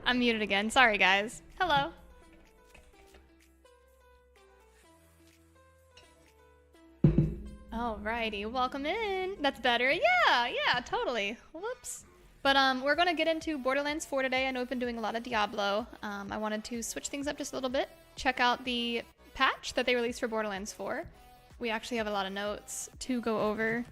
I'm muted again. Sorry, guys. Hello. Alrighty, welcome in. That's better. Yeah, totally. Whoops. But we're gonna get into Borderlands 4 today. I know we've been doing a lot of Diablo. I wanted to switch things up just a little bit. Check out the patch that they released for Borderlands 4. We actually have a lot of notes to go over.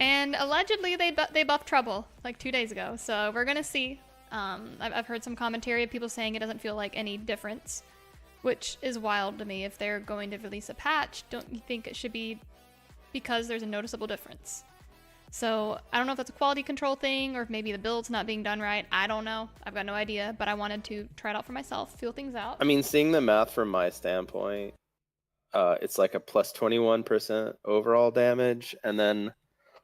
And allegedly they buffed Trouble like 2 days ago, so we're gonna see. I've heard some commentary of people saying it doesn't feel like any difference, which is wild to me. If they're going to release a patch, don't you think it should be because there's a noticeable difference? So I don't know if that's a quality control thing or if maybe the build's not being done right. I don't know. I've got no idea, but I wanted to try it out for myself, feel things out. I mean, seeing the math from my standpoint, it's like a plus 21% overall damage, and then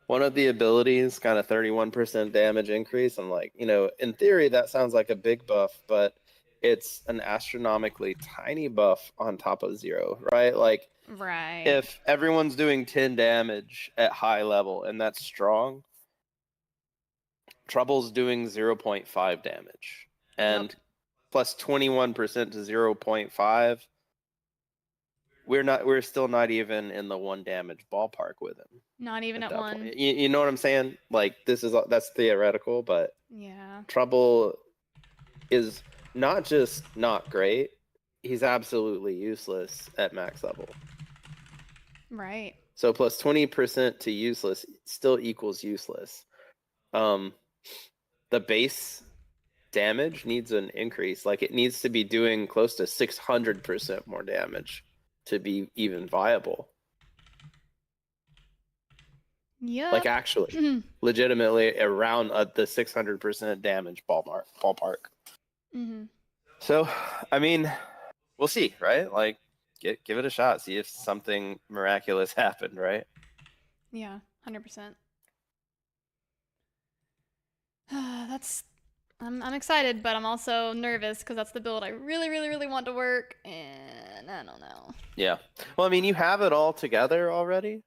one of the abilities got a 31% damage increase. I'm like, in theory, that sounds like a big buff, but it's an astronomically tiny buff on top of 0, right? Like, right. If everyone's doing 10 damage at high level and that's strong, Trouble's doing 0.5 damage. And plus 21% to 0.5, we're still not even in the 1 damage ballpark with him. Not even at 1. You know what I'm saying? Like, that's theoretical, but yeah. Trouble is not just not great, he's absolutely useless at max level. Right. So plus 20% to useless still equals useless. The base damage needs an increase. Like, it needs to be doing close to 600% more damage to be even viable. Yeah. Like, actually, legitimately around the 600% damage ballpark. Mm-hmm. So, I mean, we'll see, right? Like, give it a shot. See if something miraculous happened, right? Yeah, 100%. I'm excited, but I'm also nervous because that's the build I really want to work, and I don't know. Yeah. Well, I mean, you have it all together already.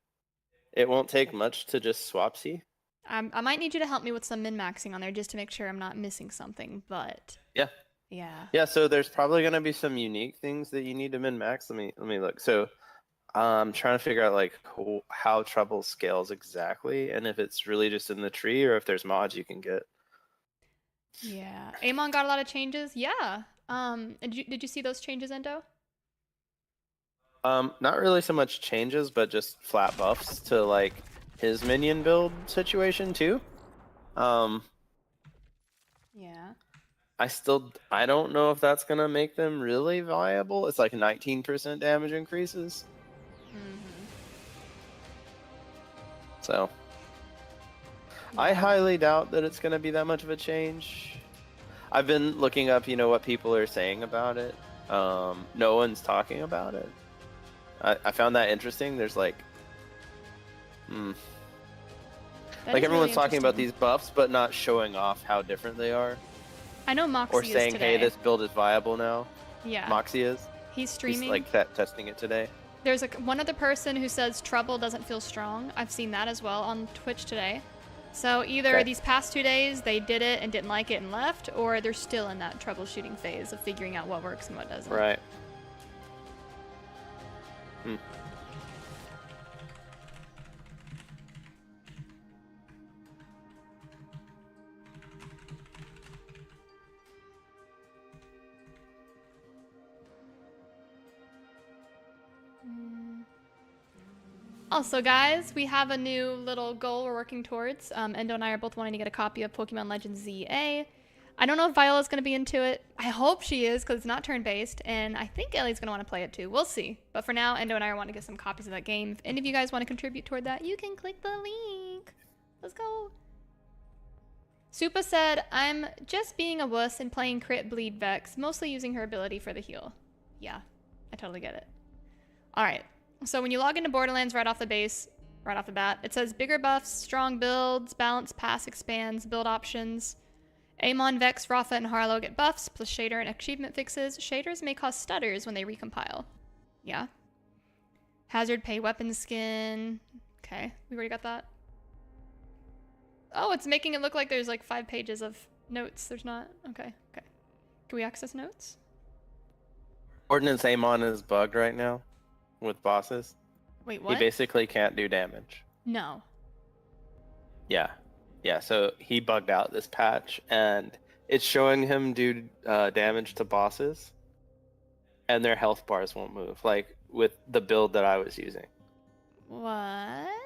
It won't take much to just swapsy. I might need you to help me with some min-maxing on there just to make sure I'm not missing something, but... Yeah. Yeah. Yeah, so there's probably going to be some unique things that you need to min-max. Let me look. So I'm trying to figure out, like, how Trouble scales exactly, and if it's really just in the tree or if there's mods you can get. Yeah. Amon got a lot of changes? Yeah. Did you see those changes, Endo? Not really so much changes, but just flat buffs to, like, his minion build situation too. Yeah. I don't know if that's gonna make them really viable. It's like 19% damage increases. Mm-hmm. So Yeah. I highly doubt that it's gonna be that much of a change. I've been looking up, what people are saying about it. No one's talking about it. I found that interesting. There's like everyone's really talking about these buffs, but not showing off how different they are. I know Moxie or saying, is today. hey, this build is viable now. Yeah. Moxie is. He's streaming. He's like testing it today. There's one other person who says Trouble doesn't feel strong. I've seen that as well on Twitch today. So either these past 2 days they did it and didn't like it and left, or they're still in that troubleshooting phase of figuring out what works and what doesn't. Right. Also, guys, we have a new little goal we're working towards. Endo and I are both wanting to get a copy of Pokemon Legends ZA. I don't know if Viola's going to be into it. I hope she is, because it's not turn-based, and I think Ellie's going to want to play it too. We'll see. But for now, Endo and I want to get some copies of that game. If any of you guys want to contribute toward that, you can click the link. Let's go. Supa said, I'm just being a wuss and playing Crit Bleed Vex, mostly using her ability for the heal. Yeah, I totally get it. All right. So when you log into Borderlands right off the bat, it says bigger buffs, strong builds, balance, pass, expands, build options. Amon, Vex, Rafa, and Harlow get buffs, plus shader and achievement fixes. Shaders may cause stutters when they recompile. Yeah. Hazard pay weapon skin. Okay, we already got that. Oh, it's making it look like there's like 5 pages of Notes, there's not? Okay, okay. Can we access notes? Ordnance Amon is bugged right now with bosses. Wait, what? He basically can't do damage. No. Yeah. Yeah, so he bugged out this patch, and it's showing him do damage to bosses, and their health bars won't move, like with the build that I was using. What?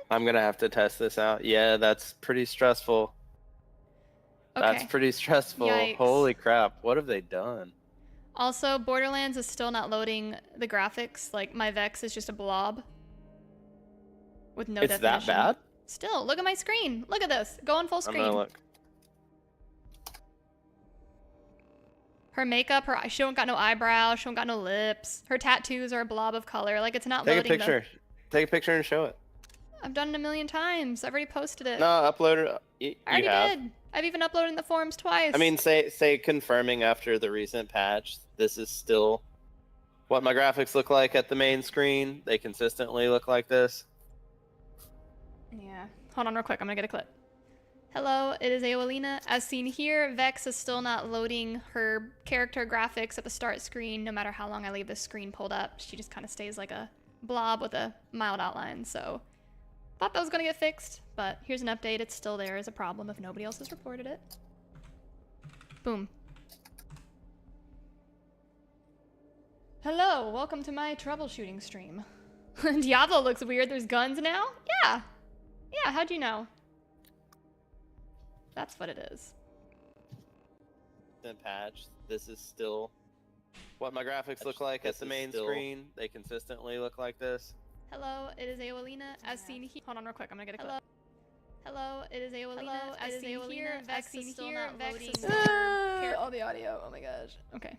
I'm going to have to test this out. Yeah, that's pretty stressful. Okay. That's pretty stressful. Yikes. Holy crap, what have they done? Also, Borderlands is still not loading the graphics. Like, my Vex is just a blob. With no definition. It's that bad? Still, look at my screen. Look at this. Go on full screen. I'm gonna look. Her makeup, she don't got no eyebrows, she don't got no lips. Her tattoos are a blob of color. Like, it's not Take a loading picture. Take a picture and show it. I've done it a million times. I've already posted it. No, upload it. I already did. I've even uploaded in the forums twice. I mean, say confirming after the recent patch, this is still what my graphics look like at the main screen. They consistently look like this. Yeah. Hold on real quick. I'm gonna get a clip. Hello, it is Aoelina. As seen here, Vex is still not loading her character graphics at the start screen. No matter how long I leave this screen pulled up, she just kind of stays like a blob with a mild outline. So, thought that was gonna get fixed, but here's an update. It's still there as a problem if nobody else has reported it. Boom. Hello, welcome to my troubleshooting stream. Diablo looks weird. There's guns now? Yeah. Yeah, how'd you know? That's what it is. Patch. This is still what my graphics look like at the main screen. They consistently look like this. Hello, it is Aoelina. As seen here. Hold on real quick. I'm gonna get a clip. Hello, it is Aoelina. As seen here, Vex is still not loading. All the audio. Oh my gosh. Okay.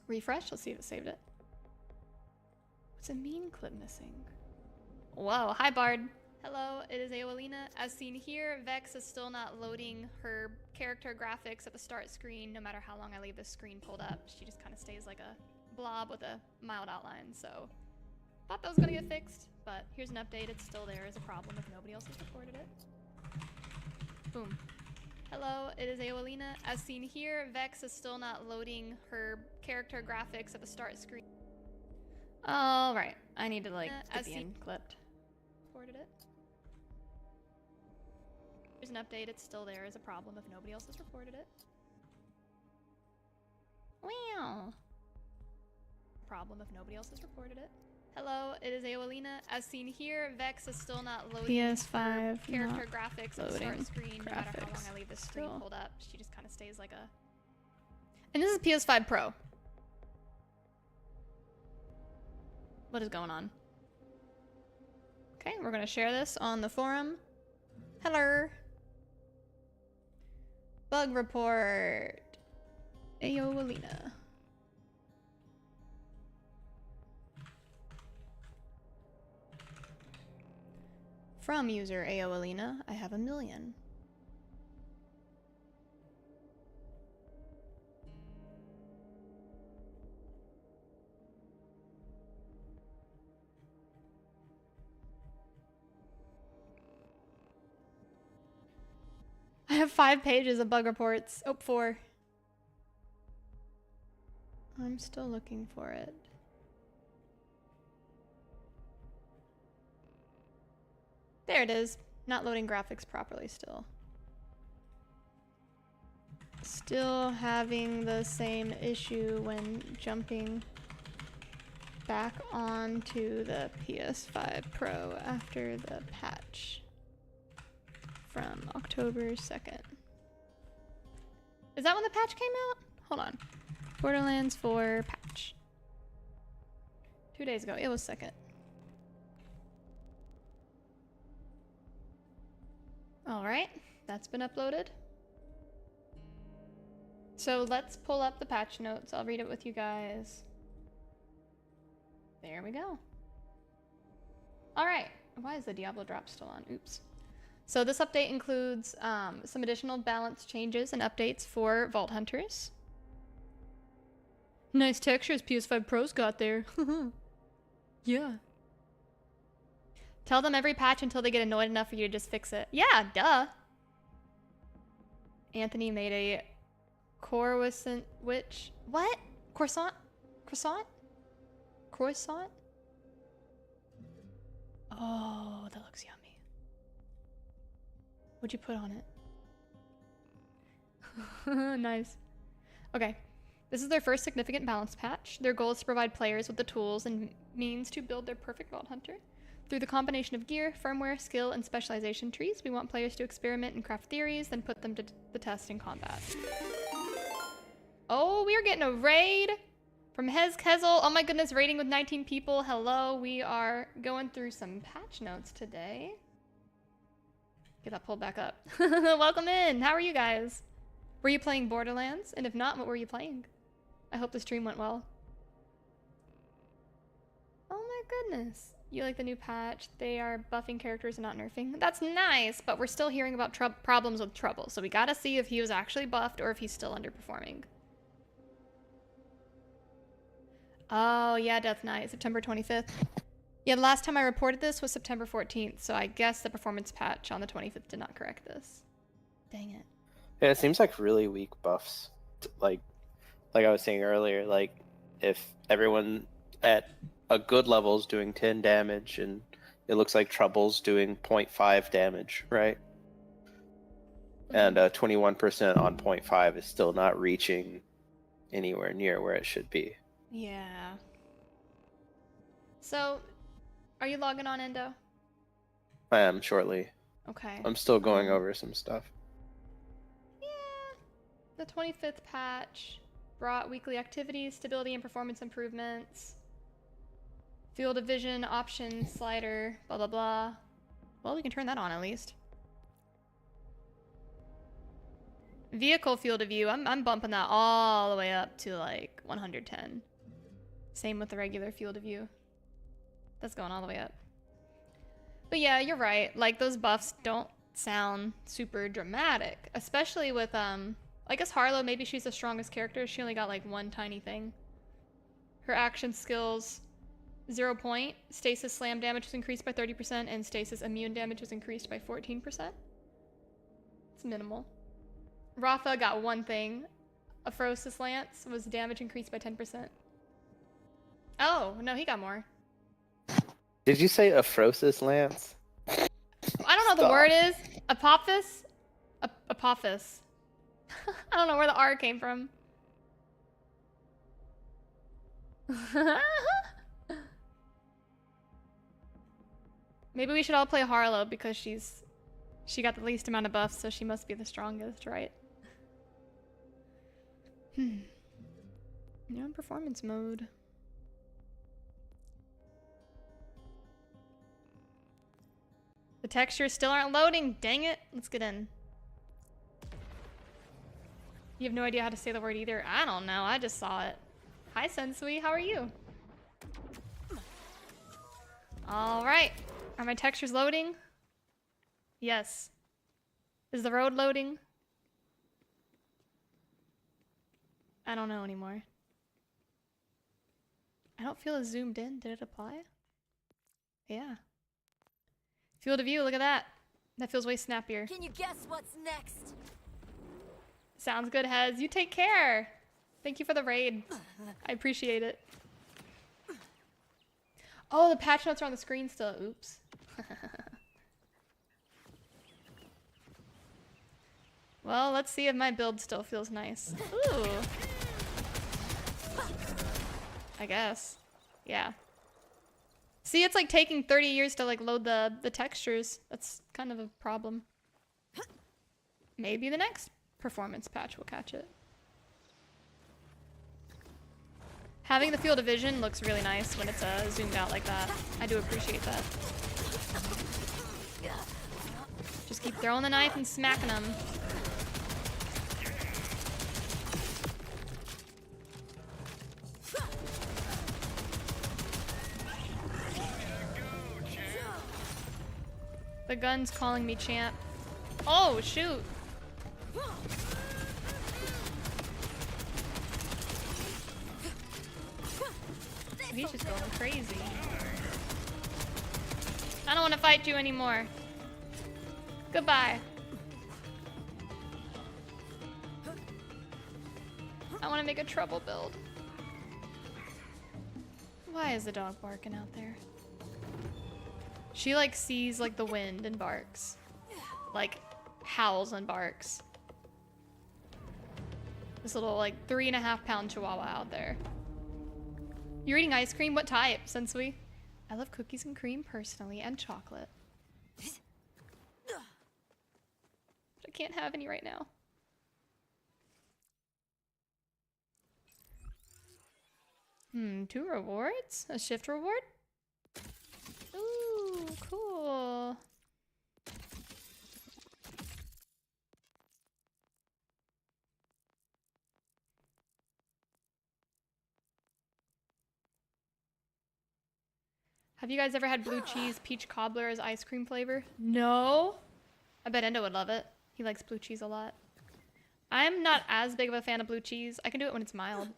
Refresh. Let's see if it saved it. What's a mean clip missing? Whoa. Hi, Bard. Hello, it is Aoelina. As seen here, Vex is still not loading her character graphics at the start screen. No matter how long I leave this screen pulled up, she just kind of stays like a blob with a mild outline. So, thought that was gonna get fixed, but here's an update. It's still there as a problem if nobody else has reported it. Boom. Hello, it is Aoelina. As seen here, Vex is still not loading her character graphics at the start screen. All right, I need to like get the end clipped. Reported it. Here's an update. It's still there as a problem if nobody else has reported it. Wow. Problem if nobody else has reported it. Hello, it is Aoelina. As seen here, Vex is still not loading PS5 character graphics at the start screen. No matter how long graphics I leave this screen still. pulled up, she just kind of stays like a... And this is PS5 Pro. What is going on? Okay, we're gonna share this on the forum. Hello. Bug report. Aoelina. From user Aoelina, I have 1 million. I have 5 pages of bug reports. Oh, 4. I'm still looking for it. There it is. Not loading graphics properly still. Still having the same issue when jumping back onto the PS5 Pro after the patch from October 2nd. Is that when the patch came out? Hold on. Borderlands 4 patch. 2 days ago. It was 2nd. Alright, that's been uploaded. So let's pull up the patch notes. I'll read it with you guys. There we go. Alright, why is the Diablo drop still on? Oops. So this update includes some additional balance changes and updates for Vault Hunters. Nice textures PS5 Pro's got there. Yeah. Tell them every patch until they get annoyed enough for you to just fix it. Yeah, duh. Anthony made a Coruscant witch. What? Croissant? Croissant? Croissant? Oh, that looks yummy. What'd you put on it? Nice. Okay. This is their first significant balance patch. Their goal is to provide players with the tools and means to build their perfect Vault Hunter. Through the combination of gear, firmware, skill, and specialization trees, we want players to experiment and craft theories, then put them to the test in combat. Oh, we are getting a raid from Hez Kezel. Oh my goodness, raiding with 19 people. Hello, we are going through some patch notes today. Get that pulled back up. Welcome in. How are you guys? Were you playing Borderlands? And if not, what were you playing? I hope the stream went well. Oh my goodness. You like the new patch? They are buffing characters and not nerfing. That's nice, but we're still hearing about problems with Trouble. So we gotta see if he was actually buffed or if he's still underperforming. Oh yeah, Death Knight, September 25th. Yeah, the last time I reported this was September 14th, so I guess the performance patch on the 25th did not correct this. Dang it. Yeah, it seems like really weak buffs. Like I was saying earlier, like if everyone at a good level is doing 10 damage and it looks like Trouble's doing 0.5 damage, right? And 21% on 0.5 is still not reaching anywhere near where it should be. Yeah. So, are you logging on, Endo? I am shortly. Okay. I'm still going over some stuff. Yeah. The 25th patch brought weekly activities, stability, and performance improvements. Field of vision, options, slider, blah, blah, blah. Well, we can turn that on at least. Vehicle field of view, I'm bumping that all the way up to like 110. Same with the regular field of view. That's going all the way up. But yeah, you're right. Like, those buffs don't sound super dramatic. Especially with, I guess Harlow, maybe she's the strongest character. She only got like one tiny thing. Her action skills, 0 point. Stasis slam damage was increased by 30%, and stasis immune damage was increased by 14%. It's minimal. Rafa got one thing. Aphrosis Lance was damage increased by 10%. Oh, no, he got more. Did you say Aphrosis Lance? I don't know what the word is. Apophis? Apophis. I don't know where the R came from. Maybe we should all play Harlow because she got the least amount of buffs, so she must be the strongest, right? You're in performance mode. The textures still aren't loading. Dang it. Let's get in. You have no idea how to say the word either. I don't know. I just saw it. Hi, Sensui. How are you? All right. Are my textures loading? Yes. Is the road loading? I don't know anymore. I don't feel as zoomed in. Did it apply? Yeah. Field of view, look at that. That feels way snappier. Can you guess what's next? Sounds good, Hez. You take care. Thank you for the raid. I appreciate it. Oh, the patch notes are on the screen still. Oops. Well, let's see if my build still feels nice. Ooh. I guess. Yeah. See, it's like taking 30 years to like load the textures. That's kind of a problem. Maybe the next performance patch will catch it. Having the field of vision looks really nice when it's zoomed out like that. I do appreciate that. Just keep throwing the knife and smacking them. The gun's calling me champ. Oh, shoot. He's just going crazy. I don't want to fight you anymore. Goodbye. I want to make a trouble build. Why is the dog barking out there? She like sees like the wind and barks. Like howls and barks. This little like 3.5-pound chihuahua out there. You're eating ice cream? What type? Sensui? I love cookies and cream personally and chocolate. But I can't have any right now. Hmm, 2 rewards? A shift reward? Ooh, cool. Have you guys ever had blue cheese peach cobbler as ice cream flavor? No. I bet Endo would love it. He likes blue cheese a lot. I'm not as big of a fan of blue cheese. I can do it when it's mild.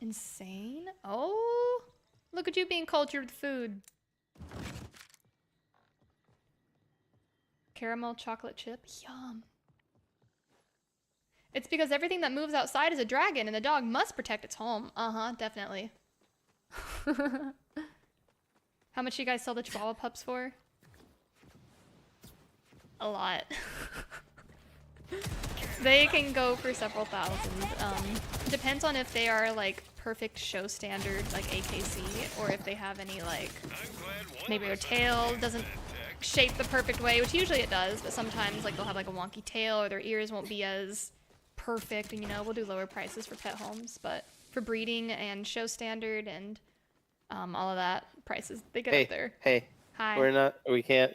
Insane? Oh, look at you being cultured with food. Caramel chocolate chip. Yum. It's because everything that moves outside is a dragon and the dog must protect its home. Uh-huh, definitely. How much do you guys sell the Chihuahua pups for? A lot. They can go for several thousand. Depends on if they are like perfect show standard, like AKC, or if they have any like, maybe their tail doesn't shape the perfect way, which usually it does, but sometimes like they'll have like a wonky tail or their ears won't be as perfect, and you know, we'll do lower prices for pet homes, but for breeding and show standard and all of that, prices, they get up there. Hey. Hi. We can't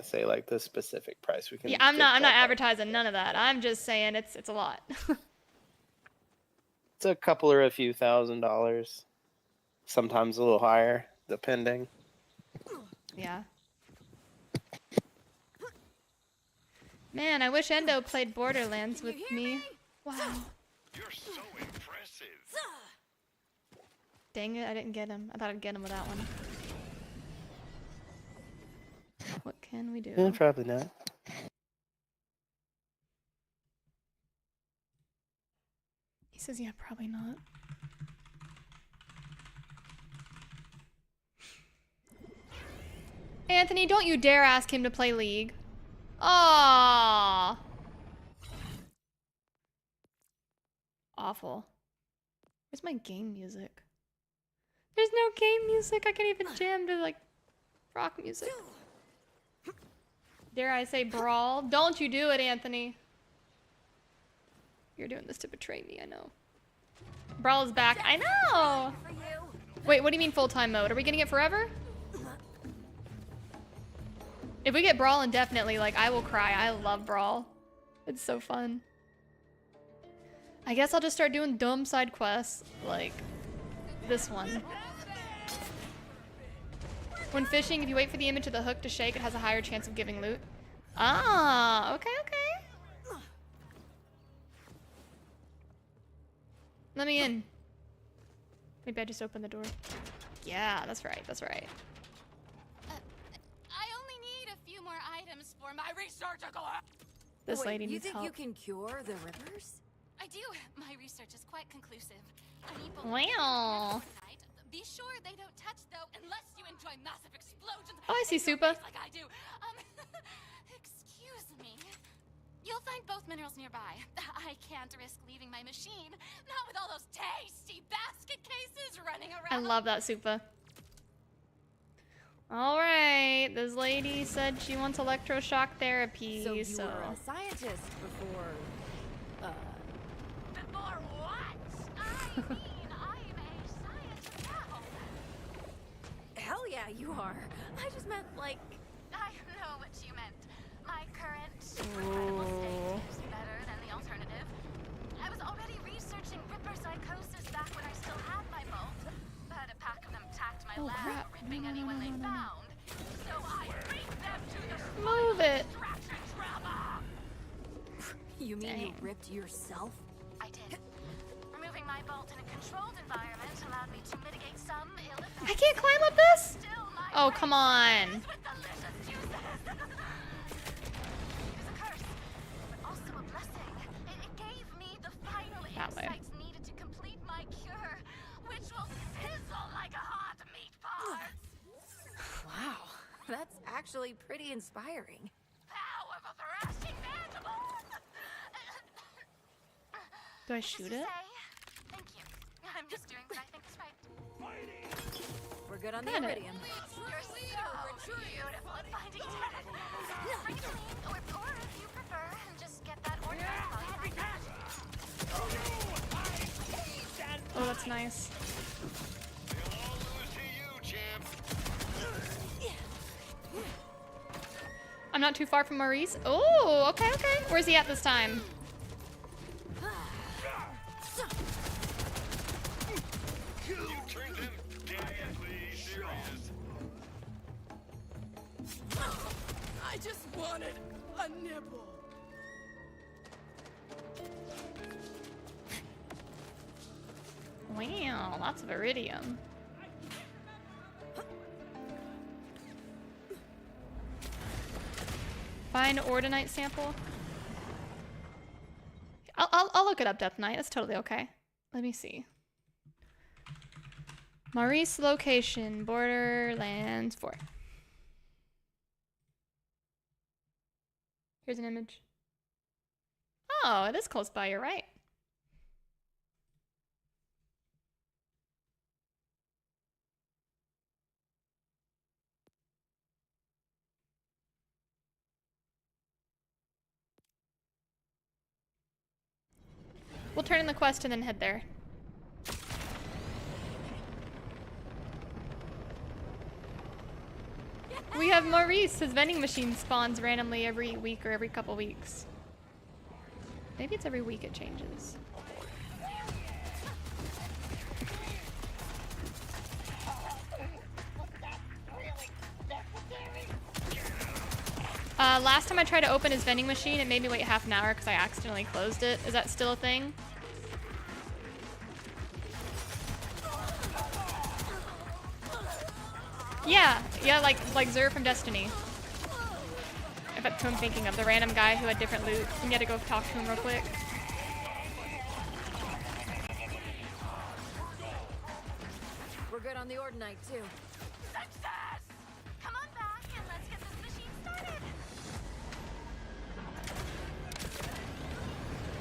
say like the specific price. We can. Yeah, I'm not advertising none of that. I'm just saying it's a lot. It's a couple or a few $1,000s. Sometimes a little higher, depending. Yeah. Man, I wish Endo played Borderlands with me. Wow. You're so impressive. Dang it, I didn't get him. I thought I'd get him with that one. What can we do? Yeah, probably not. He says, yeah, probably not. Anthony, don't you dare ask him to play League. Aww. Awful. Where's my game music? There's no game music. I can't even jam to like rock music. Dare I say brawl? Don't you do it, Anthony. You're doing this to betray me, I know. Brawl is back. I know! Wait, what do you mean full-time mode? Are we getting it forever? If we get Brawl indefinitely, like, I will cry. I love Brawl. It's so fun. I guess I'll just start doing dumb side quests, like this one. When fishing, if you wait for the image of the hook to shake, it has a higher chance of giving loot. Ah, okay, okay. Let me in. Maybe I just opened the door. Yeah, that's right, that's right. I only need a few more items for my research to go out. This Wait, lady you needs think help. you can cure the rippers? I do. My research is quite conclusive. Wow. Be sure they don't touch though, unless you enjoy massive explosions. Oh, I see in your Supa. face like I do. Excuse me. You'll find both minerals nearby. I can't risk leaving my machine, not with all those tasty basket cases running around. I love that Supa. Alright, this lady said she wants electroshock therapy, So you so... were a scientist before, Before what? I mean, I'm a scientist now. hell yeah, you are. I just meant like, I know what you meant. My current incredible state is better than the alternative. I was already researching Ripper psychosis back when I still had my bolt, but a pack of them tacked my Oh, lab, crap. ripping No, no, anyone no, they no, no, no. found. So I beat them to the Move it. distraction trauma. you mean you Dang. ripped yourself? I did. Removing my bolt in a controlled environment allowed me to mitigate some ill effects. I can't climb up this? Still, my Oh, come on. with delicious juices. It was a curse, but also a blessing. It gave me the final That way. sites needed to complete my cure, which will sizzle like a hot meat part. Wow, that's actually pretty inspiring. Power of a thrashing mandible. Do I Just shoot to it? say, thank you. I'm just doing what I think is right. We're good on the Got it. iridium. You're so beautiful at finding talent. Or if you prefer, just get that order. Oh, that's nice. They'll all lose to you, champ. I'm not too far from Maurice. Oh, okay, okay. Where's he at this time? You turned them deadly serious. I just wanted a nibble. Wow, lots of iridium. Find Ordinite sample. I'll look it up, Death Knight. That's totally okay. Let me see. Maurice location, Borderlands 4. Here's an image. Oh, it is close by, you're right. We'll turn in the quest and then head there. We have Maurice. His vending machine spawns randomly every week or every couple weeks. Maybe it's every week it changes. Last time I tried to open his vending machine, it made me wait half an hour because I accidentally closed it. Is that still a thing? Yeah, like Xur from Destiny. If that's who I'm thinking of, the random guy who had different loot. And you had to go talk to him real quick. We're good on the Ordinite, too. Success! Come on back and let's get this machine started.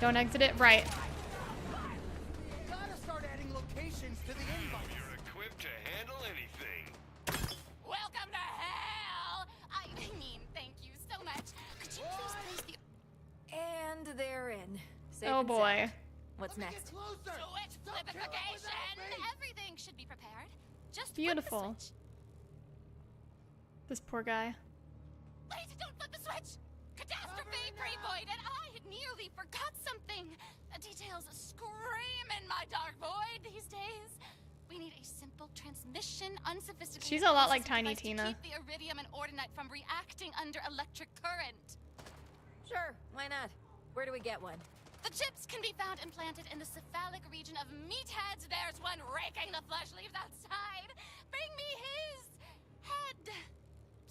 Don't exit it. Right. Gotta start adding locations to the invites. You're equipped to handle anything. Welcome to hell! I mean, thank you so much. Could you please place the And they're in. Safe Oh and boy. sound. What's next? Closer. switch flippification? Everything should be prepared. Just Beautiful. flip the switch. This poor guy. Wait, don't flip the switch! Catastrophe, pre-void, and I nearly forgot something. Details scream in my dark void these days. We need a simple transmission, unsophisticated. She's a lot like processing Tiny device Tina. to keep the iridium and ordinite from reacting under electric current. Sure, why not? Where do we get one? The chips can be found implanted in the cephalic region of meatheads. There's one raking the flesh leaves outside. Bring me his head,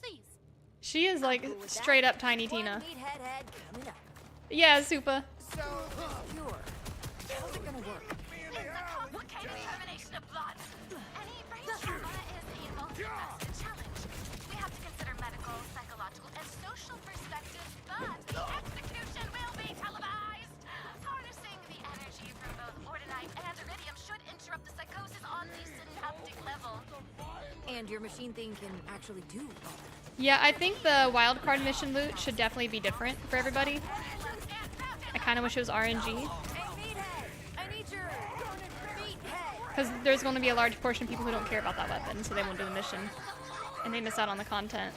please. She is like Cool with that. straight up Tiny One Tina. meathead head coming up. Yeah, Supa. So, Cure. How's it gonna work? It's a complicated termination of blood. Any brain trauma is a multifaceted challenge. We have to consider medical, psychological, and social perspectives, but the execution will be televised. Harnessing the energy from both ordinite and iridium should interrupt the psychosis on the synaptic level. And your machine thing can actually do all that. Yeah, I think the wildcard mission loot should definitely be different for everybody. I kind of wish it was RNG. Hey, meathead! I need your meathead! Because there's going to be a large portion of people who don't care about that weapon, so they won't do the mission. And they miss out on the content.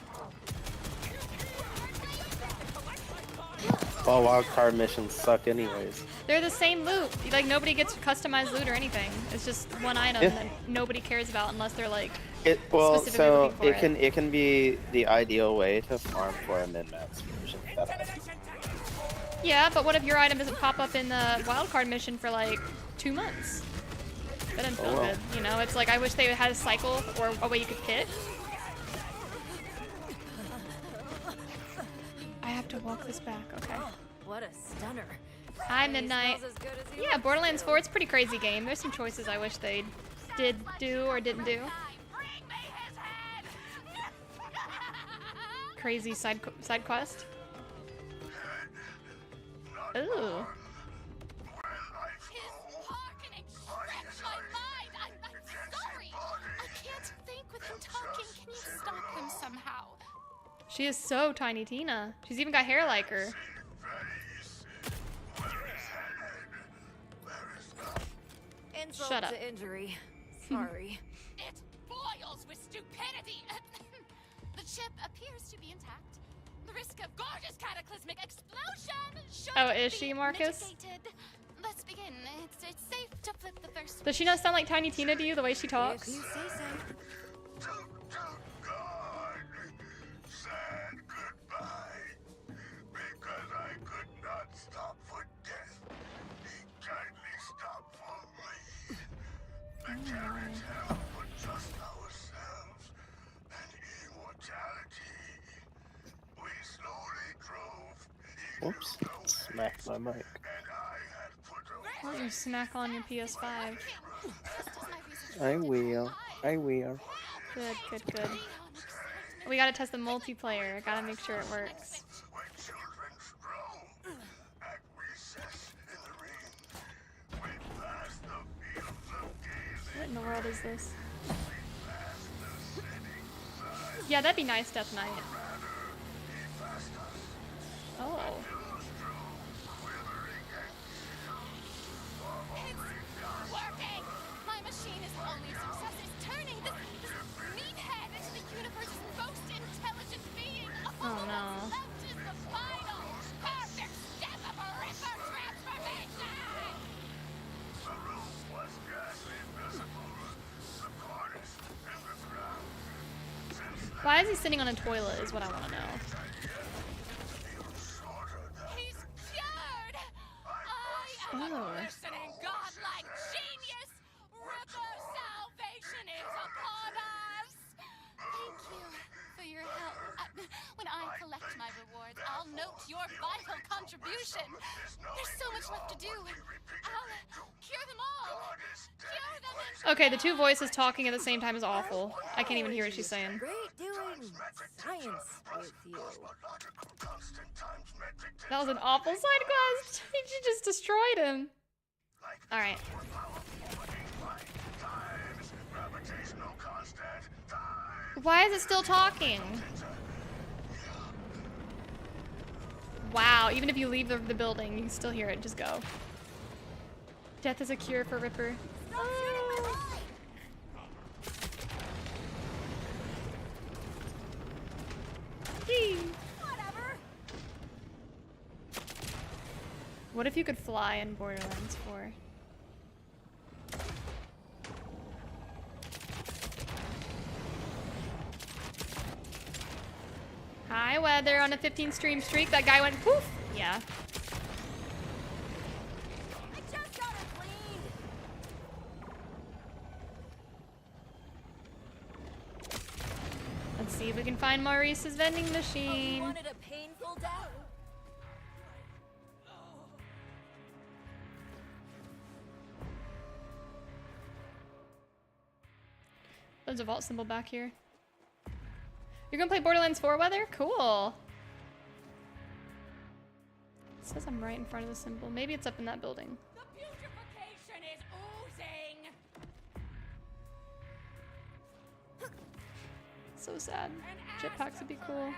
All wild card missions suck anyways. They're the same loot. Like, nobody gets customized loot or anything. It's just one item Yeah. that nobody cares about unless they're like... Well, Specifically so looking for it can be the ideal way to farm for a min-max version. Yeah, but what if your item doesn't pop up in the wildcard mission for like 2 months? That doesn't feel Oh, well. good. You know, it's like I wish they had a cycle or a way you could pick. I have to walk this back. Okay. What a stunner. Hi, Midnight. Smells as good as he Yeah, looks, Borderlands too. 4, it's a pretty crazy game. There's some choices I wish they did do or didn't do. Bring me his head! Crazy side quest. Ooh. His hearkening stripped my mind! I'm sorry! I can't think with him talking. Can you stop him somehow? She is so Tiny Tina. She's even got hair like her. Insult Shut up. to injury. Sorry. It boils with stupidity. The chip appears to be intact. The risk of gorgeous cataclysmic explosion should Oh, is be she, Marcus? mitigated. Let's begin. It's safe to flip the first. Does she not sound like Tiny Tina to you, the way she If talks? you say so. Said goodbye because I could not stop for death. He kindly stopped for me. The carriage hell for just ourselves and immortality. We slowly drove. Whoops. Smacked my mic. And I had put away. Why don't you smack on your PS5? I will. I will. Good, good, good. We gotta test the multiplayer. Gotta make sure it works. When children stroll at recess in the ring, we pass the fields of gazing. What in the world is this? Yeah, that'd be nice, Death Knight. Oh. It's working! My machine is only a success. It's turning this meathead into the universe's most intelligent being. Oh, no. Left is the final, perfect step of a Ripper transformation! The roof was gas invisible, the cornice and the ground. Since Why is he sitting on a toilet is what I want to know. He's cured! I am Oh. a glistening godlike genius! Ripper salvation is upon us! Thank you for your help. When I collect my rewards, I'll note your vital contribution. There's so much left to do. I'll cure them all. Cure them and Okay, the two voices talking at the same time is awful. I can't even hear what she's saying. Great doing science with you. That was an awful side quest. She just destroyed him. Alright. Why is it still talking? Wow, even if you leave the building, you can still hear it. Just go. Death is a cure for Ripper. Yee. Whatever. What if you could fly in Borderlands 4? Hi, weather on a 15 stream streak. That guy went poof. Yeah. I just got her cleaned. Let's see if we can find Maurice's vending You machine. wanted a painful death? There's a vault symbol back here. You're gonna play Borderlands 4 weather? Cool. It says I'm right in front of the symbol. Maybe it's up in that building. the beautification is oozing. So sad. Jetpacks would be cool.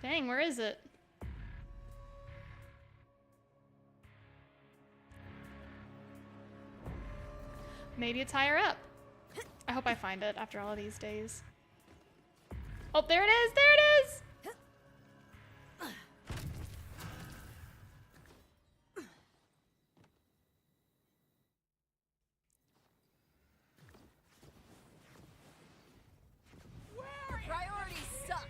Dang, where is it? Maybe it's higher up. I hope I find it after all of these days. Oh, there it is! There it is! Priorities suck.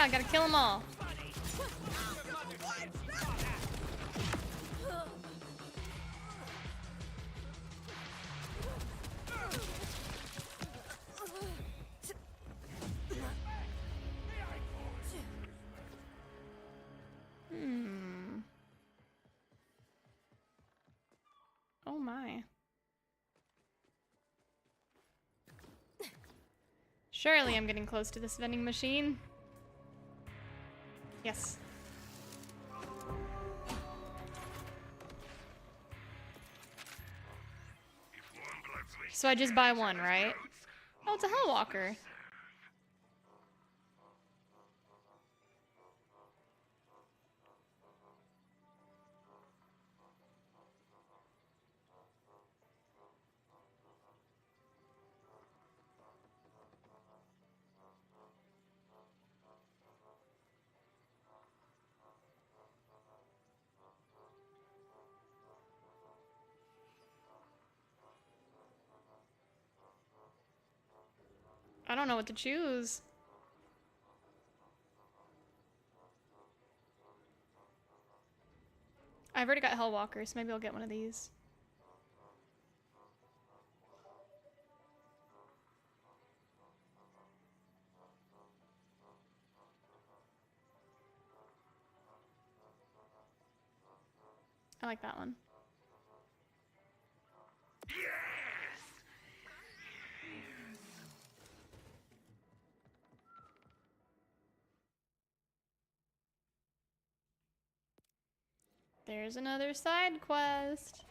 I gotta kill them all. Oh my. Surely I'm getting close to this vending machine. Yes. So I just buy one, right? Oh, it's a Hellwalker. I don't know what to choose. I've already got Hellwalker, so maybe I'll get one of these. I like that one. There's another side quest.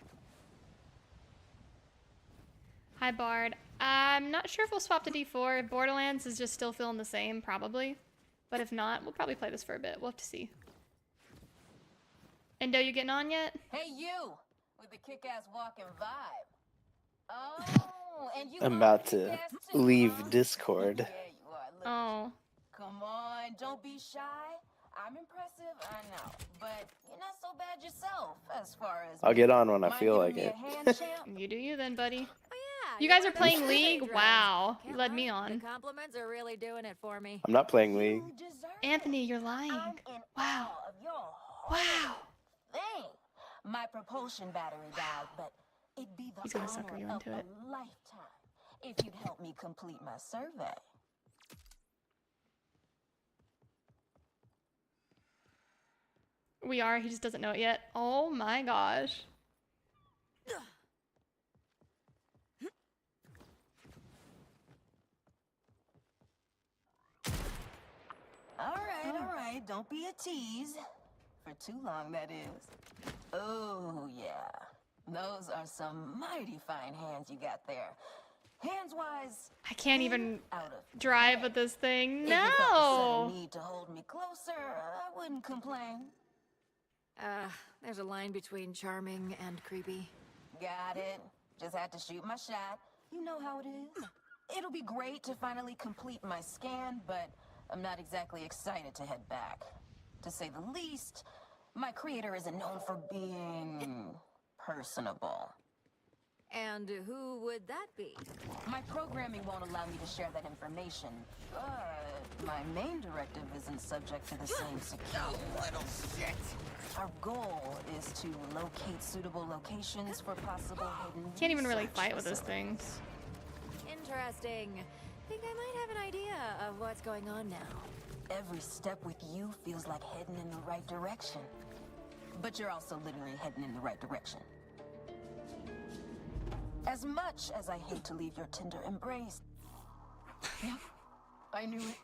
Hi, Bard. I'm not sure if we'll swap to D4. If Borderlands is just still feeling the same, probably. But if not, we'll probably play this for a bit. We'll have to see. Endo, you getting on yet? Hey, you! With the kick-ass walking vibe. Oh, and you I'm are about to kick-ass too, leave huh? Discord. Yeah, you are. Look at Oh. you. Come on, don't be shy. I'm impressive, I know. But you're not so bad yourself, as far as I'll get on when I Mind feel giving like me it. a hand, champ? You do you then, buddy. Oh yeah. You guys were are the playing survey League? drones. Wow. You Can't led me lie, on. The compliments are really doing it for me. I'm not playing League. You deserve Anthony, it. you're lying. I'm in Wow. awe of your Wow. thing. My propulsion battery died, but it'd be the He's gonna sucker honor you of into it. a lifetime if you'd help me complete my survey. We are. He just doesn't know it yet. Oh my gosh. All right, don't be a tease. For too long, that is. Oh, yeah. Those are some mighty fine hands you got there. Hands-wise, I can't even out of drive 10. with this thing. If you felt a No. sudden need to hold me closer, I wouldn't complain. There's a line between charming and creepy. Got it. Just had to shoot my shot. You know how it is. It'll be great to finally complete my scan, but I'm not exactly excited to head back. To say the least, my creator isn't known for being personable. And who would that be? My programming won't allow me to share that information, but my main directive isn't subject to the same security. Little shit. Our goal is to locate suitable locations for possible hidden Can't even really research fight with those facilities. things. Interesting. Think I might have an idea of what's going on now. Every step with you feels like heading in the right direction. But you're also literally heading in the right direction. As much as I hate to leave your tender embrace. Yep, I knew it.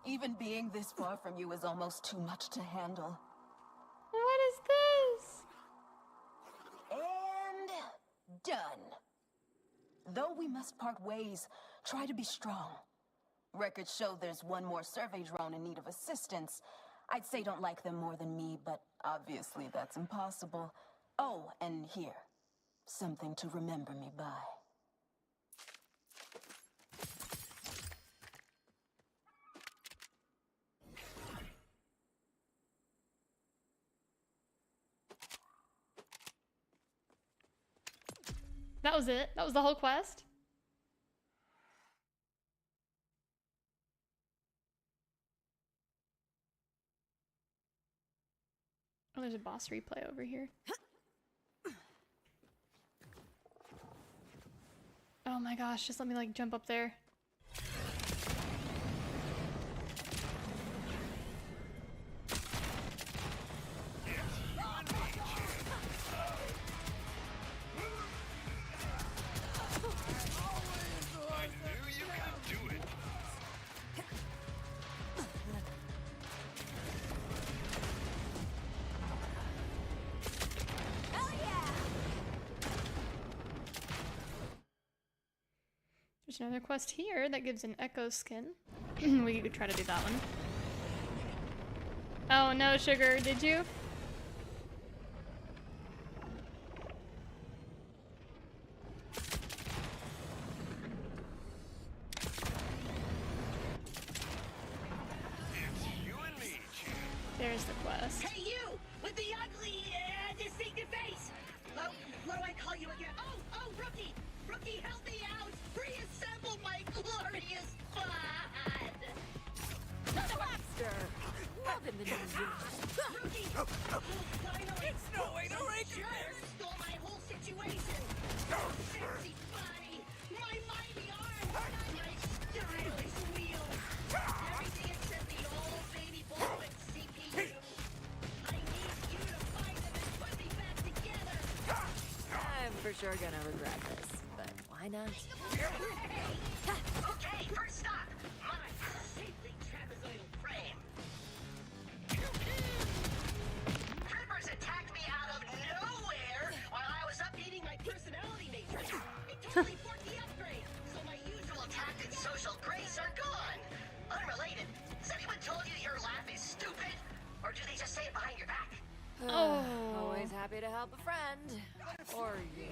Even being this far from you is almost too much to handle. What is this? And done. Though we must part ways, try to be strong. Records show there's one more survey drone in need of assistance. I'd say don't like them more than me, but obviously that's impossible. Oh, and here. Something to remember me by. That was it? That was the whole quest? Oh, there's a boss replay over here. Oh my gosh, just let me like jump up there. There's another quest here that gives an echo skin. We could try to do that one. Oh no, Sugar, did you? There's the quest. Hey, you! With the ugly, distinctive face! Oh, what do I call you again? Oh, Rookie! Rookie, help me out! Reassemble my glorious bud! Lobster! Loving the new Rookie! Finally! It's no way to rake Sure stole my whole situation! Sexy body! My mighty arm! My stylish wheel! Everything except the old baby boy with CPU! I need you to find them and put me back together! I'm for sure gonna regret this, but why not? Okay, first stop! My shapely trapezoidal frame! Trippers attacked me out of nowhere while I was updating my personality matrix! It totally forked the upgrade, so my usual tact and social grace are gone! Unrelated, has anyone told you your laugh is stupid? Or do they just say it behind your back? Oh. Always happy to help a friend. Or you.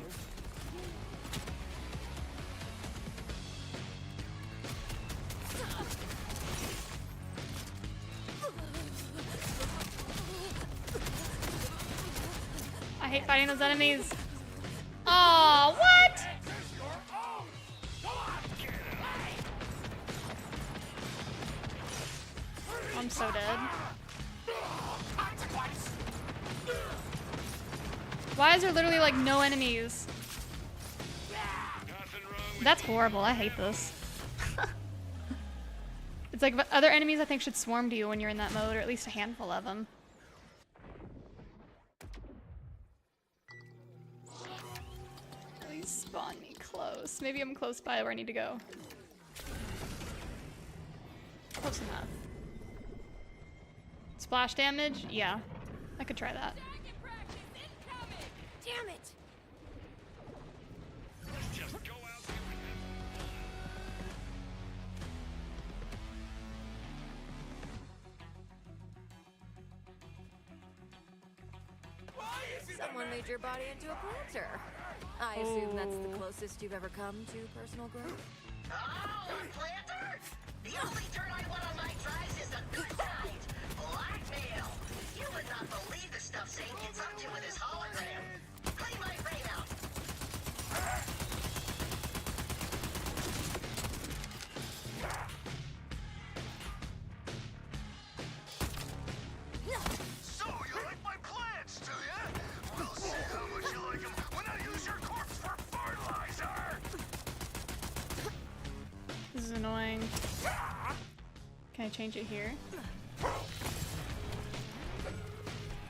I hate fighting those enemies. Oh, what? I'm so dead. Why is there literally like no enemies? That's horrible. I hate this. It's like other enemies I think should swarm to you when you're in that mode, or at least a handful of them. Please spawn me close. Maybe I'm close by where I need to go. Close enough. Splash damage? Yeah. I could try that. Damn it! Someone made your body into a planter. I assume that's the closest you've ever come to personal growth. Oh, a planter? The only dirt I want on my drives is the good kind. Blackmail. You would not believe the stuff Zane gets up to with his hologram. Clean my brain out. So you like my plants, do ya? We'll see how much you like 'em when I use your corpse for fertilizer! This is annoying. Can I change it here?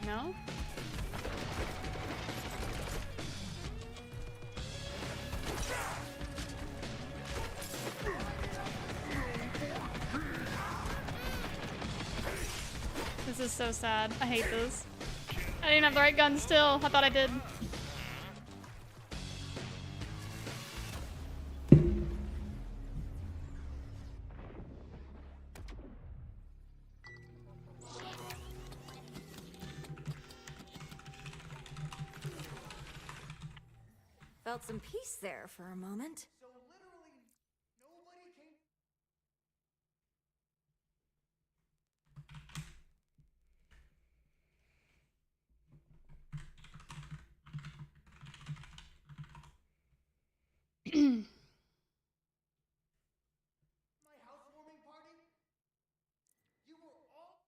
No? This is so sad. I hate this. I didn't have the right gun still. I thought I did. Felt some peace there for a moment. So literally, nobody came. My housewarming party? You were all.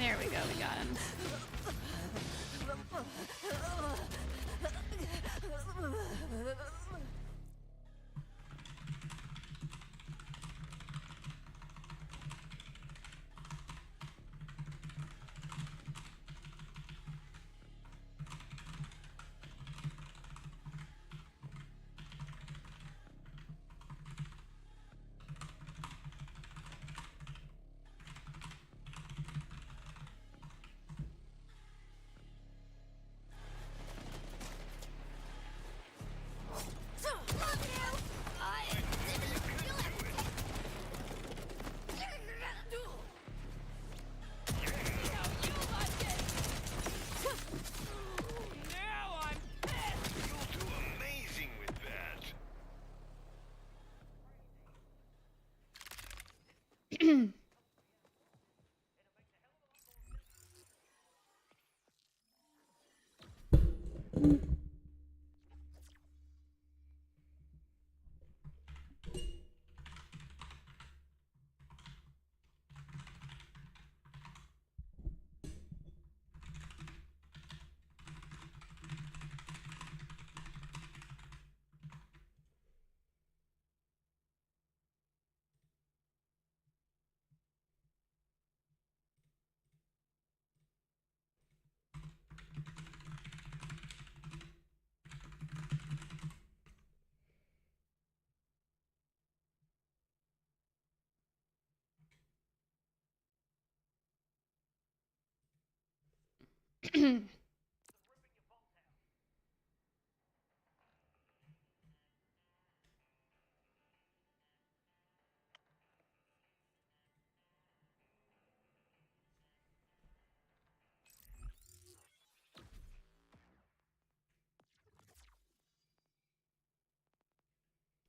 There we go, we got him. You'll do amazing with that.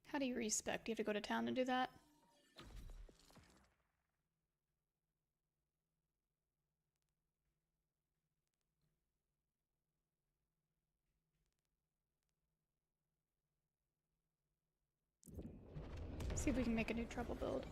How do you respec? Do you have to go to town to do that? See if we can make a new trouble build.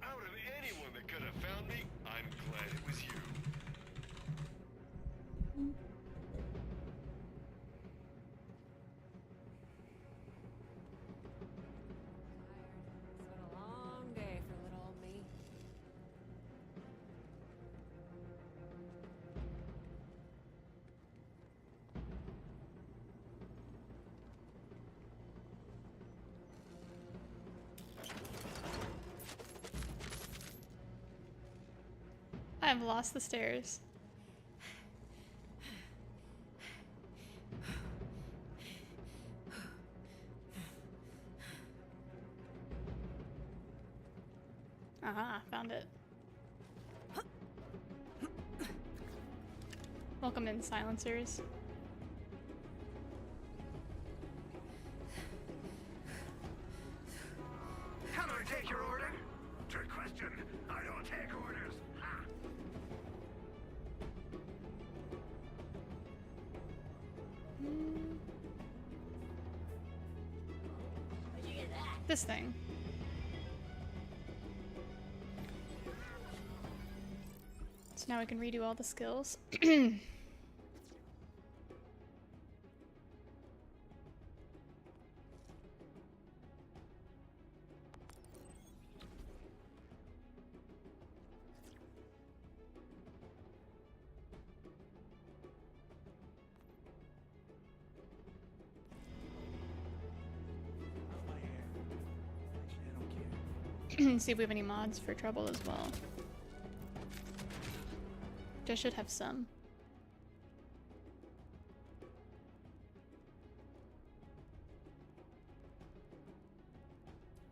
Out of anyone that could have found me, I'm glad it was you. It's been a long day for little old me. I've lost the stairs. Aha, found it. Welcome in, silencers. Can I take your order? Trick question. I don't take orders. Ha! This thing. So now we can redo all the skills. See if we have any mods for trouble as well. I should have some.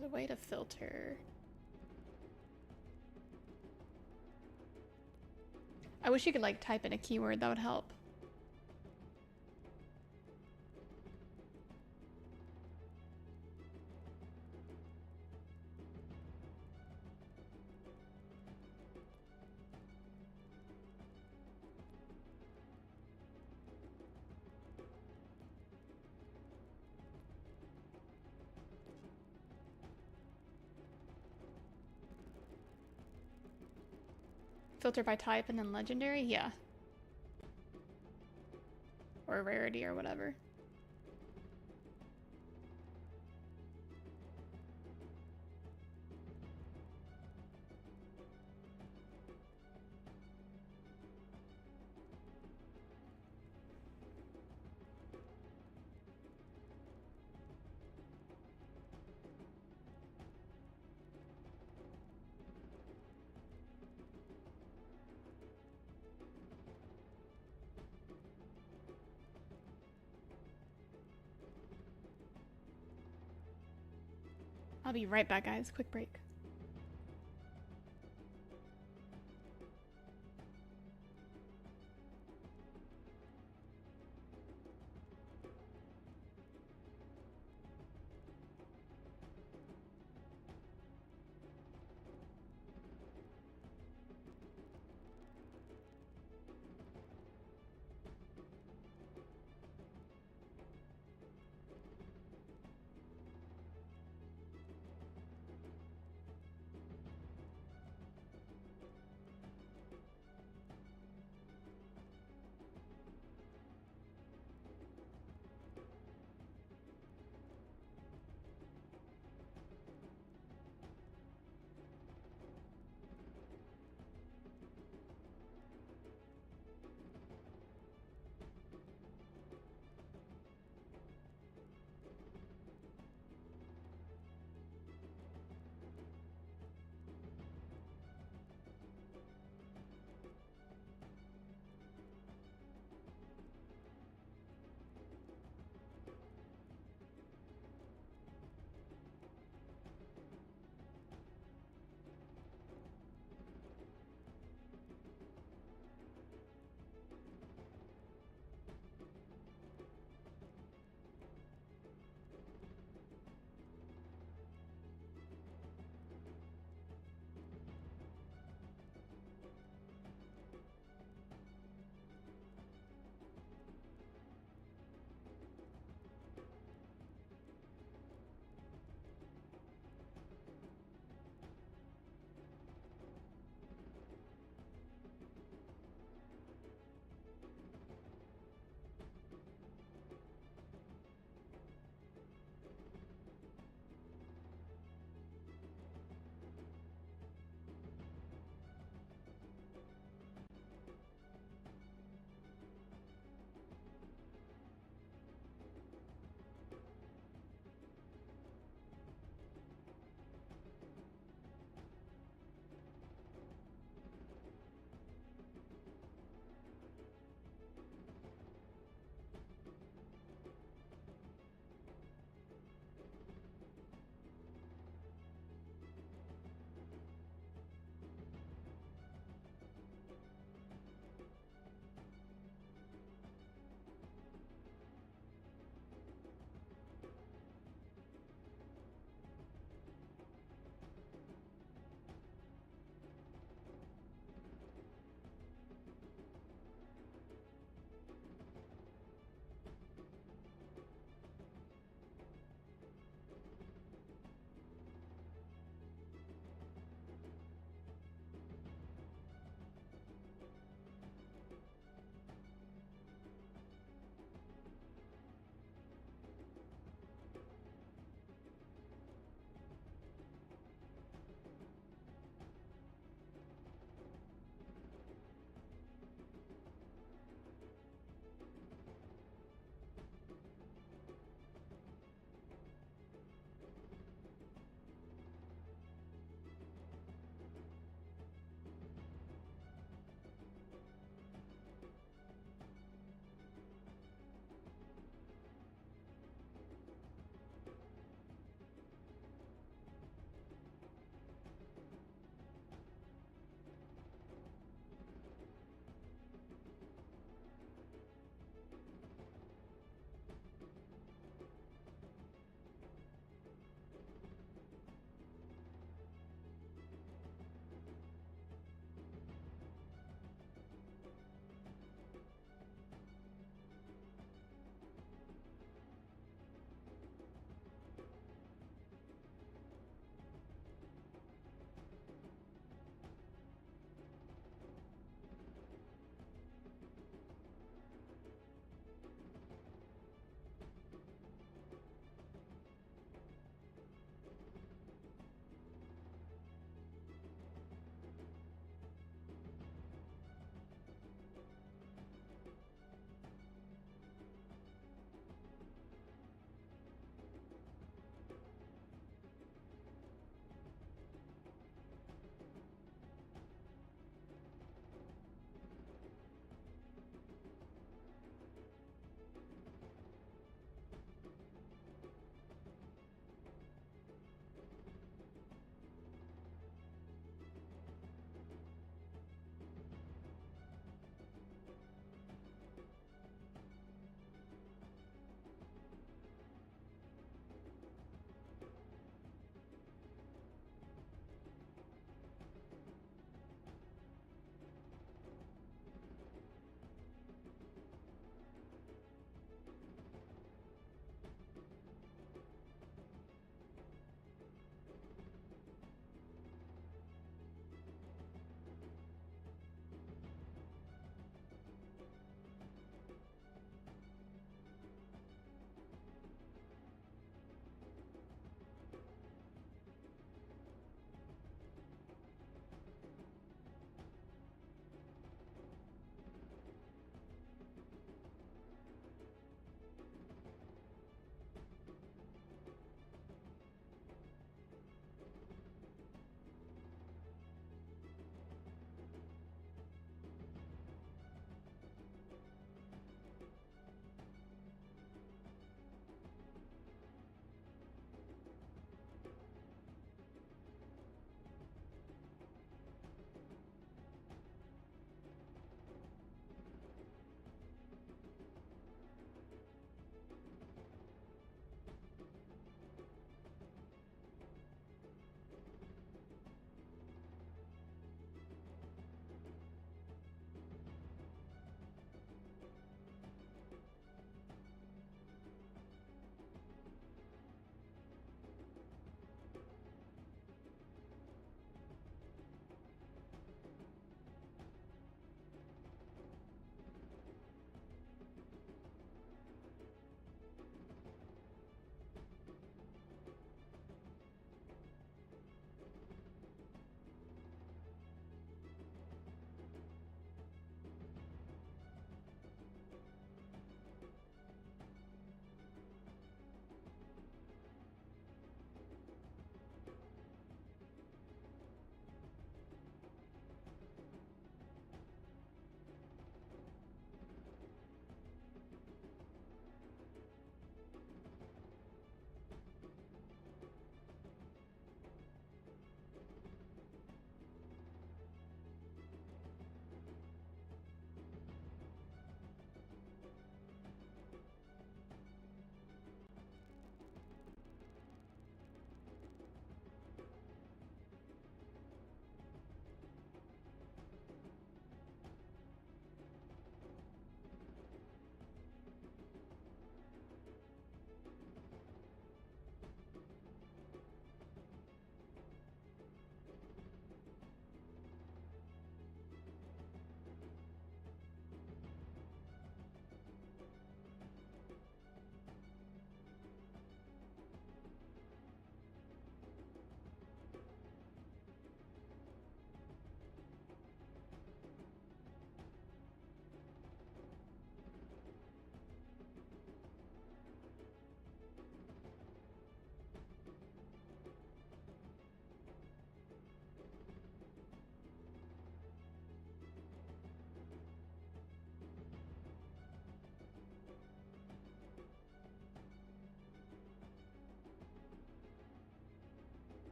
The way to filter. I wish you could like type in a keyword, that would help. Filter by type and then legendary? Yeah. Or rarity or whatever. I'll be right back, guys. Quick break.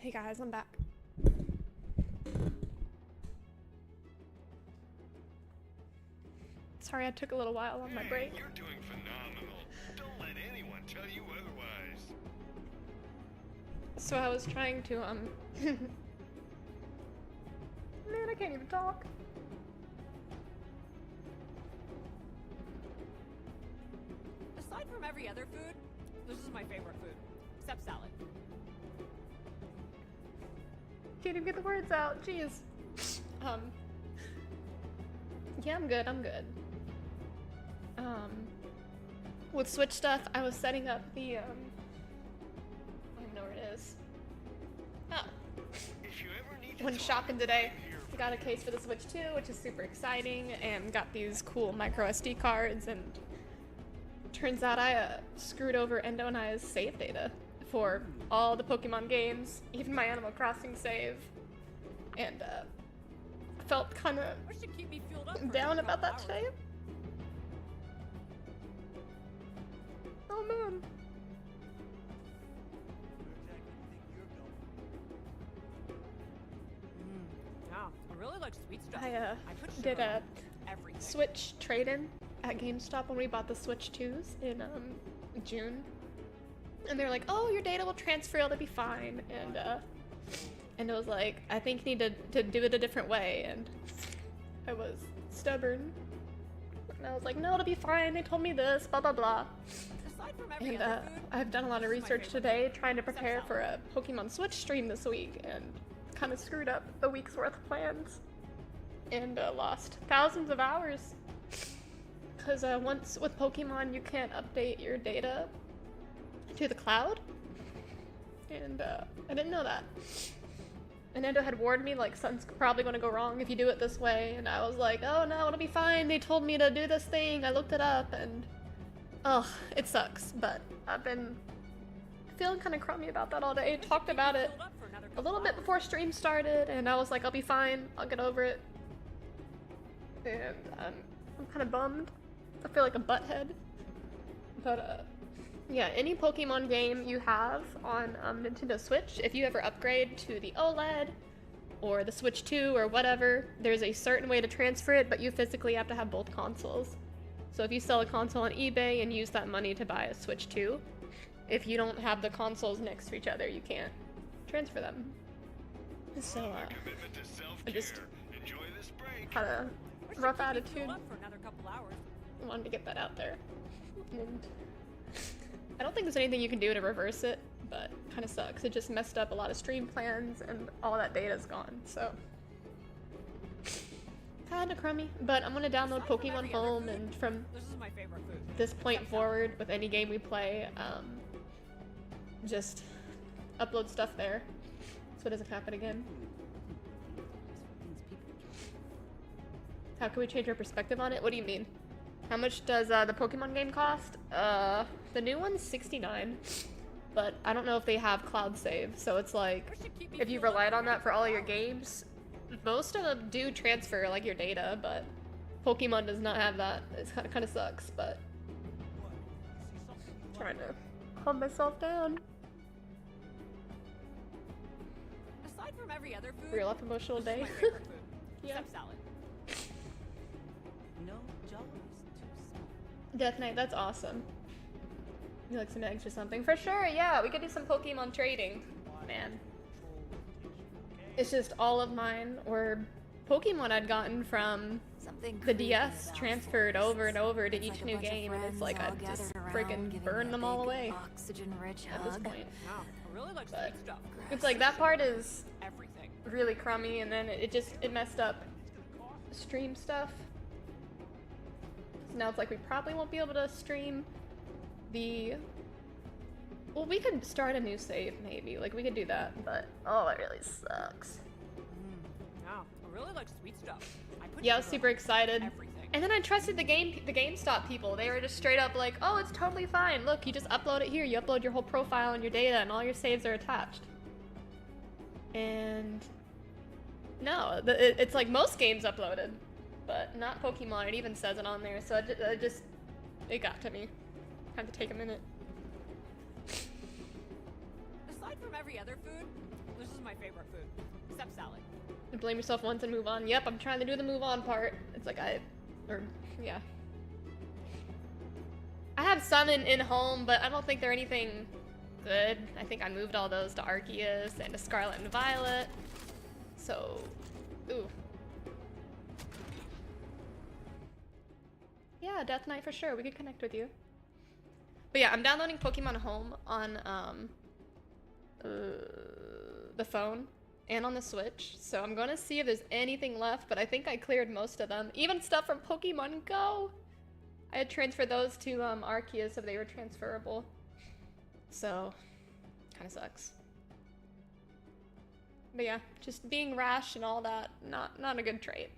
Hey guys, I'm back. Sorry I took a little while on my break. You're doing phenomenal. Don't let anyone tell you otherwise. So I was trying to, man, I can't even talk. Aside from every other food, this is my favorite food. Except salad. Can't even get the words out, jeez. Yeah, I'm good, with Switch stuff, I was setting up the, I don't even know where it is. Oh. If you ever need to Went talk, shopping today. I'm here I got a case for the Switch 2, which is super exciting, and got these cool micro SD cards, and turns out I screwed over Endo and I's save data for all the Pokemon games, even my Animal Crossing save, and felt kind of Which should keep me fueled up for down another about that couple today. hours. Oh man. Yeah, I really like sweet stuff. I put did sugar a on everything. Switch trade-in at GameStop when we bought the Switch 2s in June. And they're like, oh, your data will transfer, it'll be fine. And it was like, I think you need to do it a different way. And I was stubborn. And I was like, no, it'll be fine. They told me this, blah, blah, blah. Aside from every And other food, I've done a lot of this is my research favorite today food. trying to Except prepare for salad. a Pokemon Switch stream this week and kind of screwed up the week's worth of plans. And lost thousands of hours. Because once with Pokemon, you can't update your data to the cloud. And I didn't know that. And Endo had warned me, like, something's probably going to go wrong if you do it this way. And I was like, oh no, it'll be fine. They told me to do this thing. I looked it up and... oh, it sucks. But I've been feeling kind of crummy about that all day. Talked about it Filled up for another a couple little bit hours. before stream started. And I was like, I'll be fine. I'll get over it. And I'm kind of bummed. I feel like a butthead. But, yeah, any Pokemon game you have on Nintendo Switch, if you ever upgrade to the OLED or the Switch 2 or whatever, there's a certain way to transfer it, but you physically have to have both consoles. So if you sell a console on eBay and use that money to buy a Switch 2, if you don't have the consoles next to each other, you can't transfer them. So, commitment to I just self-care. Enjoy this break. had a Which should rough keep me attitude. fueled up for another couple hours. Wanted to get that out there. And I don't think there's anything you can do to reverse it, but kind of sucks. It just messed up a lot of stream plans and all that data's gone, so. Kinda crummy, but I'm gonna download Aside from Pokemon every other Home, food, and from This is my favorite food. this point Except salad. forward, with any game we play, just upload stuff there so it doesn't happen again. How can we change our perspective on it? What do you mean? How much does the Pokemon game cost? The new one's $69, but I don't know if they have cloud save, so it's like, Which should keep me if you fueled up relied for on that another for all couple your hours. games, most of them do transfer, like, your data, but Pokemon does not have that. It kind of sucks, but trying to calm myself down. Aside from every other food, Real life emotional this is day. my favorite food. Yeah. Except salad. No jar is too small. Death Knight, that's awesome. You like some eggs or something? For sure, yeah, we could do some Pokemon trading. Man. It's just all of mine were Pokemon I'd gotten from Something the creepy DS about transferred forests. over and over to It's each like a new bunch of game, and it's friends like all I'd just gathered around, freaking giving burn me a them all big, away Oxygen-rich at hug. this point. Yeah, I really like But sweet stuff. it's like that part is Everything. really crummy, and then it messed up stream stuff. So now it's like we probably won't be able to stream the... Well, we could start a new save, maybe. Like, we could do that, but... oh, it really sucks. Yeah, I really like sweet stuff. I put Yeah, I was sugar super on excited. Everything. And then I trusted the GameStop people. They were just straight up like, oh, it's totally fine. Look, you just upload it here. You upload your whole profile and your data, and all your saves are attached. And... no, it's like most games uploaded, but not Pokemon. It even says it on there, so it got to me. Had to take a minute. Aside from every other food, this is is my favorite food. Except salad. Blame yourself once and move on. Yep, I'm trying to do the move on part. It's like yeah. I have some in home, but I don't think they're anything good. I think I moved all those to Arceus and to Scarlet and Violet. So, ooh. Yeah, Death Knight for sure. We could connect with you. But yeah, I'm downloading Pokemon Home on the phone and on the Switch. So I'm gonna see if there's anything left, but I think I cleared most of them. Even stuff from Pokemon Go. I had transferred those to Arceus if they were transferable. So, kind of sucks. But yeah, just being rash and all that, not a good trait.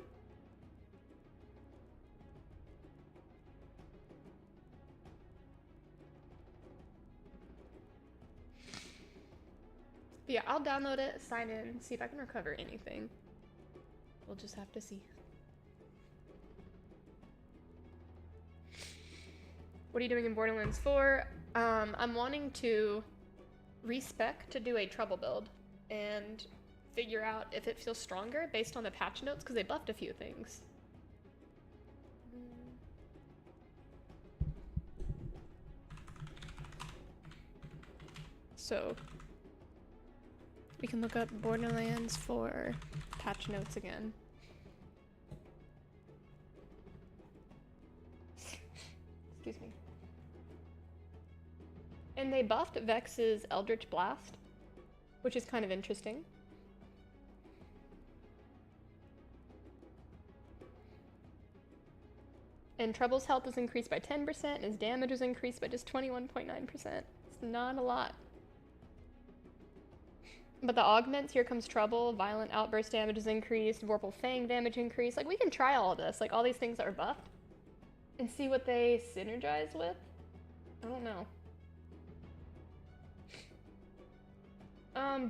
But yeah, I'll download it, sign in, see if I can recover anything. We'll just have to see. What are you doing in Borderlands 4? I'm wanting to respec to do a trouble build and figure out if it feels stronger based on the patch notes, because they buffed a few things. So we can look up Borderlands 4 patch notes again. Excuse me. And they buffed Vex's Eldritch Blast, which is kind of interesting. And Trouble's health is increased by 10%, and his damage is increased by just 21.9%. It's not a lot. But the augments, Here Comes Trouble, Violent Outburst damage is increased, Vorpal Fang damage increased. Like, we can try all of this, like all these things that are buffed, and see what they synergize with. I don't know.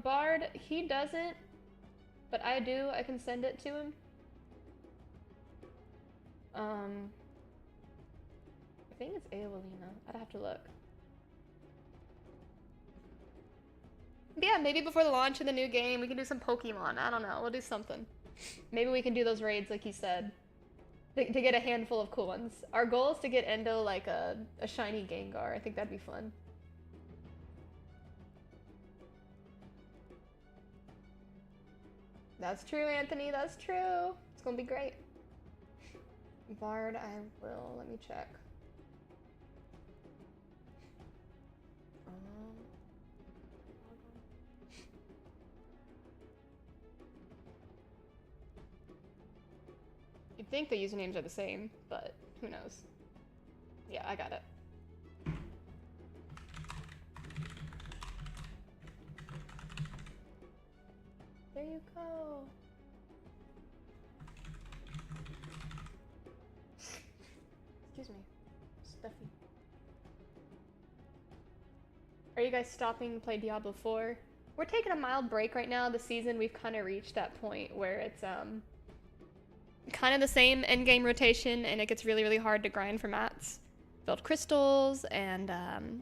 Bard, he doesn't, but I do. I can send it to him. I think it's Aeolina. I'd have to look. But yeah, maybe before the launch of the new game, we can do some Pokemon. I don't know. We'll do something. Maybe we can do those raids like you said. To get a handful of cool ones. Our goal is to get Endo like a shiny Gengar. I think that'd be fun. That's true, Anthony. That's true. It's gonna be great. Bard, I will. Let me check. You'd think the usernames are the same, but who knows? Yeah, I got it. There you go. Excuse me. Stuffy. Are you guys stopping to play Diablo 4? We're taking a mild break right now. This season, we've kind of reached that point where it's kind of the same endgame rotation, and it gets really, really hard to grind for mats. Build crystals and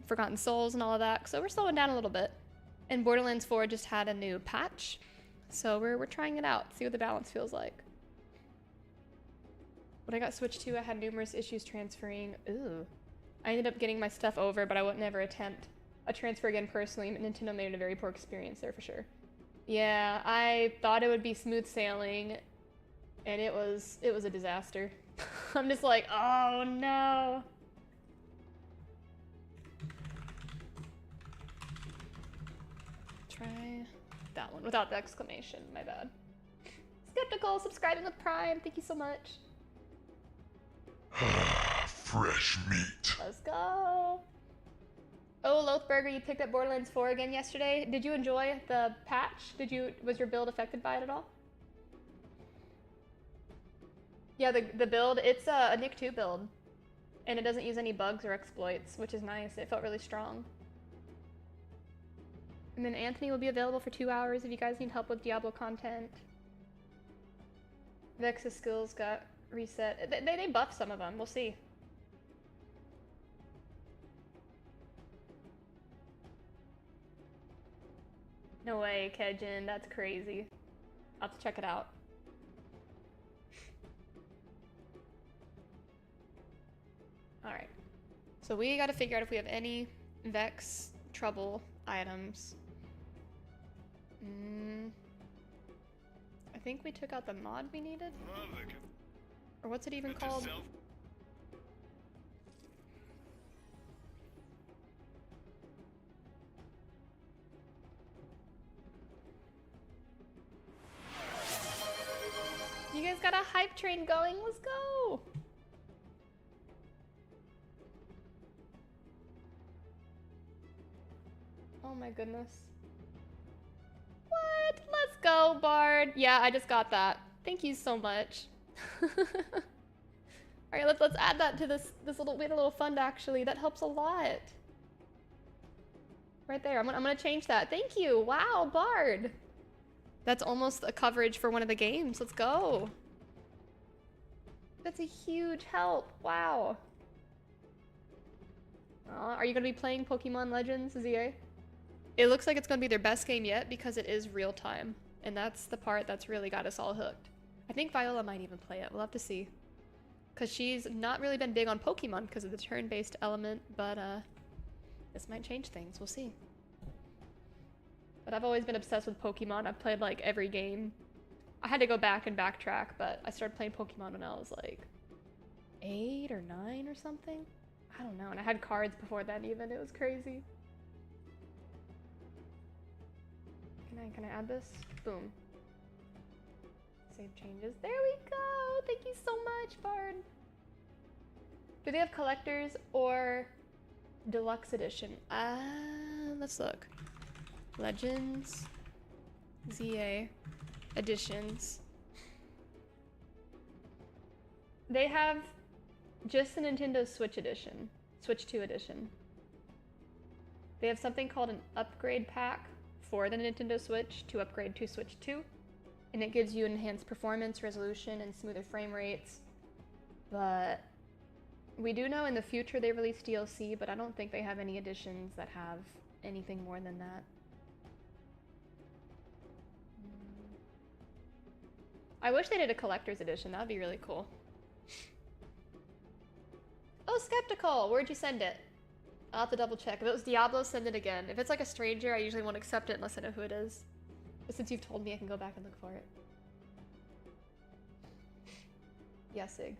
Forgotten Souls and all of that. So we're slowing down a little bit. And Borderlands 4 just had a new patch. So we're trying it out, see what the balance feels like. When I got switched to, I had numerous issues transferring. Ooh. I ended up getting my stuff over, but I would never attempt a transfer again personally. Nintendo made it a very poor experience there for sure. Yeah, I thought it would be smooth sailing, and it was a disaster. I'm just like, oh no. Try that one without the exclamation, my bad. Skeptical, subscribing with Prime, thank you so much. Fresh meat. Let's go. Oh, Loathburger, you picked up Borderlands 4 again yesterday. Did you enjoy the patch? Was your build affected by it at all? Yeah, the build, it's a Nick 2 build. And it doesn't use any bugs or exploits, which is nice. It felt really strong. And then Anthony will be available for 2 hours if you guys need help with Diablo content. Vex's skills got reset. They buffed some of them. We'll see. No way, Kejin. That's crazy. I'll have to check it out. Alright. So we gotta figure out if we have any Vex trouble items. I think we took out the mod we needed? Or what's it even called? You guys got a hype train going, let's go! Oh my goodness. What? Let's go, Bard. Yeah, I just got that. Thank you so much. Alright, let's add that to this little, we had a little fund actually. That helps a lot. Right there, I'm gonna change that. Thank you, wow, Bard. That's almost a coverage for one of the games, let's go. That's a huge help, wow. Are you gonna be playing Pokemon Legends, ZA? It looks like it's gonna be their best game yet because it is real time. And that's the part that's really got us all hooked. I think Viola might even play it, we'll have to see. Because she's not really been big on Pokemon because of the turn-based element, but this might change things, we'll see. But I've always been obsessed with Pokemon, I've played like every game. I had to go back and backtrack, but I started playing Pokemon when I was like 8 or 9 or something. I don't know, and I had cards before then even, it was crazy. Can I add this? Boom. Save changes. There we go! Thank you so much, Bard! Do they have collectors or deluxe edition? Let's look. Legends, ZA, editions. They have just the Nintendo Switch edition. Switch 2 edition. They have something called an upgrade pack for the Nintendo Switch to upgrade to Switch 2. And it gives you enhanced performance, resolution, and smoother frame rates. But we do know in the future they release DLC, but I don't think they have any editions that have anything more than that. I wish they did a collector's edition, that would be really cool. Oh, Skeptical! Where'd you send it? I'll have to double check. If it was Diablo, send it again. If it's like a stranger, I usually won't accept it unless I know who it is. But since you've told me, I can go back and look for it. Yeah, Sig.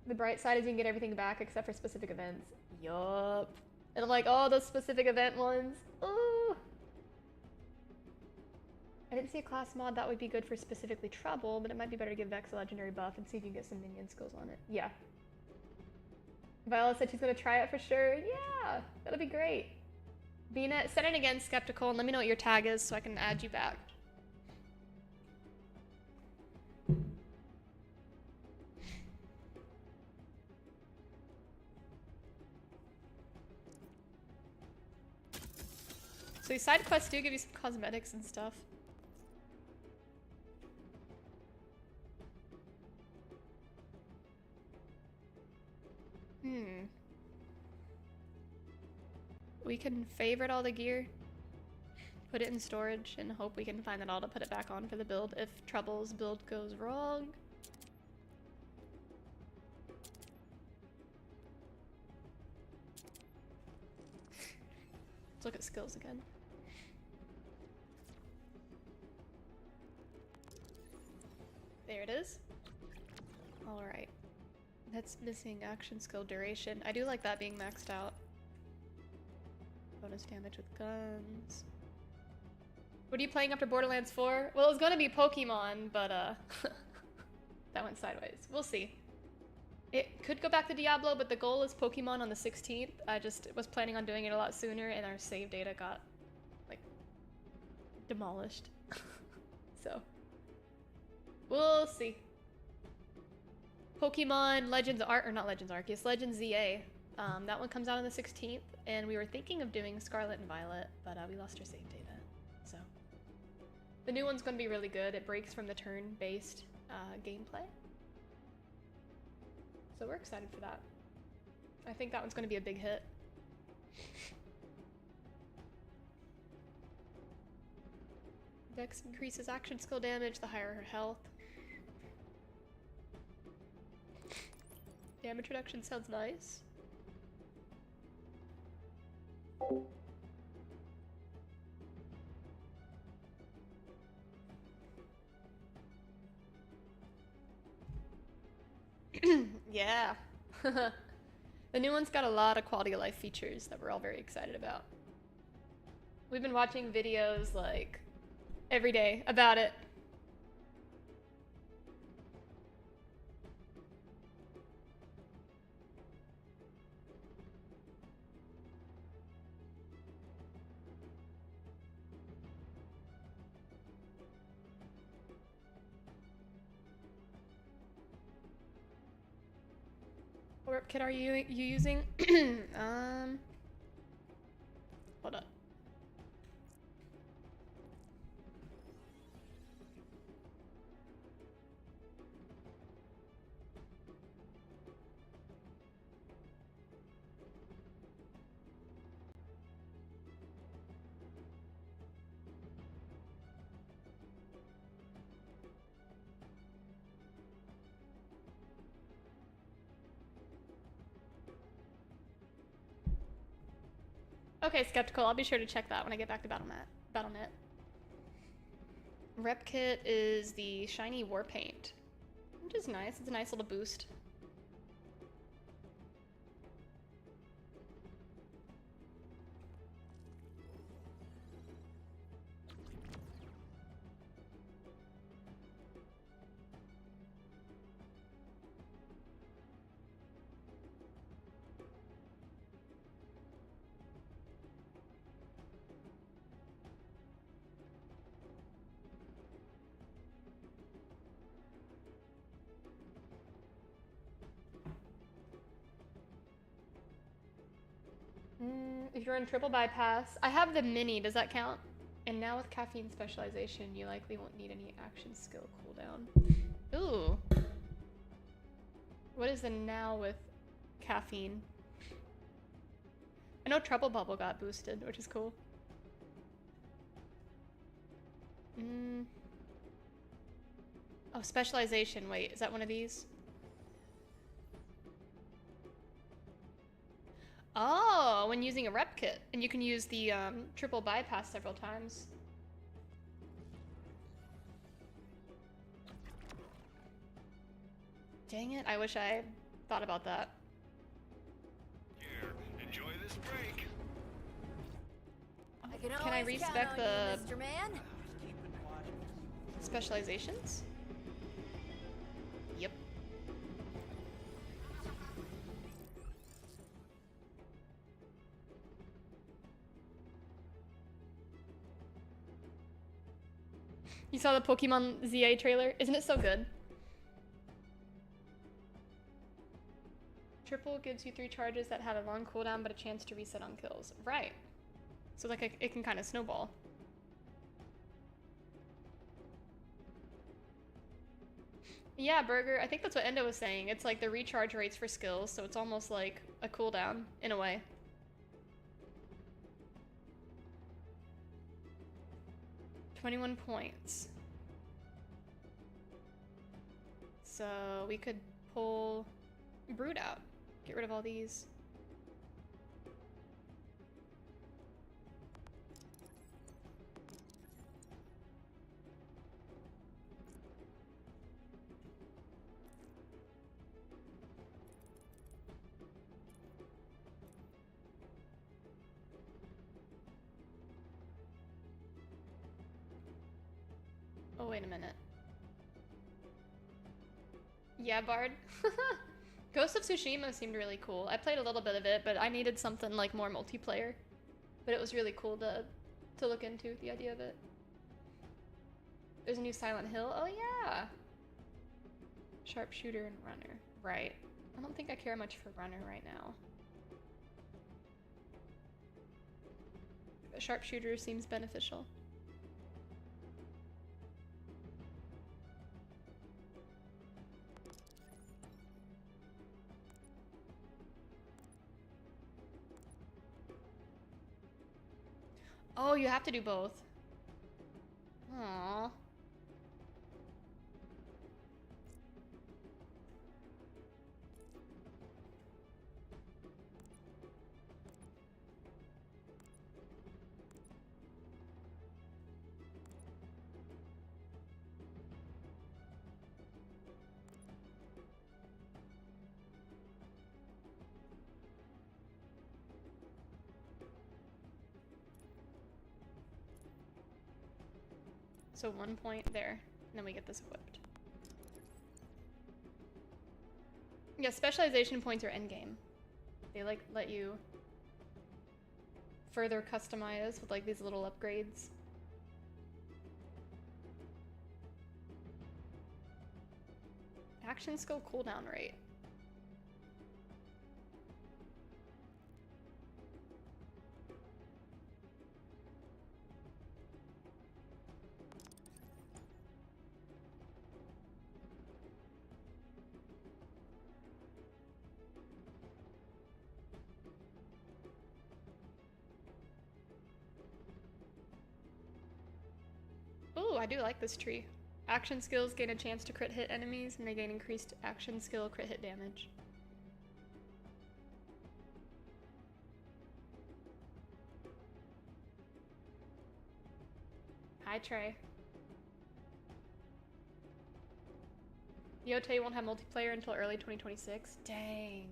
The bright side is you can get everything back except for specific events. Yup. And I'm like, oh, those specific event ones. Ooh. I didn't see a class mod that would be good for specifically trouble, but it might be better to give Vex a legendary buff and see if you can get some minion skills on it. Yeah. Viola said she's gonna try it for sure. Yeah, that'll be great. Bina, send it again, Skeptical, and let me know what your tag is so I can add you back. So these side quests do give you some cosmetics and stuff. We can favorite all the gear, put it in storage, and hope we can find it all to put it back on for the build if Trouble's build goes wrong. Let's look at skills again. There it is. Alright. That's missing action skill duration. I do like that being maxed out. Bonus damage with guns. What are you playing after Borderlands 4? Well, it was gonna be Pokemon, but that went sideways. We'll see. It could go back to Diablo, but the goal is Pokemon on the 16th. I just was planning on doing it a lot sooner, and our save data got, like, demolished. So, we'll see. Pokemon Legends Arc, or not Legends Arceus, Legends ZA. That one comes out on the 16th, and we were thinking of doing Scarlet and Violet, but we lost our save data, so. The new one's gonna be really good. It breaks from the turn-based gameplay. So we're excited for that. I think that one's gonna be a big hit. Dex increases action skill damage the higher her health. Damage reduction sounds nice. Yeah. The new one's got a lot of quality of life features that we're all very excited about. We've been watching videos like every day about it. What kit are you using? Hold up. Okay, Skeptical, I'll be sure to check that when I get back to Battle.net. Rep kit is the shiny war paint, which is nice. It's a nice little boost. If you're in triple bypass, I have the mini, does that count? And now with caffeine specialization, you likely won't need any action skill cooldown. Ooh. What is the now with caffeine? I know Trouble Bubble got boosted, which is cool. Oh, specialization, wait, is that one of these? Oh, when using a rep kit. And you can use the triple bypass several times. Dang it, I wish I thought about that. Here, enjoy this break. Can I respec the Mr. Man? specializations? Yep. You saw the Pokemon ZA trailer? Isn't it so good? Triple gives you 3 charges that have a long cooldown but a chance to reset on kills. Right. So like it can kind of snowball. Yeah, Burger, I think that's what Endo was saying. It's like the recharge rates for skills, so it's almost like a cooldown in a way. $21 points. So we could pull Brood out. Get rid of all these. Oh, wait a minute. Yeah, Bard. Ghost of Tsushima seemed really cool. I played a little bit of it, but I needed something like more multiplayer. But it was really cool to look into, the idea of it. There's a new Silent Hill. Oh yeah! Sharpshooter and runner. Right. I don't think I care much for runner right now. But sharpshooter seems beneficial. Oh, you have to do both. Oh. So 1 point there, and then we get this equipped. Yeah, specialization points are endgame. They like let you further customize with like these little upgrades. Action skill cooldown rate. Ooh, I do like this tree. Action skills gain a chance to crit hit enemies, and they gain increased action skill crit hit damage. Hi, Trey. Yote won't have multiplayer until early 2026. Dang.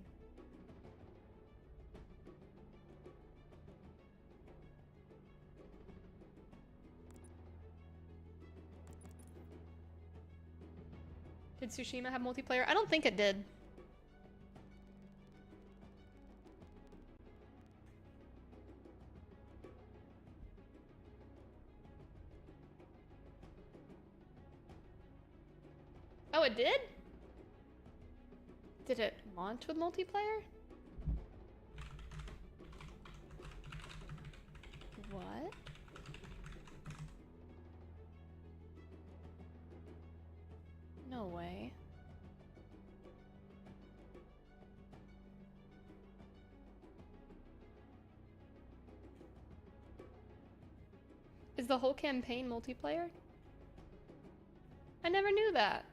Did Tsushima have multiplayer? I don't think it did. Oh, it did? Did it launch with multiplayer? What? No way. Is the whole campaign multiplayer? I never knew that.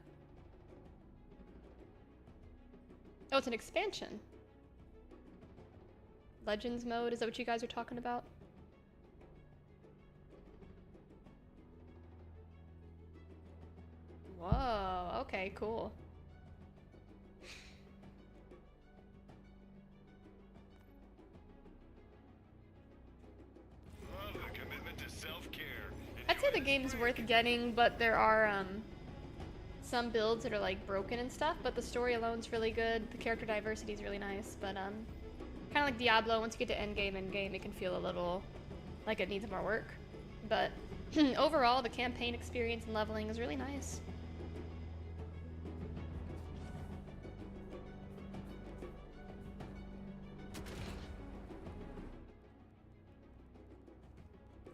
Oh, it's an expansion. Legends mode, is that what you guys are talking about? Whoa, okay, cool. Oh, the commitment to self-care. I'd say the game's worth getting, but there are some builds that are like broken and stuff, but the story alone's really good. The character diversity is really nice, but kind of like Diablo, once you get to endgame, it can feel a little like it needs more work. But overall, the campaign experience and leveling is really nice.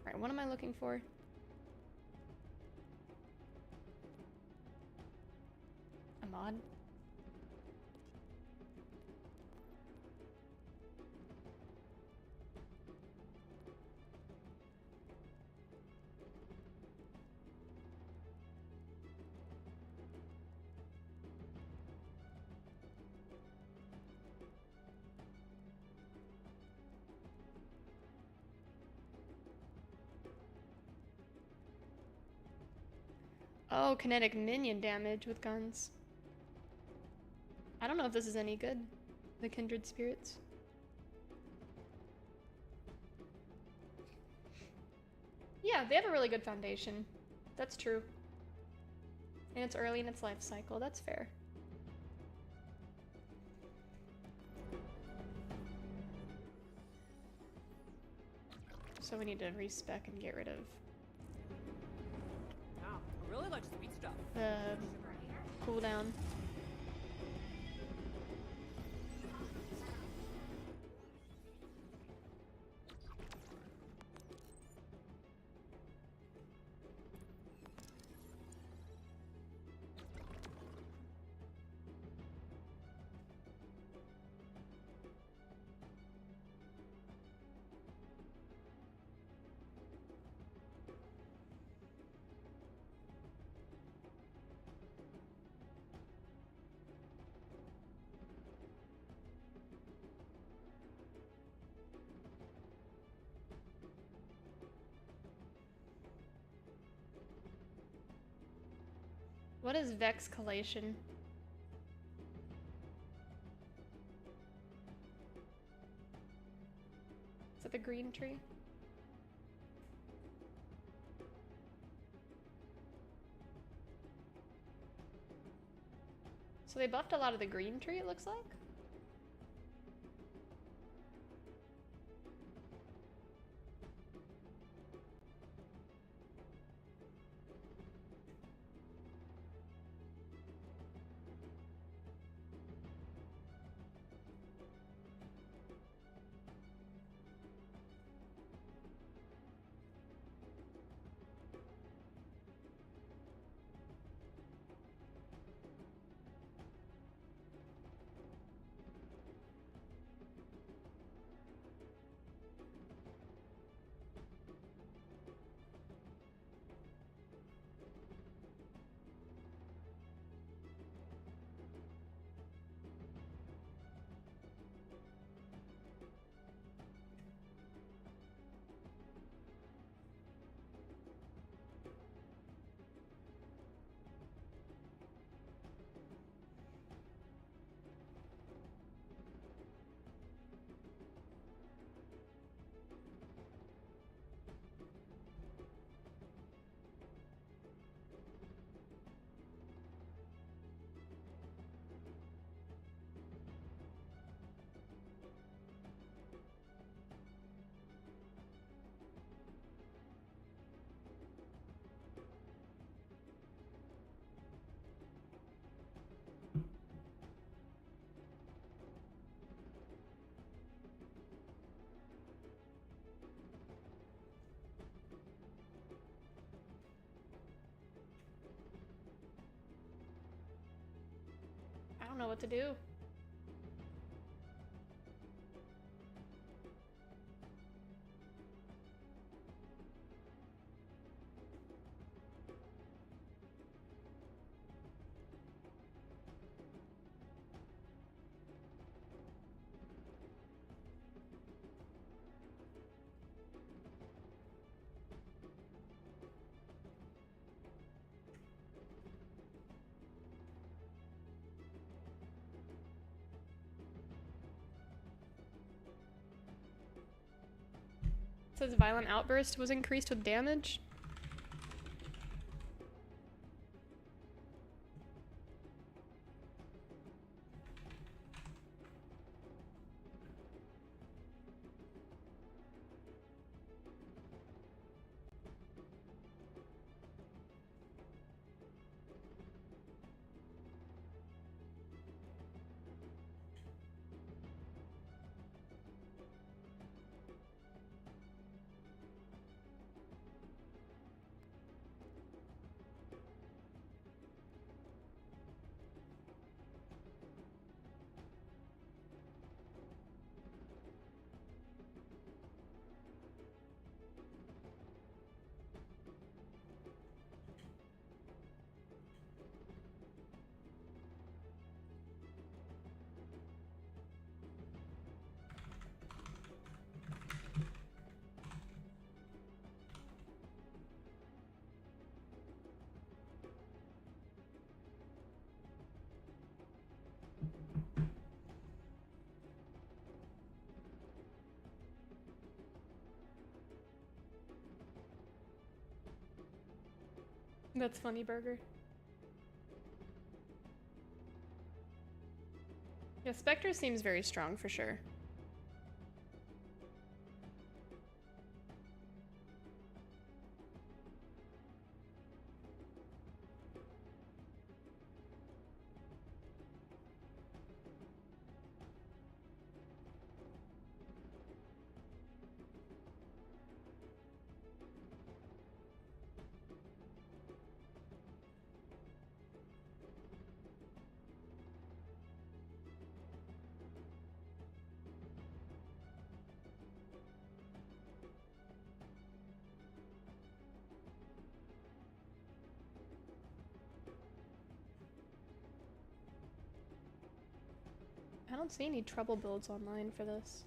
Alright, what am I looking for? A mod? Oh, kinetic minion damage with guns. I don't know if this is any good. The Kindred Spirits. Yeah, they have a really good foundation. That's true. And it's early in its life cycle. That's fair. So we need to respec and get rid of Wow, I really like sweet stuff. the cooldown. What is Vexcalation? Is that the green tree? So they buffed a lot of the green tree, it looks like? I don't know what to do. It says violent outburst was increased with damage. That's funny, Burger. Yeah, Spectre seems very strong for sure. I don't see any trouble builds online for this.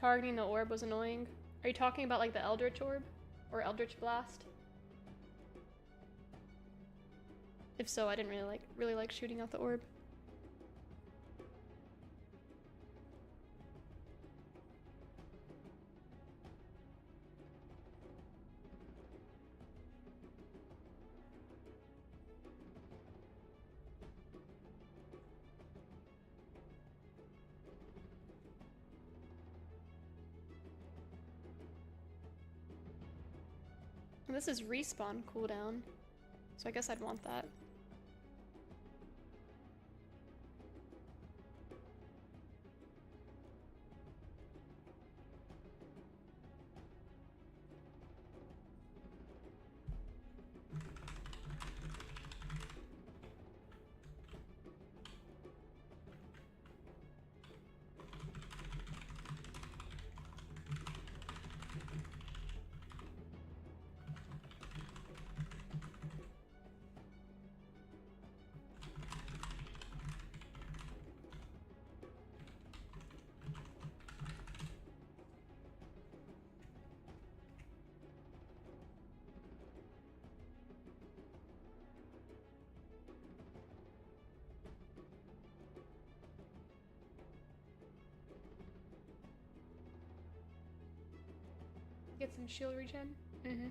Targeting the orb was annoying. Are you talking about like the Eldritch Orb? Or Eldritch Blast? If so, I didn't really like shooting out the orb. And this is respawn cooldown, so I guess I'd want that. Get some shield regen? Mm-hmm.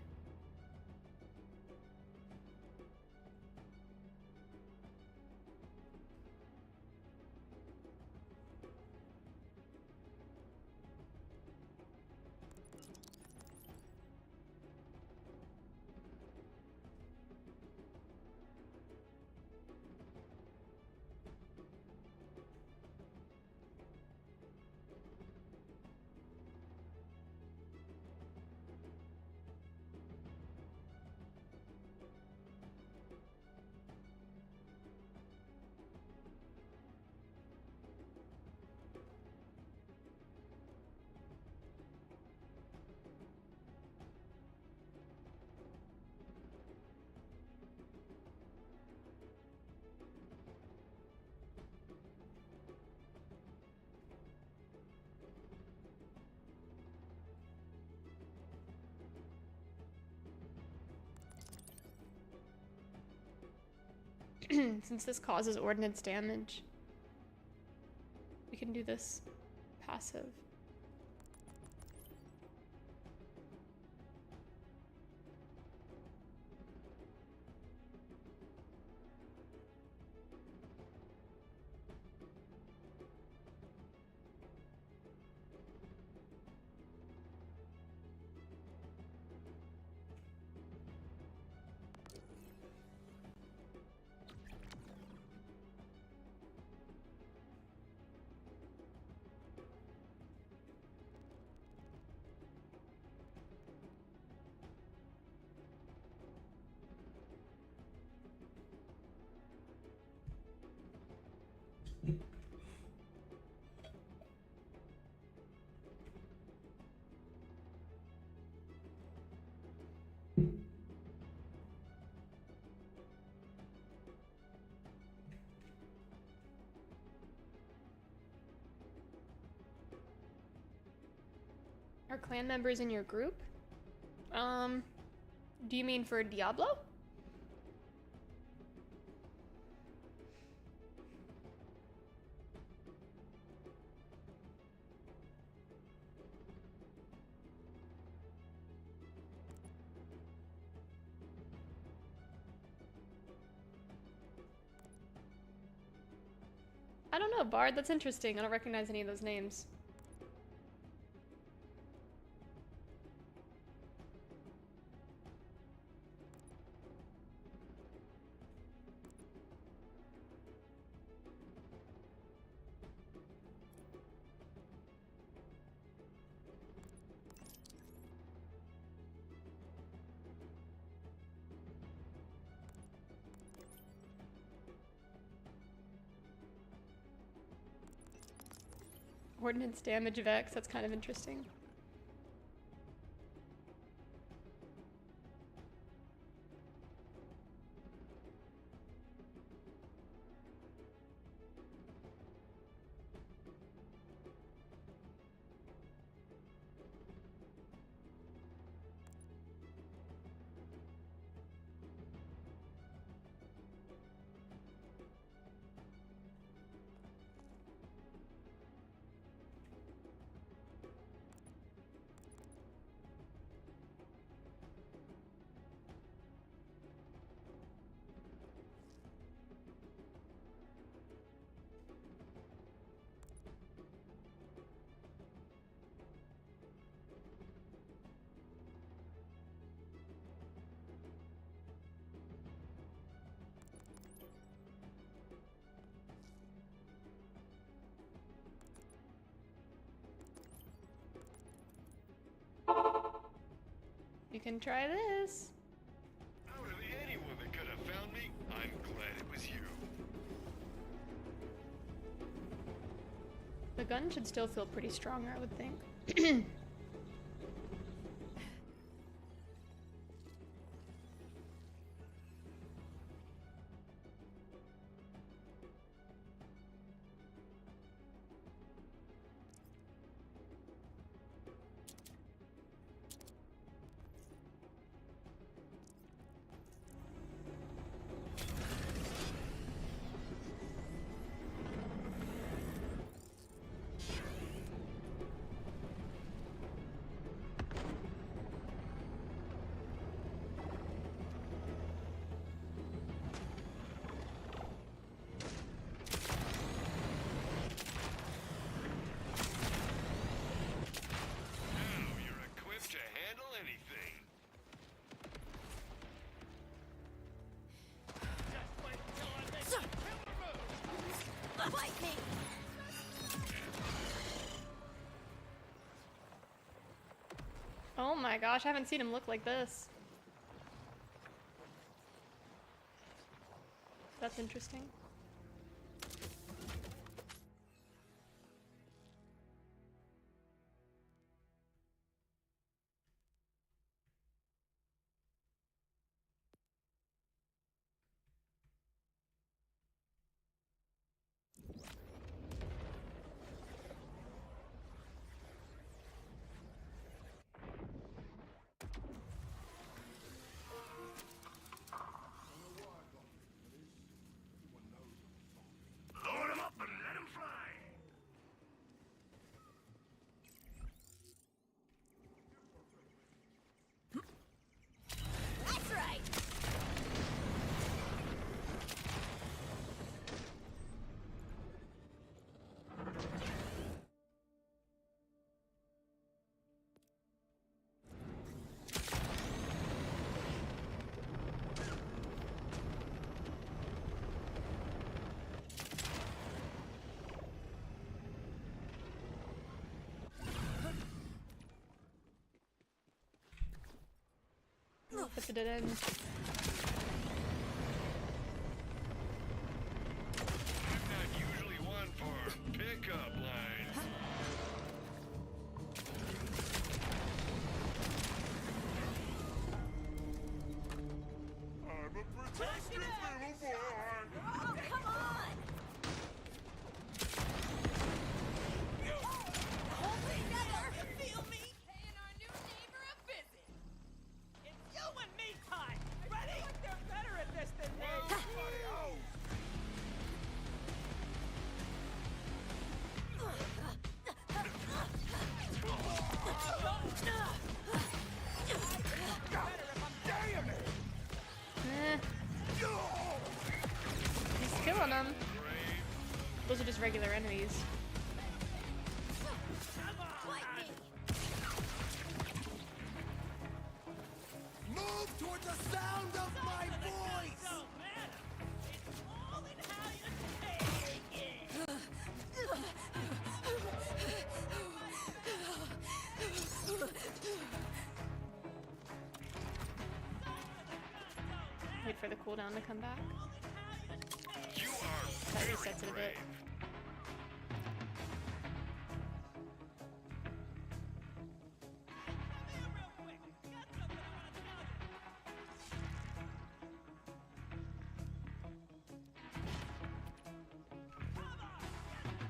Since this causes ordnance damage, we can do this passive. Are clan members in your group? Do you mean for Diablo? I don't know, Bard, that's interesting. I don't recognize any of those names. Ordnance damage Vex, that's kind of interesting. can try this. Out of anyone that could have found me, I'm glad it was you. The gun should still feel pretty strong, I would think. Now you're equipped to handle anything. Fight me! Oh my gosh, I haven't seen him look like this. That's interesting. Load him up and let him fly. That's right! Put it in. I'm not usually one for pickup lines. I'm a protective little boy. Oh, come on! Hold together! Feel me? Paying our new neighbor a visit. It's you and me time. Ready? I feel like they're better at this than me. Eh. He's killing them. Those are just regular enemies. Fight me! Move toward the sound of my voice! No matter. It's all in how you take it. Wait for the cooldown to come back. You are That very resets it a bit. brave.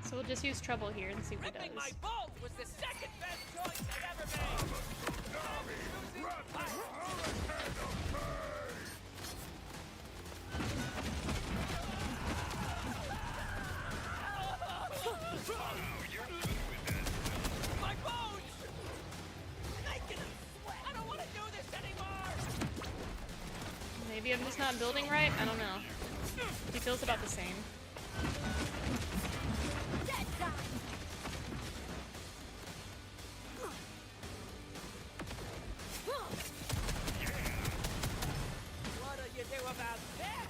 So we'll just use trouble here and see what he Ripping my does. bolt was the second best choice I've ever made. My bones! Making them sweat. I don't want to do this anymore. Maybe I'm just not building right? I don't know. He feels about the same. Dead time! What do you do about that?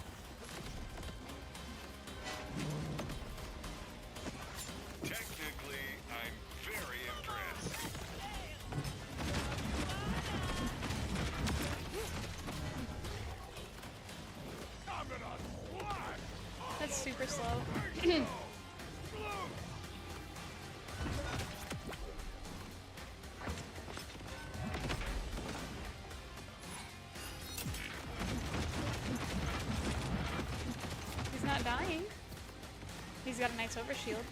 Technically, I'm very impressed. He's got a nice overshield.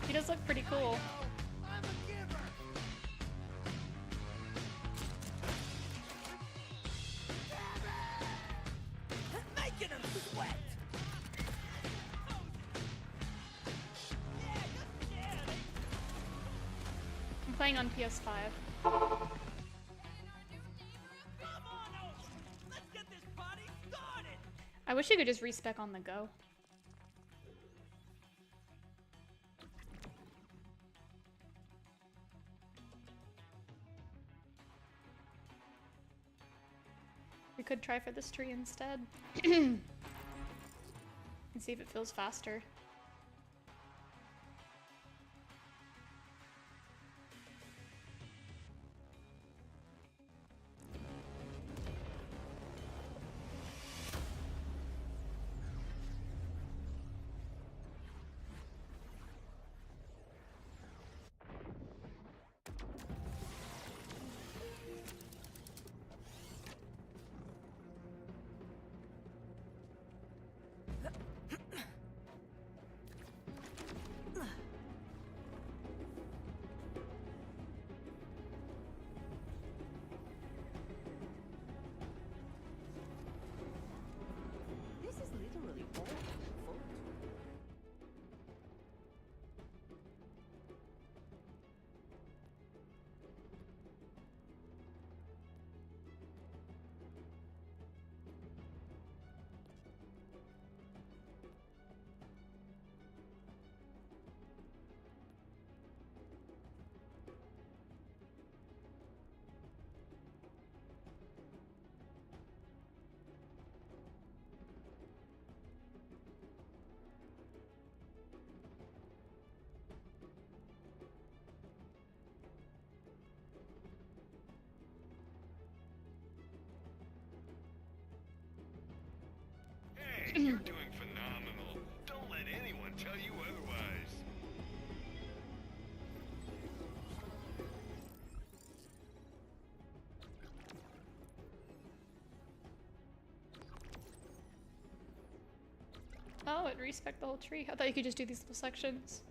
He does look pretty cool. I'm a giver. Making him sweat. I'm playing on PS5. Come on over. Let's get this party started. I wish you could just respec on the go. We could try for this tree instead. And see if it feels faster. This is literally all my fault. Hey, you're doing phenomenal. Don't let anyone tell you otherwise. Oh, it respec the whole tree. I thought you could just do these little sections.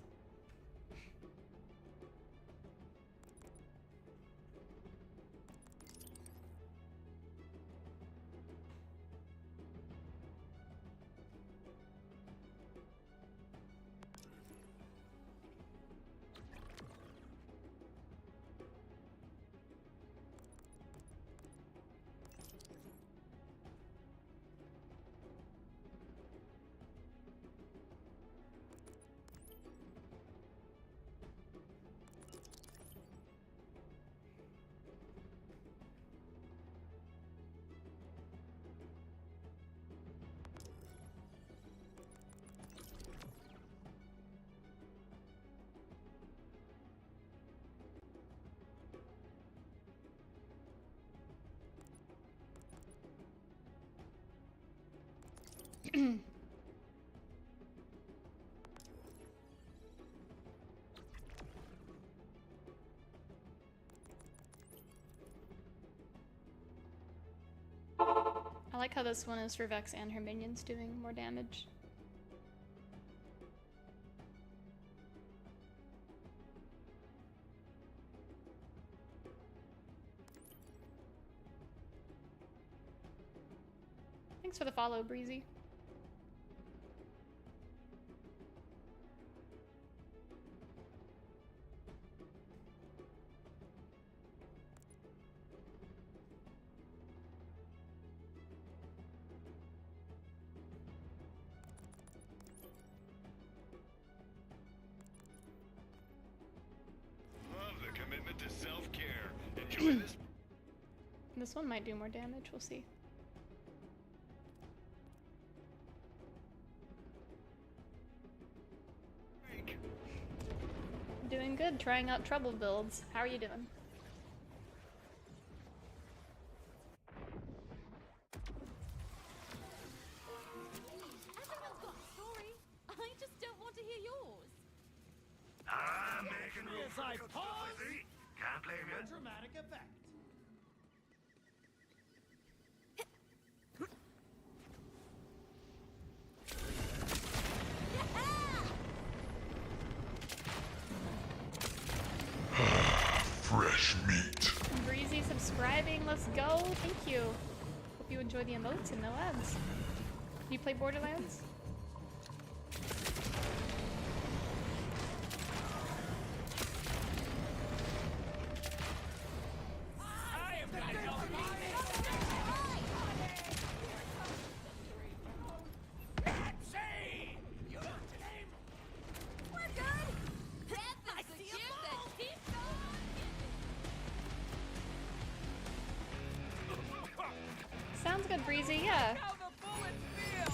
I like how this one is for Vex and her minions doing more damage. Thanks for the follow, Breezy. This one might do more damage. We'll see. Doing good. Trying out trouble builds. How are you doing? Everyone's got a story. I just don't want to hear yours. I'm making room Yes, for I good pause. publicity. Can't blame you. Dramatic effect. Fresh meat. Breezy subscribing. Let's go. Thank you. Hope you enjoy the emotes and no ads. You play Borderlands? We're good. Death is the gift that keeps on giving. Sounds good, Breezy. Yeah. How the bullets feel!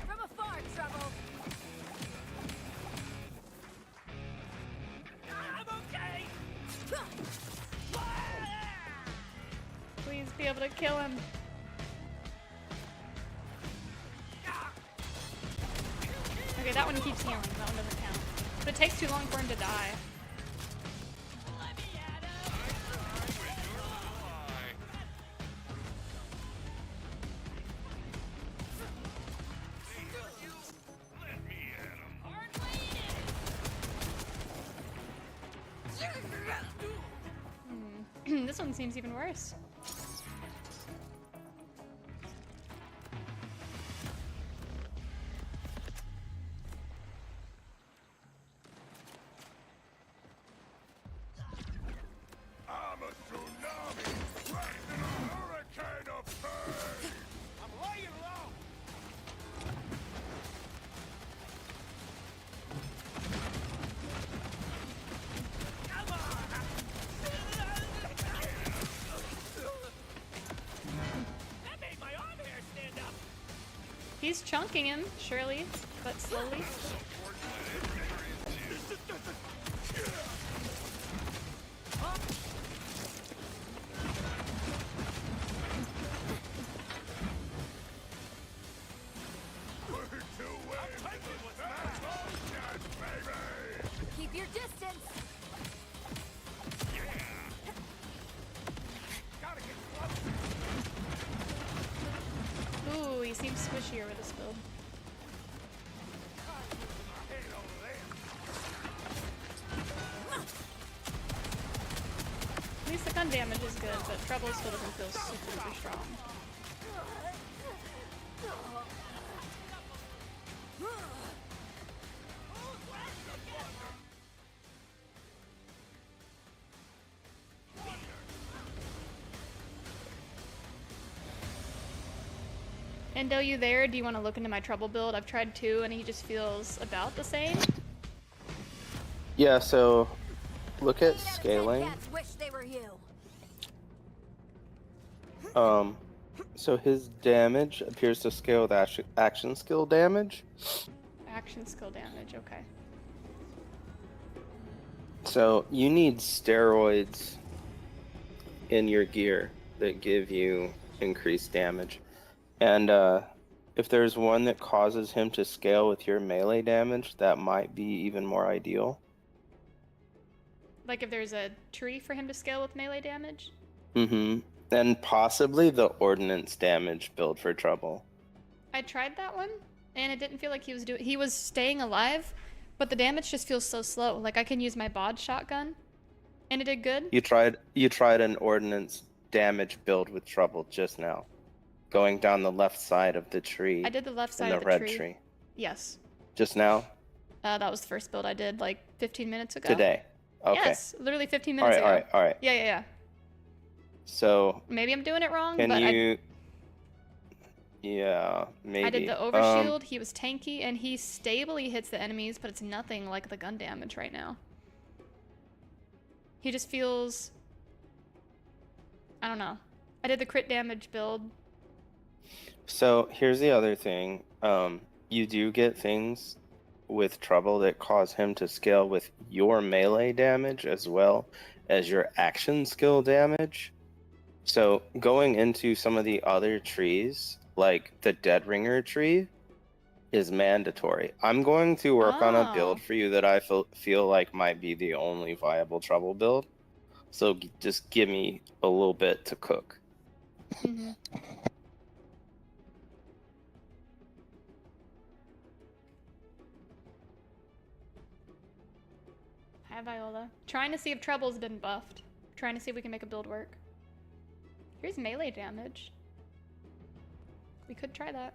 From afar, trouble. I'm okay! Please be able to kill him. Okay, that one keeps healing. That one doesn't count. But it takes too long for him to die. Let me at him! Let me at him. Hardly in it! This one seems even worse. I'm a tsunami, right in a hurricane of pain. I'm laying low. Come on! That made my arm hair stand up! He's chunking him, surely, but slowly. We're too way into the fast motion, baby. Keep your distance. Gotta get close. Ooh, he seems squishier with this build. Head over there. At least the gun damage is good, but Trouble still doesn't feel super strong. Endo, you there? Do you want to look into my Trouble build? I've tried two, and he just feels about the same. Yeah, so look at 8 out of 10 scaling. cats wish they were you. So his damage appears to scale with action skill damage. Action skill damage, okay. So you need steroids in your gear that give you increased damage. And if there's one that causes him to scale with your melee damage, that might be even more ideal. Like if there's a tree for him to scale with melee damage? Mm-hmm. And possibly the ordnance damage build for Trouble. I tried that one, and it didn't feel like he was staying alive, but the damage just feels so slow. Like I can use my bod shotgun, and it did good. You tried an ordnance damage build with Trouble just now. Going down the left side of the tree. I did the left side in of the the red tree. tree. Yes. Just now? That was the first build I did like 15 minutes ago. Today. Okay. Yes, literally 15 minutes ago. All right. Yeah. So Maybe I'm doing it wrong, can but you? Yeah, maybe. I did the overshield. He was tanky, and he stably hits the enemies, but it's nothing like the gun damage right now. He just feels, I don't know. I did the crit damage build. So here's the other thing. You do get things with trouble that cause him to scale with your melee damage as well as your action skill damage. So going into some of the other trees, like the Dead Ringer tree, is mandatory. I'm going to work on a build Oh. for you that I feel like might be the only viable trouble build. So just give me a little bit to cook. Mm-hmm. Hi, Viola. Trying to see if Treble's been buffed. Trying to see if we can make a build work. Here's melee damage. We could try that.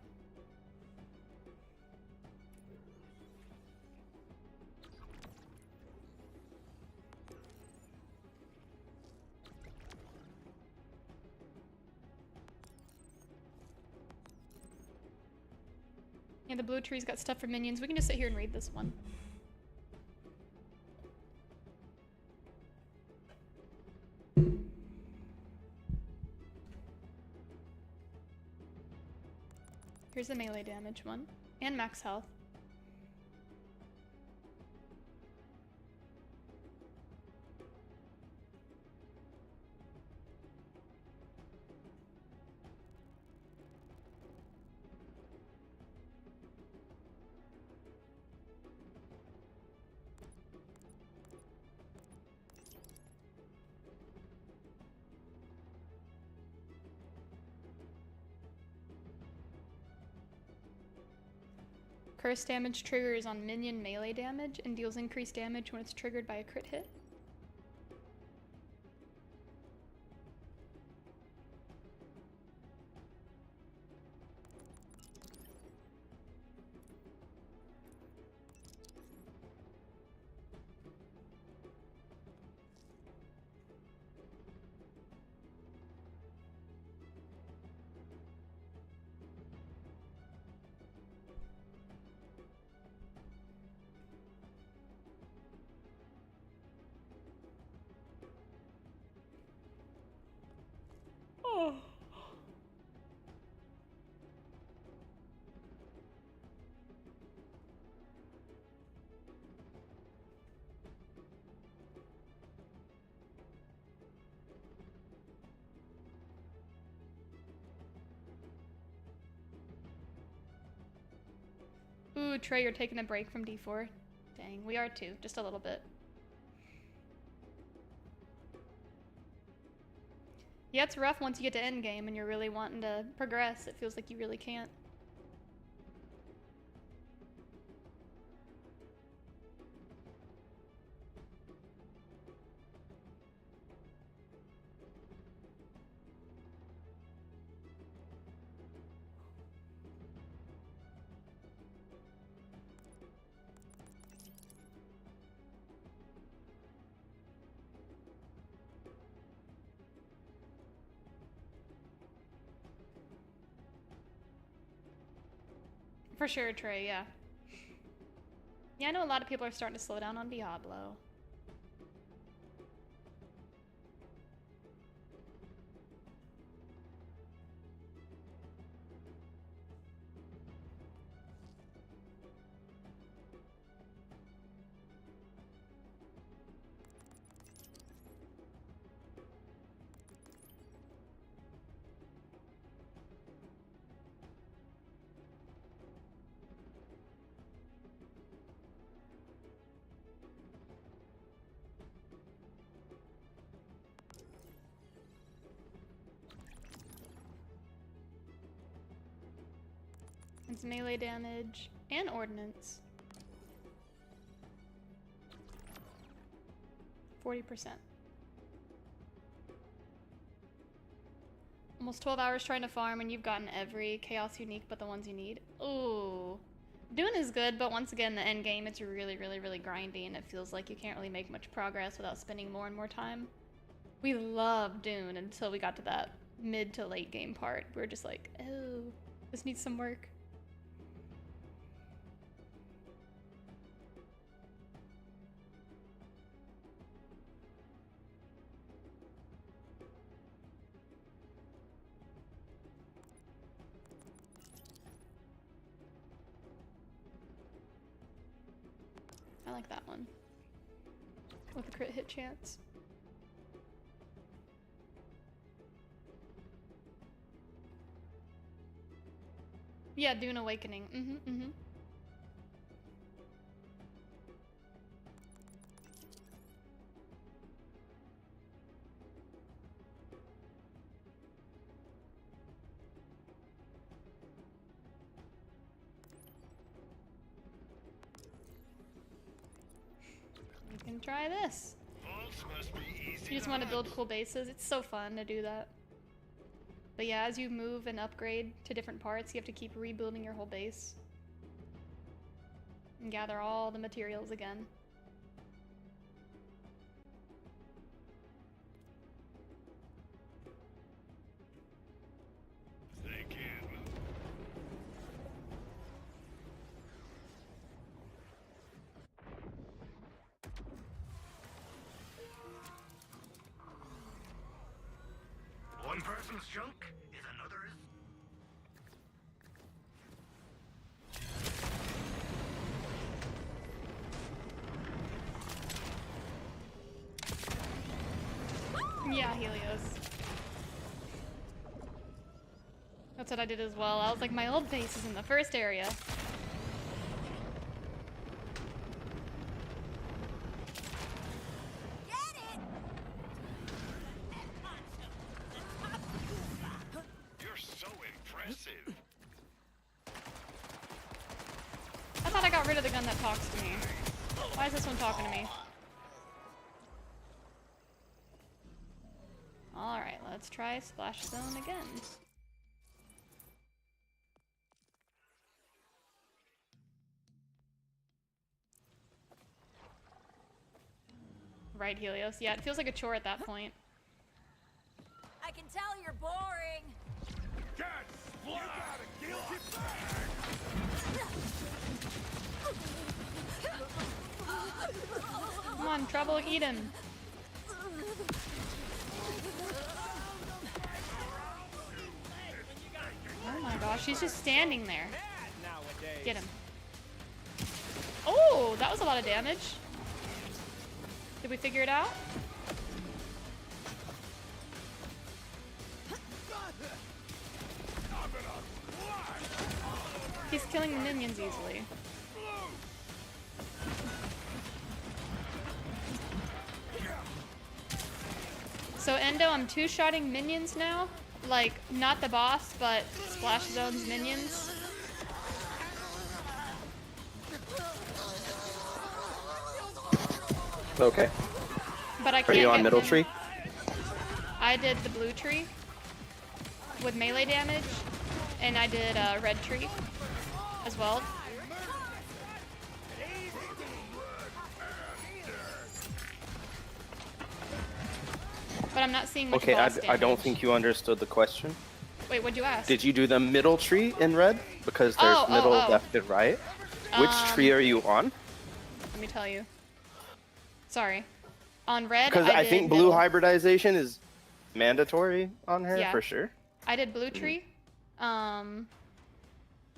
Yeah, the blue tree's got stuff for minions. We can just sit here and read this one. Here's the melee damage one. And max health. Curse damage triggers on minion melee damage and deals increased damage when it's triggered by a crit hit. Oh. Ooh, Trey, you're taking a break from D4. Dang, we are too, just a little bit. Yeah, it's rough once you get to endgame and you're really wanting to progress. It feels like you really can't. For sure, Trey, yeah. Yeah, I know a lot of people are starting to slow down on Diablo. It's melee damage and ordnance. 40%. Almost 12 hours trying to farm and you've gotten every chaos unique but the ones you need. Ooh. Dune is good, but once again, the end game, it's really, really, really grindy and it feels like you can't really make much progress without spending more and more time. We loved Dune until we got to that mid to late game part. We were just like, oh, this needs some work. like that one. With a crit hit chance. Yeah, Dune Awakening. Mm-hmm. You can try this. You just want to build cool bases. It's so fun to do that. But yeah, as you move and upgrade to different parts, you have to keep rebuilding your whole base. And gather all the materials again. Thank you. One person's junk is another's. Yeah, Helios. That's what I did as well. I was like, my old base is in the first area. You're so impressive. I thought I got rid of the gun that talks to me. Why is this one talking to me? Alright, let's try Splash Zone again. Right, Helios. Yeah, it feels like a chore at that point. I can tell you're boring. Get splat! You got a guilty bag! Come on, Trouble, eat him. Oh my gosh, he's just standing there. Nowadays. Get him. Oh, that was a lot of damage. Did we figure it out? He's killing the minions easily. So Endo, I'm two-shotting minions now. Like, not the boss, but Splash Zone's minions. Okay. But I Are can't you on get middle him. tree? I did the blue tree with melee damage, and I did red tree as well. But I'm not seeing much Okay, boss I don't damage. think you understood the question. Wait, what'd you ask? Did you do the middle tree in red? Because there's middle, left, and right. Which tree are you on? Let me tell you. Sorry. On red, Because I think middle. blue hybridization is mandatory on her Yeah. for sure. I did blue tree,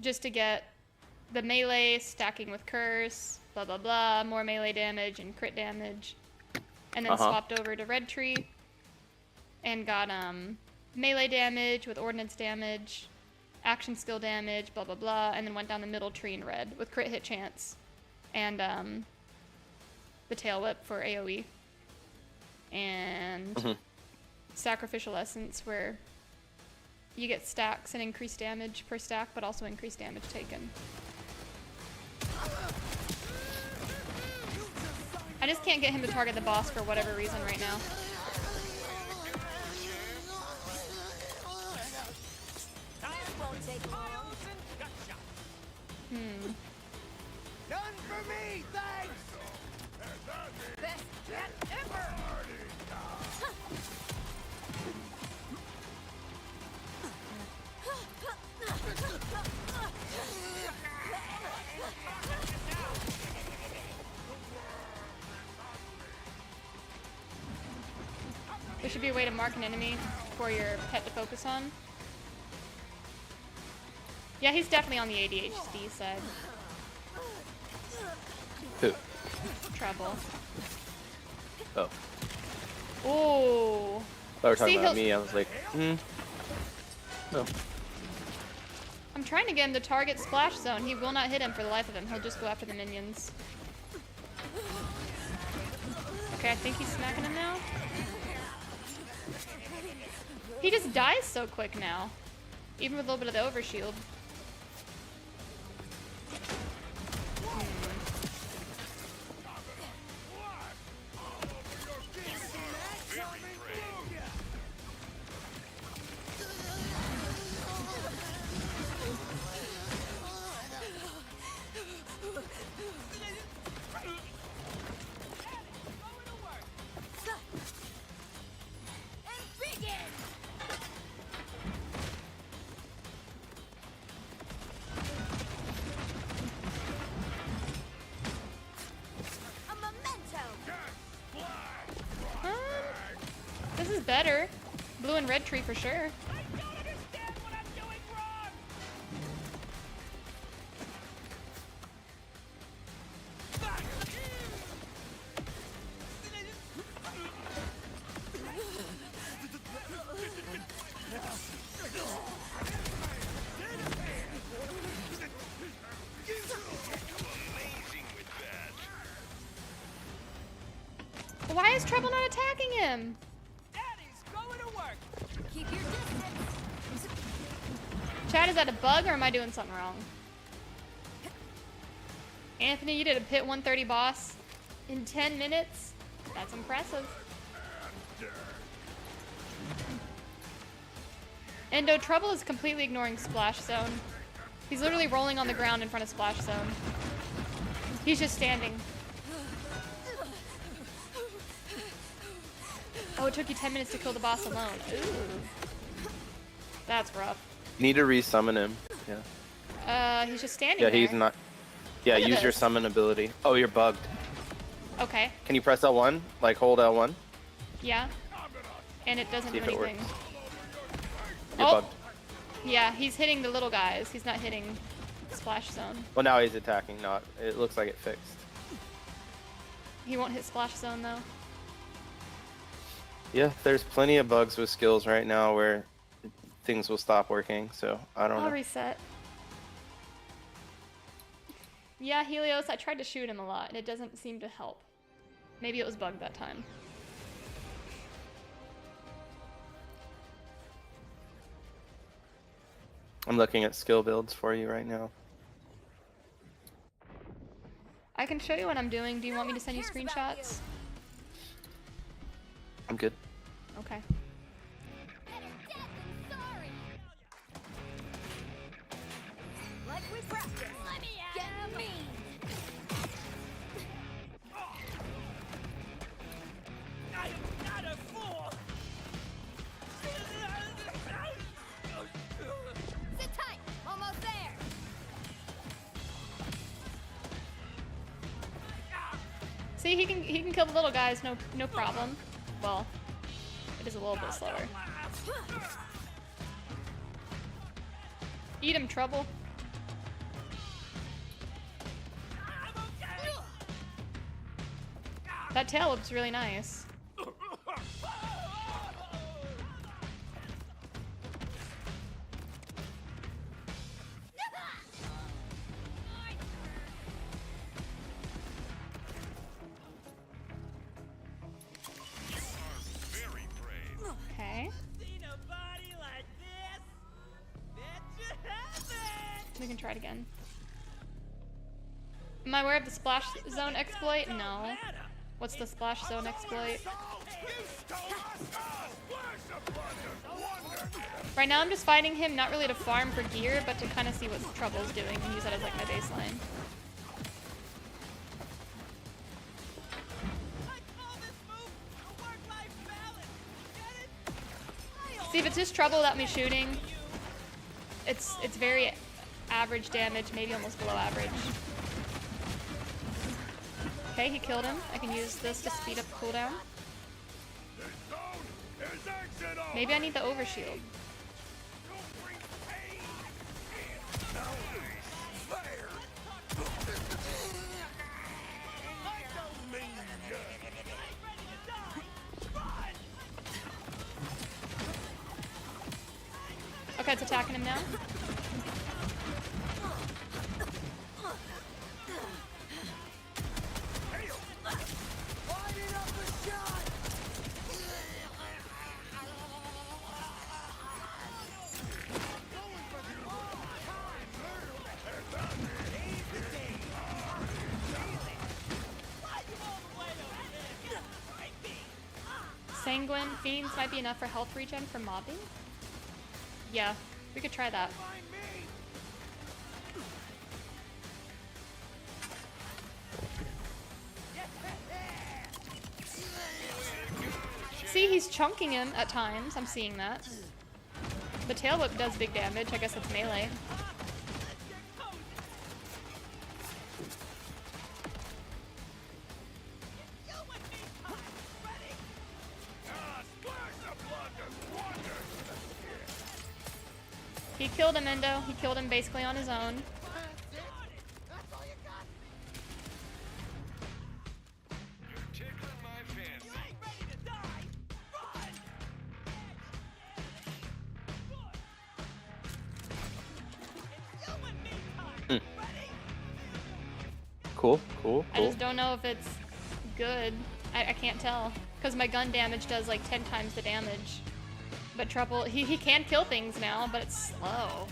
just to get the melee stacking with curse, blah blah blah, more melee damage and crit damage, and then swapped over to red tree, and got melee damage with ordnance damage, action skill damage, blah blah blah, and then went down the middle tree in red with crit hit chance, and the tail whip for AOE, and sacrificial essence where you get stacks and increased damage per stack, but also increased damage taken. I just can't get him to target the boss for whatever reason right now. Won't take long. None for me, thanks! Best jet ever. There should be a way to mark an enemy for your pet to focus on. Yeah, he's definitely on the ADHD side. Who? Trouble. Oh, Ooh. they were talking See, about he'll- me. I was like, No. I'm trying to get him to target splash zone. He will not hit him for the life of him. He'll just go after the minions. Okay, I think he's smacking him now. He just dies so quick now. Even with a little bit of the overshield. This is better. Blue and red tree for sure. I don't understand what I'm doing wrong. Why is Trouble not attacking him? Daddy's going to work. Keep your distance. Chad, is that a bug or am I doing something wrong? Anthony, you did a pit 130 boss in 10 minutes? That's impressive. Endo, Trouble is completely ignoring Splash Zone. He's literally rolling on the ground in front of Splash Zone. He's just standing. Oh, it took you 10 minutes to kill the boss alone. Ooh. That's rough. You need to resummon him. Yeah. He's just standing Yeah, there. he's not. Yeah, Look at use your this. summon ability. Oh, you're bugged. Okay, Can you press L1? Like hold L1? yeah. And it doesn't See do if it anything. works. You're Oh. bugged. Yeah, he's hitting the little guys. He's not hitting Splash Zone. Well, now he's attacking. Not. It looks like it fixed. He won't hit Splash Zone though. Yeah, there's plenty of bugs with skills right now where things will stop working. So I don't I'll know. reset. Yeah, Helios, I tried to shoot him a lot and it doesn't seem to help. Maybe it was bugged that time. I'm looking at skill builds for you right now. I can show you what I'm doing. Do you want me to send you screenshots? I'm good. Okay. Like we practiced. Let me get me. I am not a fool. Sit tight. Almost there. See, he can kill the little guys, no problem. Well, it is a little bit slower. Eat him, Trouble. That tail looks really nice. Okay. Seen a body like this? Bet you haven't. We can try it again. Am I aware of the Splash Zone exploit? No. What's the Splash Zone exploit? Right now I'm just fighting him, not really to farm for gear, but to kind of see what Trouble's doing and use that as like my baseline. I call this move a work-life balance. Get it? See, if it's just Trouble without me shooting, it's very average damage, maybe almost below average. Okay, he killed him. I can use this to speed up cooldown. Maybe I need the overshield. Okay, it's attacking him now. Sanguine Fiends might be enough for health regen for mobbing? Yeah, we could try that. See, he's chunking him at times. I'm seeing that. The tail whip does big damage. I guess it's melee. He killed him, Endo. He killed him basically on his own. Cool, cool, I cool. just don't know if it's good. I can't tell. Because my gun damage does like 10 times the damage. But Trouble, he can kill things now, but it's slow.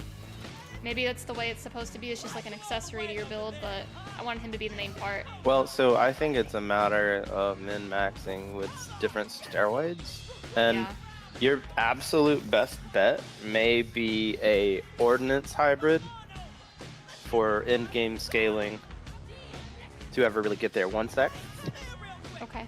Maybe that's the way it's supposed to be. It's just like an accessory to your build, but I want him to be the main part. Well, so I think it's a matter of min-maxing with different steroids. And Yeah. your absolute best bet may be a ordnance hybrid for in-game scaling to ever really get there. 1 sec. Okay.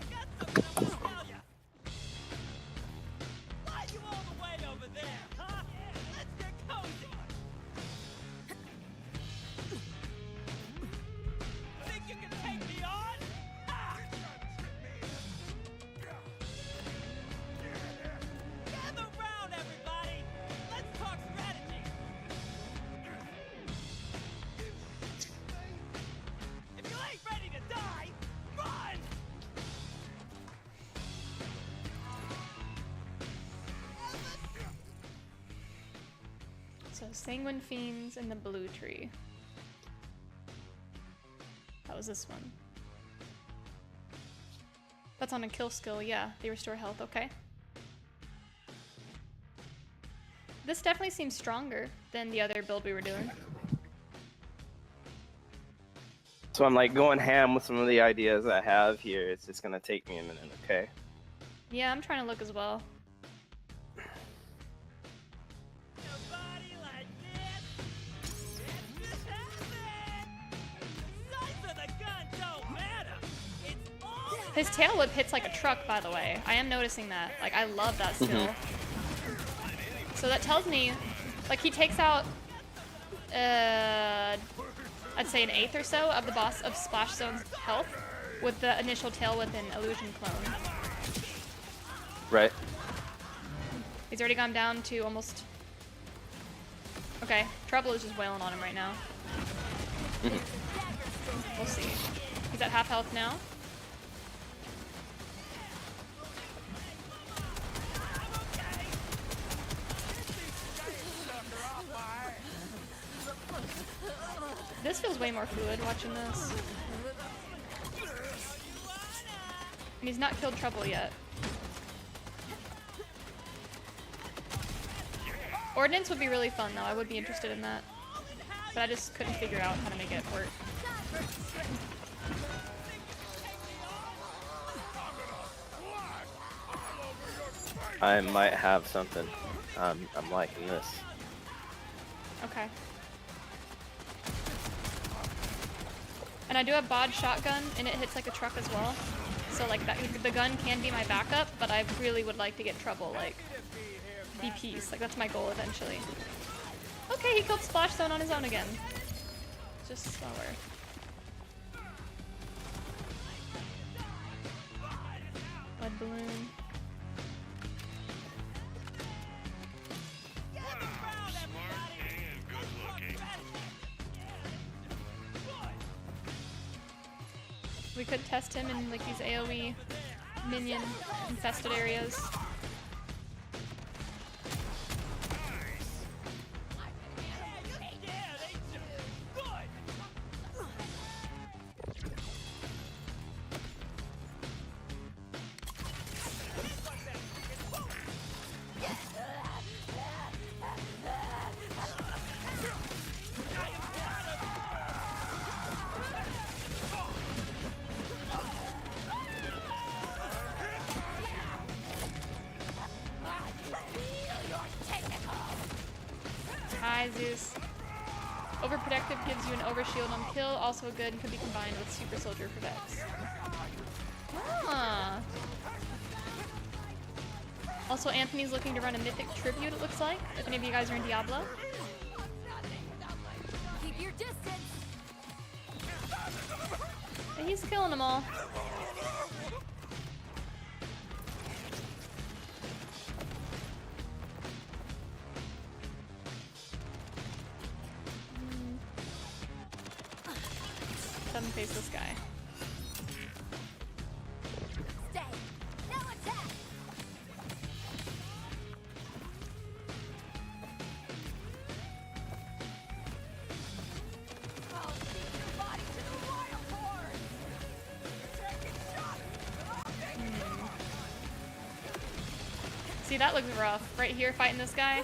So Sanguine Fiends in the blue tree. That was this one. That's on a kill skill, yeah. They restore health, okay. This definitely seems stronger than the other build we were doing. So I'm like going ham with some of the ideas I have here. It's just gonna take me a minute, okay? Yeah, I'm trying to look as well. His tail whip hits like a truck, by the way. I am noticing that. Like, I love that skill. So that tells me, like, he takes out, I'd say an eighth or so of the boss of Splash Zone's health with the initial tail whip and illusion clone. Right. He's already gone down to almost... Okay, Trouble is just wailing on him right now. We'll see. He's at half health now. This feels way more fluid watching this. And he's not killed Trouble yet. Ordnance would be really fun though, I would be interested in that. But I just couldn't figure out how to make it work. I might have something. I'm liking this. Okay. And I do have Bod shotgun, and it hits like a truck as well. So like that, the gun can be my backup, but I really would like to get Trouble like DPs. Like that's my goal eventually. Okay, he killed Splash Zone on his own again. Just slower. Lead balloon. We could test him in like these AoE minion infested areas. Hi, Zeus. Overprotective gives you an overshield on kill. Also good and could be combined with Super Soldier for Vex. Ah. Also, Anthony's looking to run a Mythic Tribute, it looks like. If any of you guys are in Diablo. Keep your distance. And he's killing them all. Sudden face this guy. Stay. No attack. I'll feed your body to the wild horse. Taking shots. See, that looks rough. Right here, fighting this guy.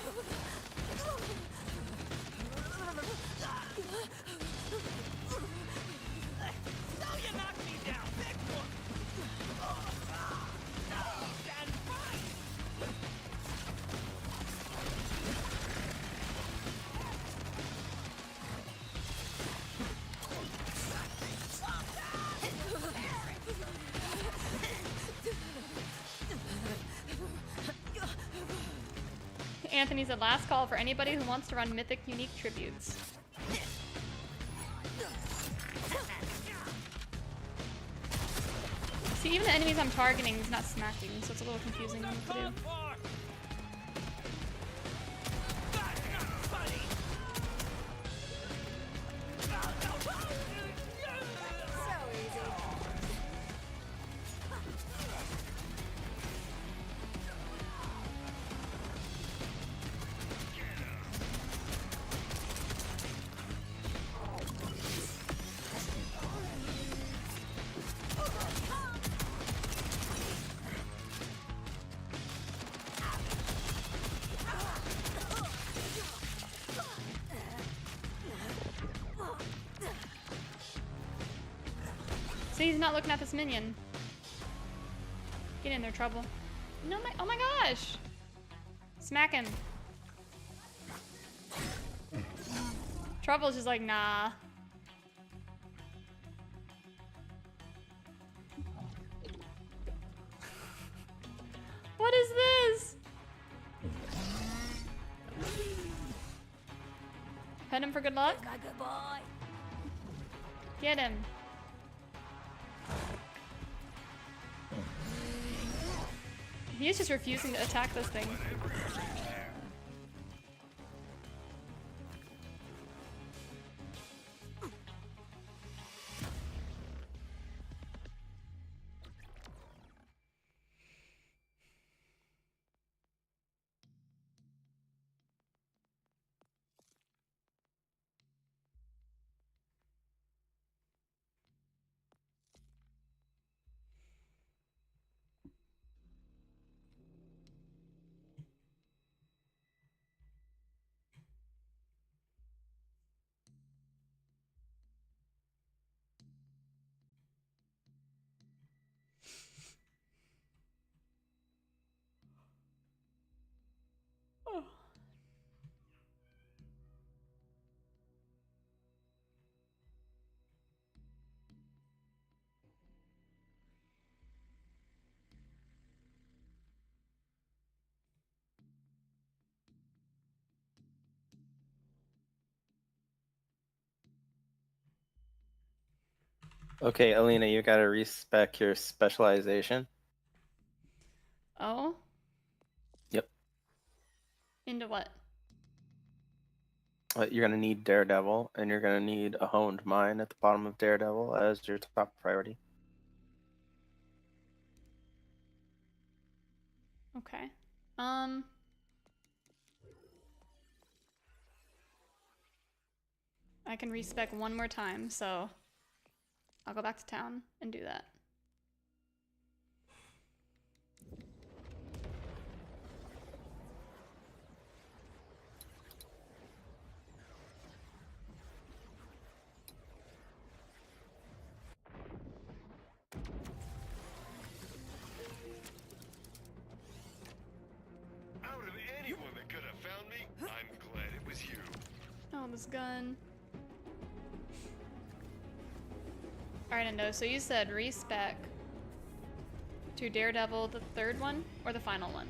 So you knocked me down. Big one. Stand fine. Anthony said last call for anybody who wants to run Mythic Unique Tributes. See, even the enemies I'm targeting, he's not smacking, so it's a little confusing on what to do. So easy. See, he's not looking at this minion. Get in there, Trouble. No, oh my gosh! Smack him. Trouble's just like, nah. What is this? Pet him for good luck? My good boy. Get him. He is just refusing to attack this thing. Oh. Okay, Alina, you gotta respec your specialization. Oh? Yep. Into what? You're gonna need Daredevil, and you're gonna need a honed mine at the bottom of Daredevil as your top priority. Okay. I can respec one more time, so I'll go back to town and do that. Out of anyone that could have found me, I'm glad it was you. this gun. Alright, Endo, so you said respec to Daredevil, the third one, or the final one?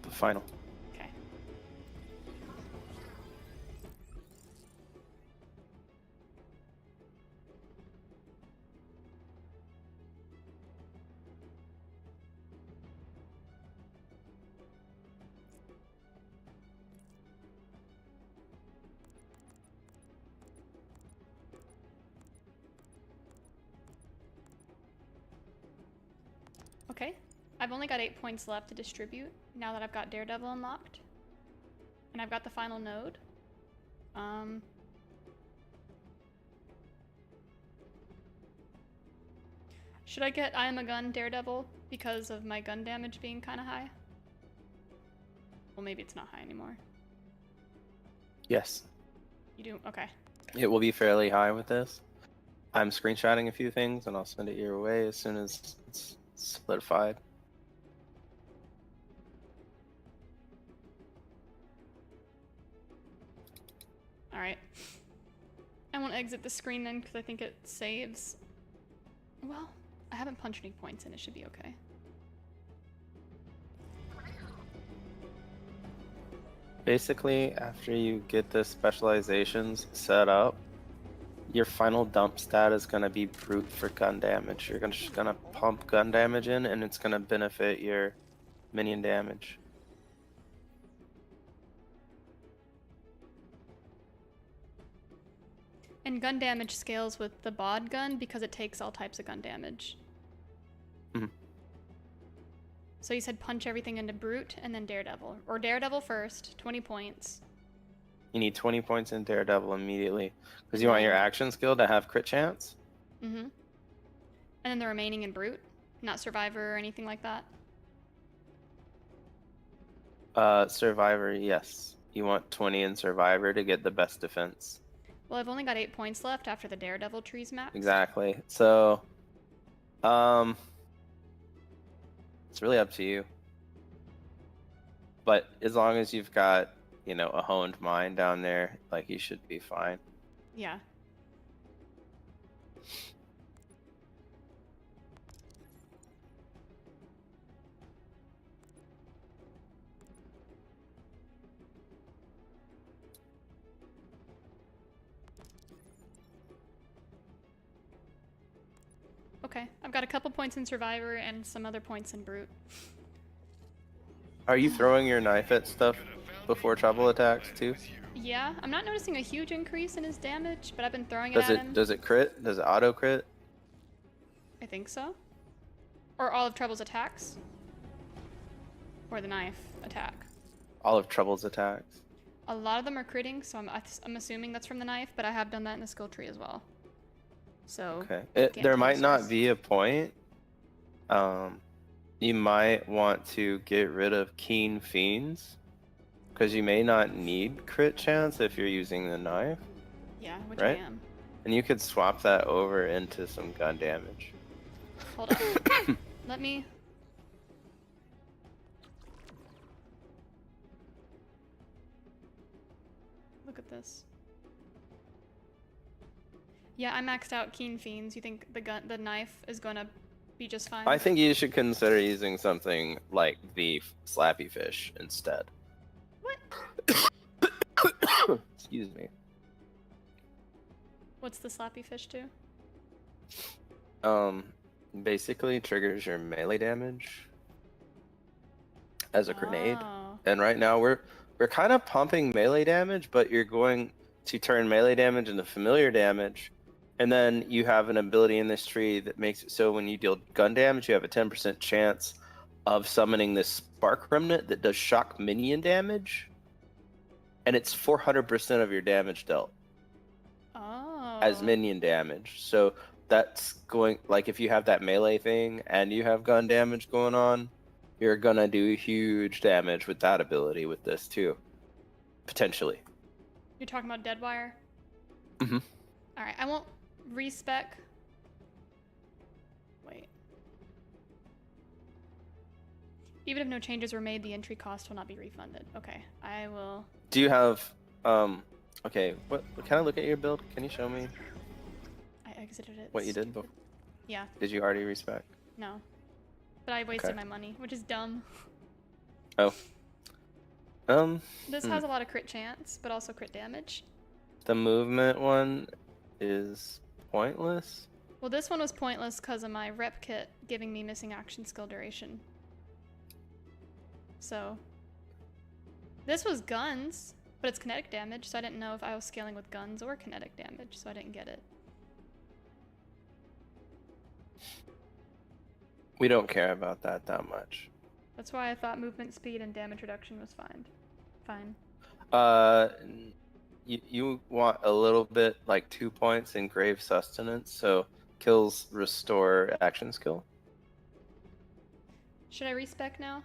The final. Okay. Okay, I've only got 8 points left to distribute now that I've got Daredevil unlocked. And I've got the final node. Should I get I Am a Gun Daredevil because of my gun damage being kind of high? Well, maybe it's not high anymore. Yes. You do? Okay. It will be fairly high with this. I'm screenshotting a few things and I'll send it your way as soon as it's solidified. Alright. I won't exit the screen then because I think it saves. Well, I haven't punched any points in. It should be okay. Basically, after you get the specializations set up, your final dump stat is going to be brute for gun damage. You're just going to pump gun damage in, and it's going to benefit your minion damage. And gun damage scales with the bod gun because it takes all types of gun damage. Mhm. So you said punch everything into brute and then Daredevil. Or Daredevil first, 20 points. You need 20 points in Daredevil immediately, because you want your action skill to have crit chance. Mm-hmm. And then the remaining in brute, not survivor or anything like that. Survivor, yes. You want 20 in Survivor to get the best defense. Well, I've only got 8 points left after the Daredevil trees map. Exactly. So, it's really up to you. But as long as you've got, you know, a honed mind down there, like, you should be fine. Yeah. Okay, I've got a couple points in Survivor and some other points in Brute. Are you throwing your knife at stuff before trouble attacks too? Yeah, I'm not noticing a huge increase in his damage, but I've been throwing it at him. Does it crit? Does it auto crit? I think so. Or all of Trouble's attacks. Or the knife attack. All of Trouble's attacks. A lot of them are critting, so I'm assuming that's from the knife, but I have done that in the skill tree as well. So Okay. There might not be a point. You might want to get rid of Keen Fiends, because you may not need crit chance if you're using the knife. Yeah, which right? I am. And you could swap that over into some gun damage. Hold on. Let me... Look at this. Yeah, I maxed out Keen Fiends. You think the knife is gonna be just fine? I think you should consider using something like the Slappy Fish instead. What? Excuse me. What's the Slappy Fish do? Basically triggers your melee damage as a grenade. Oh. And right now we're kind of pumping melee damage, but you're going to turn melee damage into familiar damage. And then you have an ability in this tree that makes it so when you deal gun damage, you have a 10% chance of summoning this Spark Remnant that does shock minion damage. And it's 400% of your damage dealt as minion damage. So that's going, like, if you have that melee thing and you have gun damage going on, you're gonna do huge damage with that ability with this too. Potentially. You're talking about Deadwire? Mm-hmm. Alright, I won't respec. Wait. Even if no changes were made, the entry cost will not be refunded. Okay, I will. Do you have okay, what can I look at your build? Can you show me I exited it. what you did Stupid. Yeah, Did you already respec? no. But I wasted Okay. my money, which is dumb. Oh. This has a lot of crit chance, but also crit damage. The movement one is pointless. Well, this one was pointless because of my rep kit giving me missing action skill duration. So, this was guns, but it's kinetic damage, so I didn't know if I was scaling with guns or kinetic damage, so I didn't get it. We don't care about that much. That's why I thought movement speed and damage reduction was fine. You want a little bit, like 2 points in grave sustenance, so kills restore action skill. Should I respec now?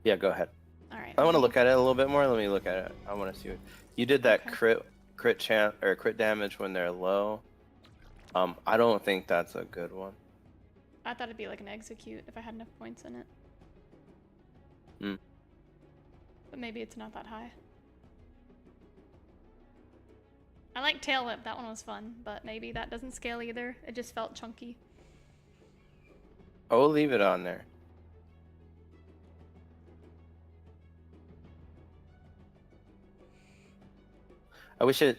Yeah, go ahead. All right. I want to look at it a little bit more. Let me look at it. I want to see what you did. That Okay. crit chance or crit damage when they're low. I don't think that's a good one. I thought it'd be like an execute if I had enough points in it. Hmm. But maybe it's not that high. I like tail whip, that one was fun, but maybe that doesn't scale either. It just felt chunky. Oh, leave it on there. I wish it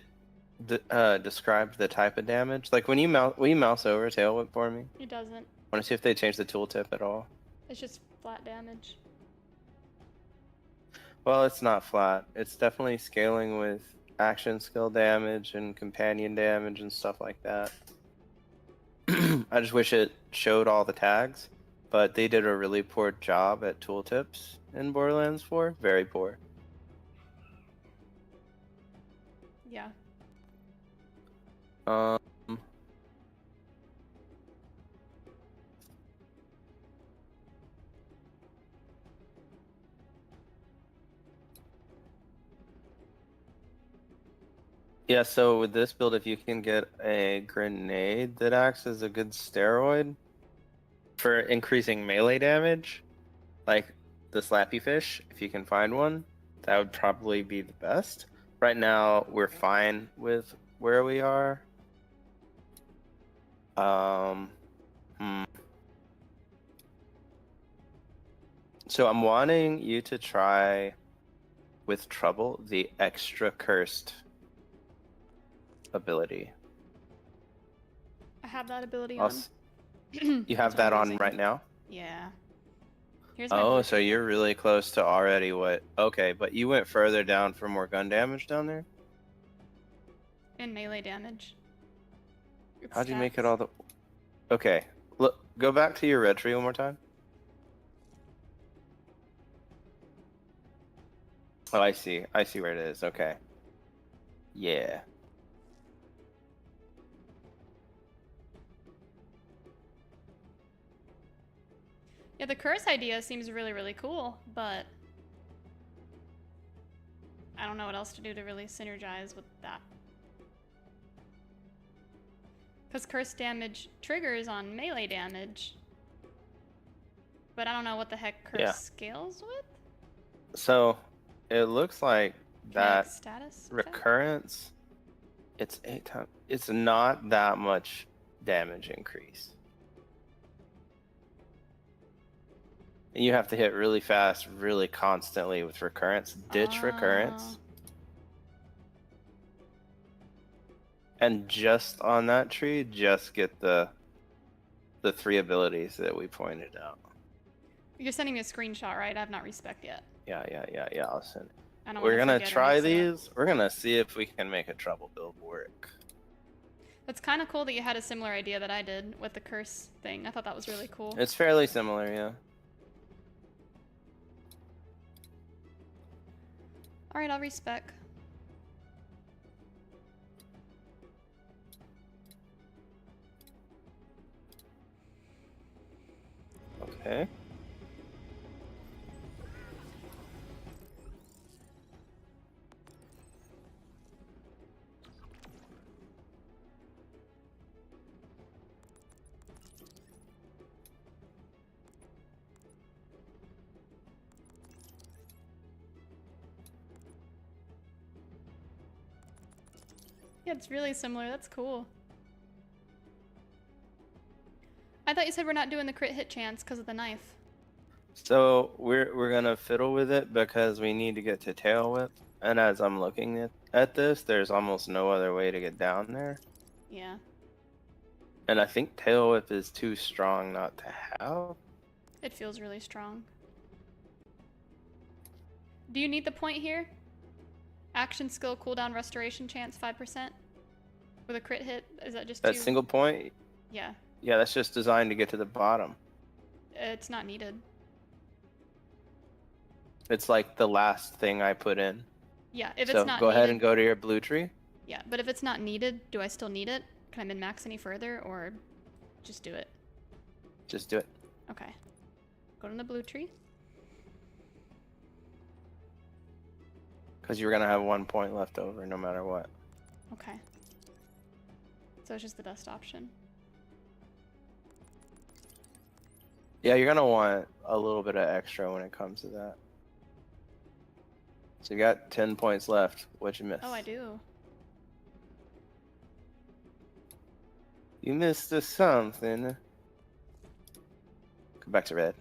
described the type of damage. Like when you will you mouse over tail whip for me? It doesn't. Want to see if they changed the tooltip at all? It's just flat damage. Well, it's not flat. It's definitely scaling with action skill damage and companion damage and stuff like that. I just wish it showed all the tags, but they did a really poor job at tooltips in Borderlands 4. Very poor. Yeah. Um, yeah, so with this build, if you can get a grenade that acts as a good steroid for increasing melee damage, like the Slappy Fish, if you can find one, that would probably be the best. Right now, we're fine with where we are. So I'm wanting you to try with trouble the extra cursed ability. I have that ability I'll on. You have That's what that I'm on using. right now? Yeah. Here's my Oh, blue so you're really close to already what? Okay, but you went further down for more gun damage down there? and melee damage. It's How'd you make it stats. all the... Okay, look, go back to your red tree one more time. Oh, I see. I see where it is. Okay. Yeah. Yeah, the curse idea seems really, really cool, but I don't know what else to do to really synergize with that. Because curse damage triggers on melee damage, but I don't know what the heck curse scales with. So, it looks like that Kinetic status effect? recurrence, it's 8 times. It's not that much damage increase. And you have to hit really fast, really constantly with recurrence. Ditch recurrence. And just on that tree, just get the 3 abilities that we pointed out. You're sending me a screenshot, right? I have not respec yet. Yeah. I'll send. I don't We're wanna gonna forget or try mix it up. these. We're gonna see if we can make a trouble build work. That's kind of cool that you had a similar idea that I did with the curse thing. I thought that was really cool. It's fairly similar, yeah. All right, I'll respec. Okay. Yeah, it's really similar. That's cool. I thought you said we're not doing the crit hit chance because of the knife. So we're gonna fiddle with it because we need to get to tail whip. And as I'm looking at this, there's almost no other way to get down there. Yeah. And I think tail whip is too strong not to have. It feels really strong. Do you need the point here? Action skill cooldown restoration chance 5%? With a crit hit? Is that just That too... single point? Yeah. Yeah, that's just designed to get to the bottom. It's not needed. It's like the last thing I put in. Yeah, if So it's not go needed... ahead and go to your blue tree. Yeah, but if it's not needed, do I still need it? Can I min-max any further, or just do it? Just do it. Okay. Go to the blue tree. Because you're going to have 1 point left over no matter what. Okay. So it's just the best option. Yeah, you're going to want a little bit of extra when it comes to that. So you got 10 points left. What'd you miss? Oh, I do. You missed something. Go back to red.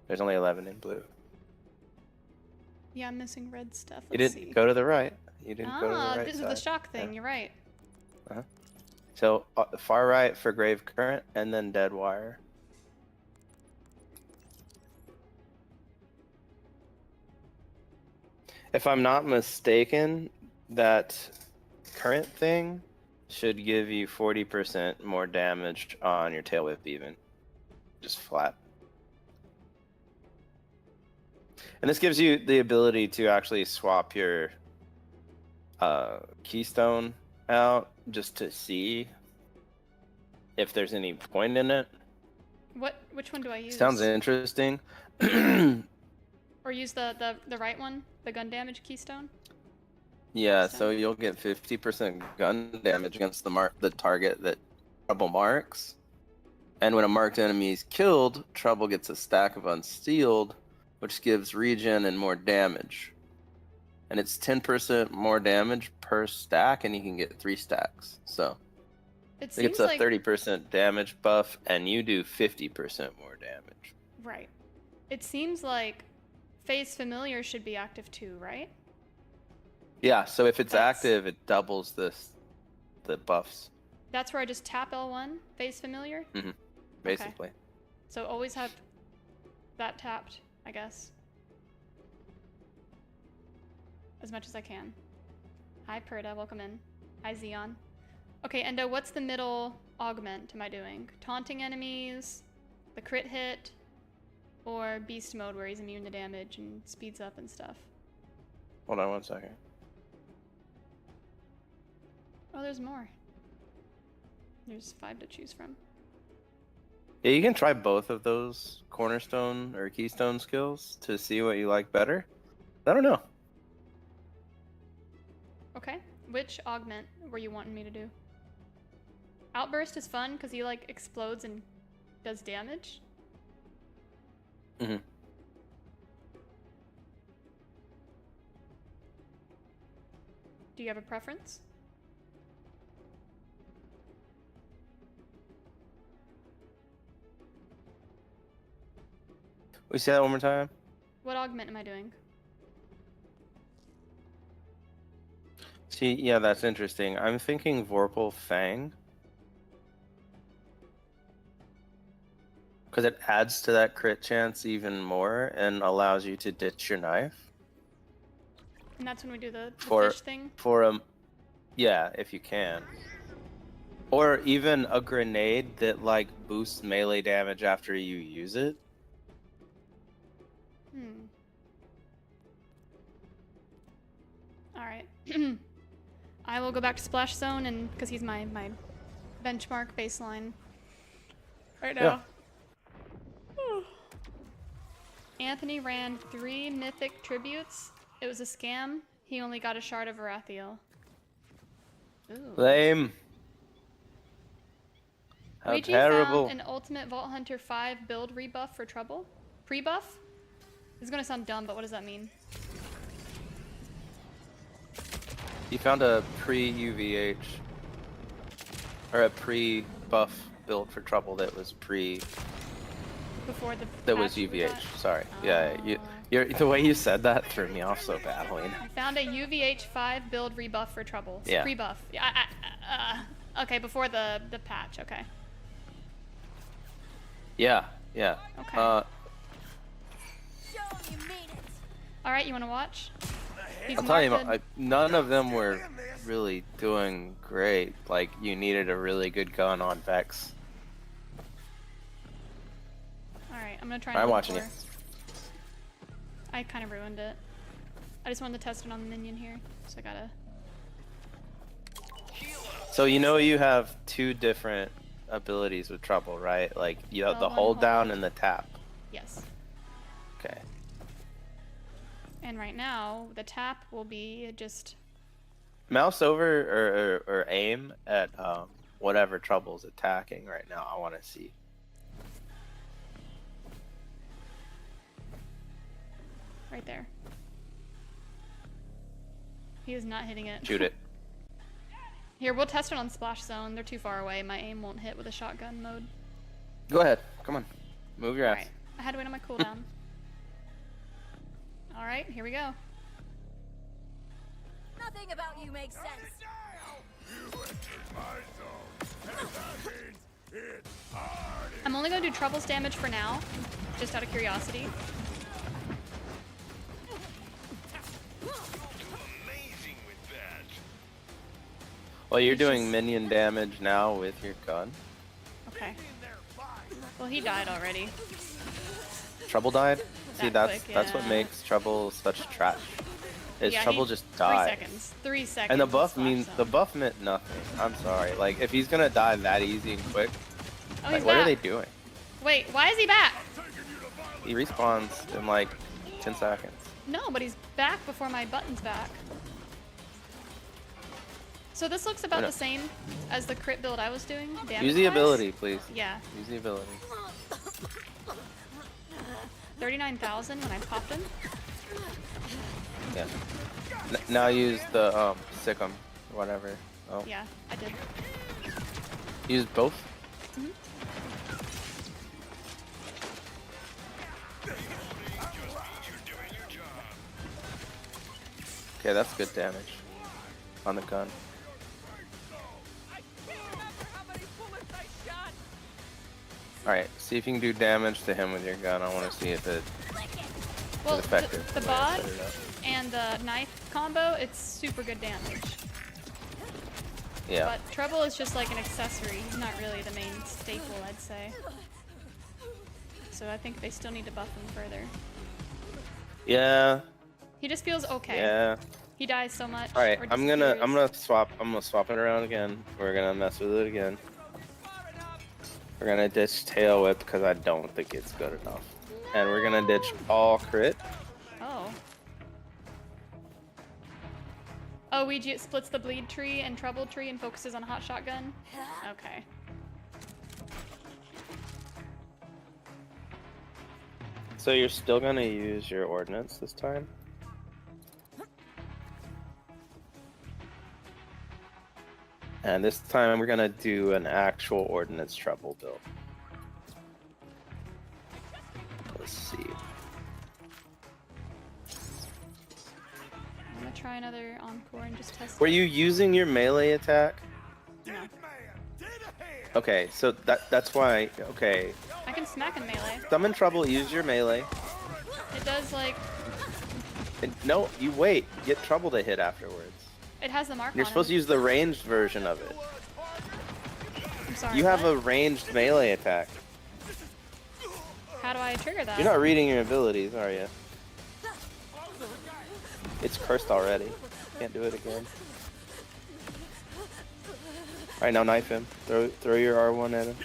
There's only 11 in blue. Yeah, I'm missing red stuff. You Let's didn't see. go to the right. You didn't go to the Ah, right this is side. the shock thing. Yeah. You're right. Uh-huh. So far right for grave current, and then dead wire. If I'm not mistaken, that current thing should give you 40% more damage on your tail whip even. Just flat. And this gives you the ability to actually swap your keystone out just to see if there's any point in it. Which one do I use? Sounds interesting. Or use the right one, the gun damage keystone. Yeah, so you'll get 50% gun damage against the target that Trouble marks. And when a marked enemy is killed, Trouble gets a stack of unsealed, which gives regen and more damage. And it's 10% more damage per stack, and you can get 3 stacks. So It it's seems a like 30% damage buff, and you do 50% more damage. right. It seems like Phase Familiar should be active too, right? Yeah, so if it's That's- active, it doubles the buffs, That's where I just tap L1, Phase Familiar. basically. So always have that tapped, I guess. As much as I can. Hi Perda, welcome in. Hi Xeon. Okay, Endo, what's the middle augment am I doing? Taunting enemies, the crit hit, or beast mode where he's immune to damage and speeds up and stuff? Hold on 1 second. Oh, there's more. There's 5 to choose from. Yeah, you can try both of those cornerstone or keystone skills to see what you like better. I don't know. Okay, which augment were you wanting me to do? Outburst is fun because he like explodes and does damage. Mm-hmm. Do you have a preference? We say that one more time? What augment am I doing? See, yeah, that's interesting. I'm thinking Vorpal Fang. Because it adds to that crit chance even more and allows you to ditch your knife. And that's when we do the For- fish thing? Yeah, if you can. Or even a grenade that like boosts melee damage after you use it. Alright. I will go back to Splash Zone and because he's my benchmark baseline right now. Anthony ran 3 mythic tributes. It was a scam. He only got a shard of Varathiel. Ooh. Lame. How Luigi terrible. found an Ultimate Vault Hunter 5 build rebuff for Trouble. Pre-buff? This is gonna sound dumb, but what does that mean? You found a pre-UVH or a pre-buff build for Trouble that was Before the that was patch we UVH. got? Sorry. Yeah, the way you said that threw me off so badly. I found a UVH 5 build rebuff for Trouble. Yeah. Rebuff. Yeah. Okay, before the patch. Okay. Yeah. Yeah. Okay. Show 'em you mean it. All right, you want to watch? He's I'll tell you, marked none of them were really doing great. Like, you needed a really good gun on Vex. All right, I'm gonna try. I'm another watching you. four. I kind of ruined it. I just wanted to test it on the minion here, so I gotta. So you have two different abilities with Trouble, right? Like, you have the Hold, hold down hold. and the tap. Yes. Okay. And right now, the tap will be just. Mouse over or aim at whatever Trouble's attacking right now. I want to see. Right there. He is not hitting it. Shoot it. Here, we'll test it on Splash Zone. They're too far away. My aim won't hit with a shotgun mode. Go ahead. Come on. Move your ass. Alright. I had to wait on my cooldown. Alright, here we go. Nothing about you makes sense. I'm only going to do Trouble's damage for now, just out of curiosity. Amazing with that. Well, you're doing minion damage now with your gun. Okay. Well, he died already. Trouble died? See, That that's quick, what yeah. makes Trouble such trash. Is Yeah, Trouble he- just 3 dies. seconds. 3 seconds. And the of buff Splash means Zone. the buff meant nothing. I'm sorry. Like, if he's gonna die that easy and quick, Oh, like, he's what back. are they doing? Wait, why is he back? He respawns in like 10 seconds. No, but he's back before my button's back. So this looks about No. the same as the crit build I was doing. Use the damage-wise. ability, please. Yeah, Use the ability. 39,000 when I popped him. Yeah. Now use the sick 'em, whatever. Oh. Yeah, I did. Use both. Mhm. Okay, that's good damage on the gun. I can't remember how many bullets I shot. All right, see if you can do damage to him with your gun. I want to see if it Well, is effective. the the way I bod set it up. and the knife combo, it's super good damage. Yeah. But Trouble is just like an accessory. He's not really the main staple, I'd say. So I think they still need to buff him further. Yeah. He just feels okay. Yeah. He dies so much. All right, or just I'm gonna curious. swap it around again. We're gonna mess with it again. We're gonna ditch tail whip because I don't think it's good enough, and we're gonna ditch all crit. Oh. Oh, Ouija splits the bleed tree and trouble tree and focuses on hot shotgun? Okay. So you're still gonna use your ordnance this time? And this time we're gonna do an actual ordnance trouble build. Let's see. I'm gonna try another encore and just test Were it. you using your melee attack? No. Okay, so that's why. Okay, I can smack in melee. summon trouble. Use your melee. It does like, No, you wait. Get trouble to hit afterwards. it has the mark You're on supposed to him. use the ranged version of it. I'm sorry, You have what? a ranged melee attack. How do I trigger that? You're not reading your abilities, are you? It's cursed already. Can't do it again. Alright, now knife him. Throw your R1 at him.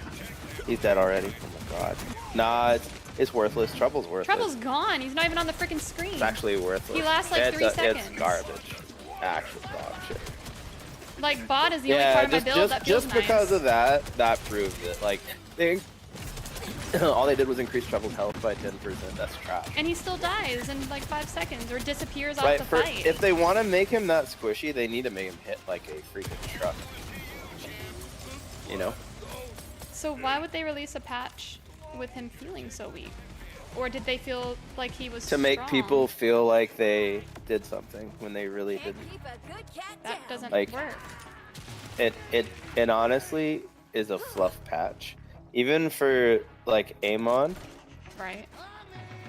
He's dead already. Oh my god. Nah, it's worthless. Trouble's worthless. Trouble's gone. He's not even on the freaking screen. It's actually worthless. He lasts like 3 It's seconds. garbage. Actual dog shit. Like, bot is the only Yeah, part of my build that feels just because nice. of that proves it. Like, All they did was increase Trouble's health by 10%. That's trash. And he still dies in like 5 seconds or disappears Right, off the fight. if they want to make him that squishy, they need to make him hit like a freaking truck. You know? So why would they release a patch with him feeling so weak? Or did they feel like he was To make strong? people feel like they did something when they really Can't didn't. keep a good cat That down. doesn't Like- work. It honestly is a fluff patch. Even for like Amon, Right.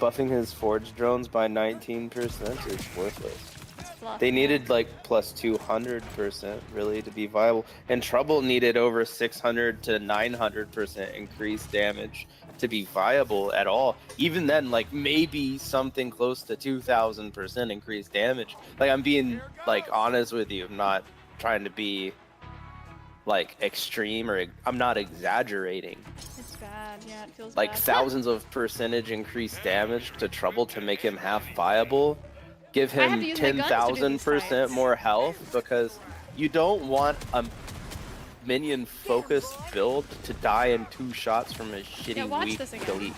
buffing his forge drones by 19% is worthless. It's fluff. They needed like plus 200% really to be viable, and Trouble needed over 600 to 900% increased damage to be viable at all. Even then, like maybe something close to 2000% increased damage. Like I'm being like honest with you. I'm not trying to be like extreme, or I'm not exaggerating. It's bad. Yeah, it feels Like bad. thousands of percentage increased damage to Trouble to make him half viable. Give I have him to use my guns to do these 10,000% fights. more health, because you don't want a minion focused build to die in 2 shots from a shitty watch weak this again. delete.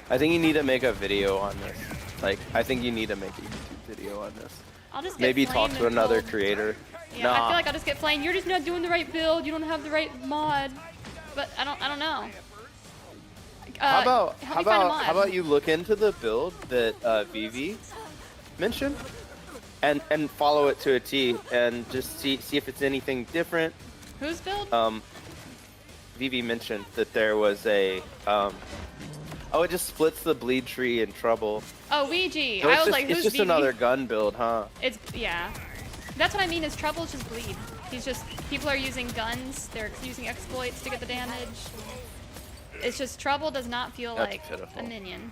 I think you need to make a video on this. Like, I think you need to make a YouTube video on this. I'll just get Maybe talk flamed to and another told- creator. Yeah, I Nah. feel like I'll just get flamed. You're just not doing the right build. You don't have the right mod. But I don't know. How about help me find a mod. how about you look into the build that Vivi mentioned, and follow it to a T, and just see if it's anything different. Whose build? Vivi mentioned that there was a oh, it just splits the bleed tree in Trouble. Oh, Ouija. So I it's was just, like, it's who's just BB? another gun build, huh? It's yeah. That's what I mean. Is Trouble's just bleed. He's just people are using guns. They're using exploits to get the damage. It's just Trouble does not feel That's like pitiful. a minion.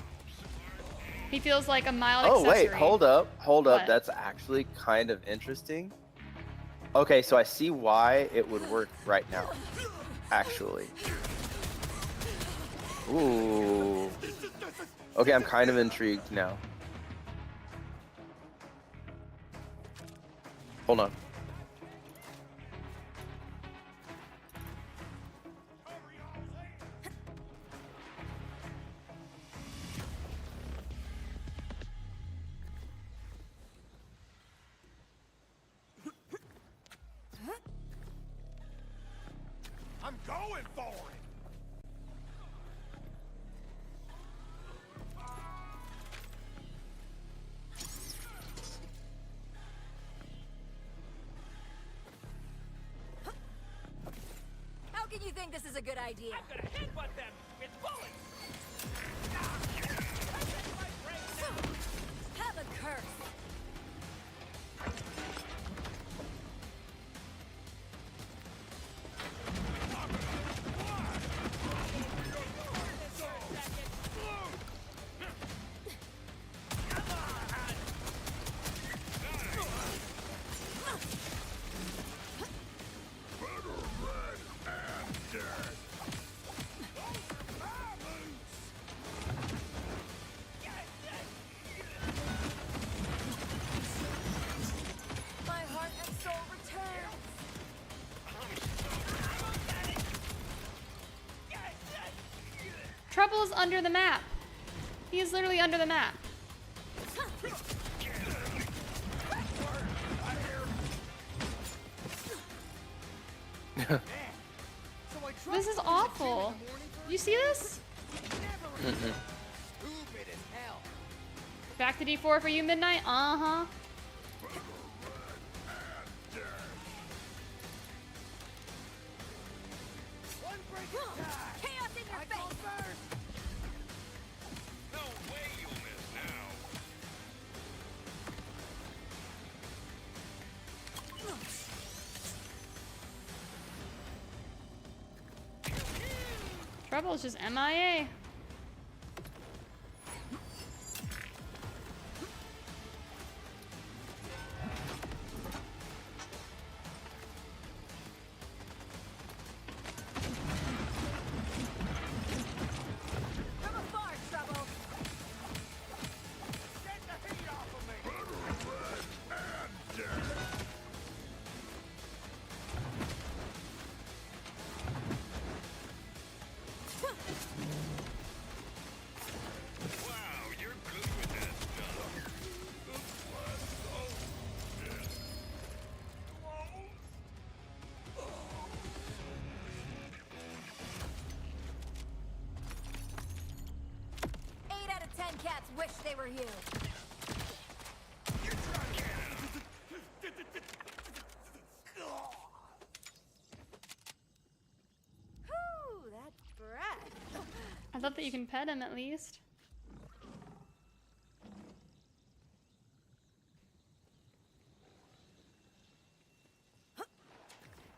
He feels like a mild Oh accessory. wait, hold up. What? That's actually kind of interesting. Okay, so I see why it would work right now. Actually. Ooh. Okay, I'm kind of intrigued now. Hold on. I'm going for it. How can you think this is a good idea? I'm gonna headbutt them with bullets. Have a curse. My heart and soul return. Trouble's under the map. He is literally under the map. This is awful. You see this? Stupid as hell. Back to D4 for you, Midnight? Uh-huh. One break at a time. Chaos in your I go face. first. No way you'll miss now. Trouble's just MIA. From afar, Trouble. Get the heat off of me. cats wish they were you. Whew, that breath. I thought that you can pet him at least.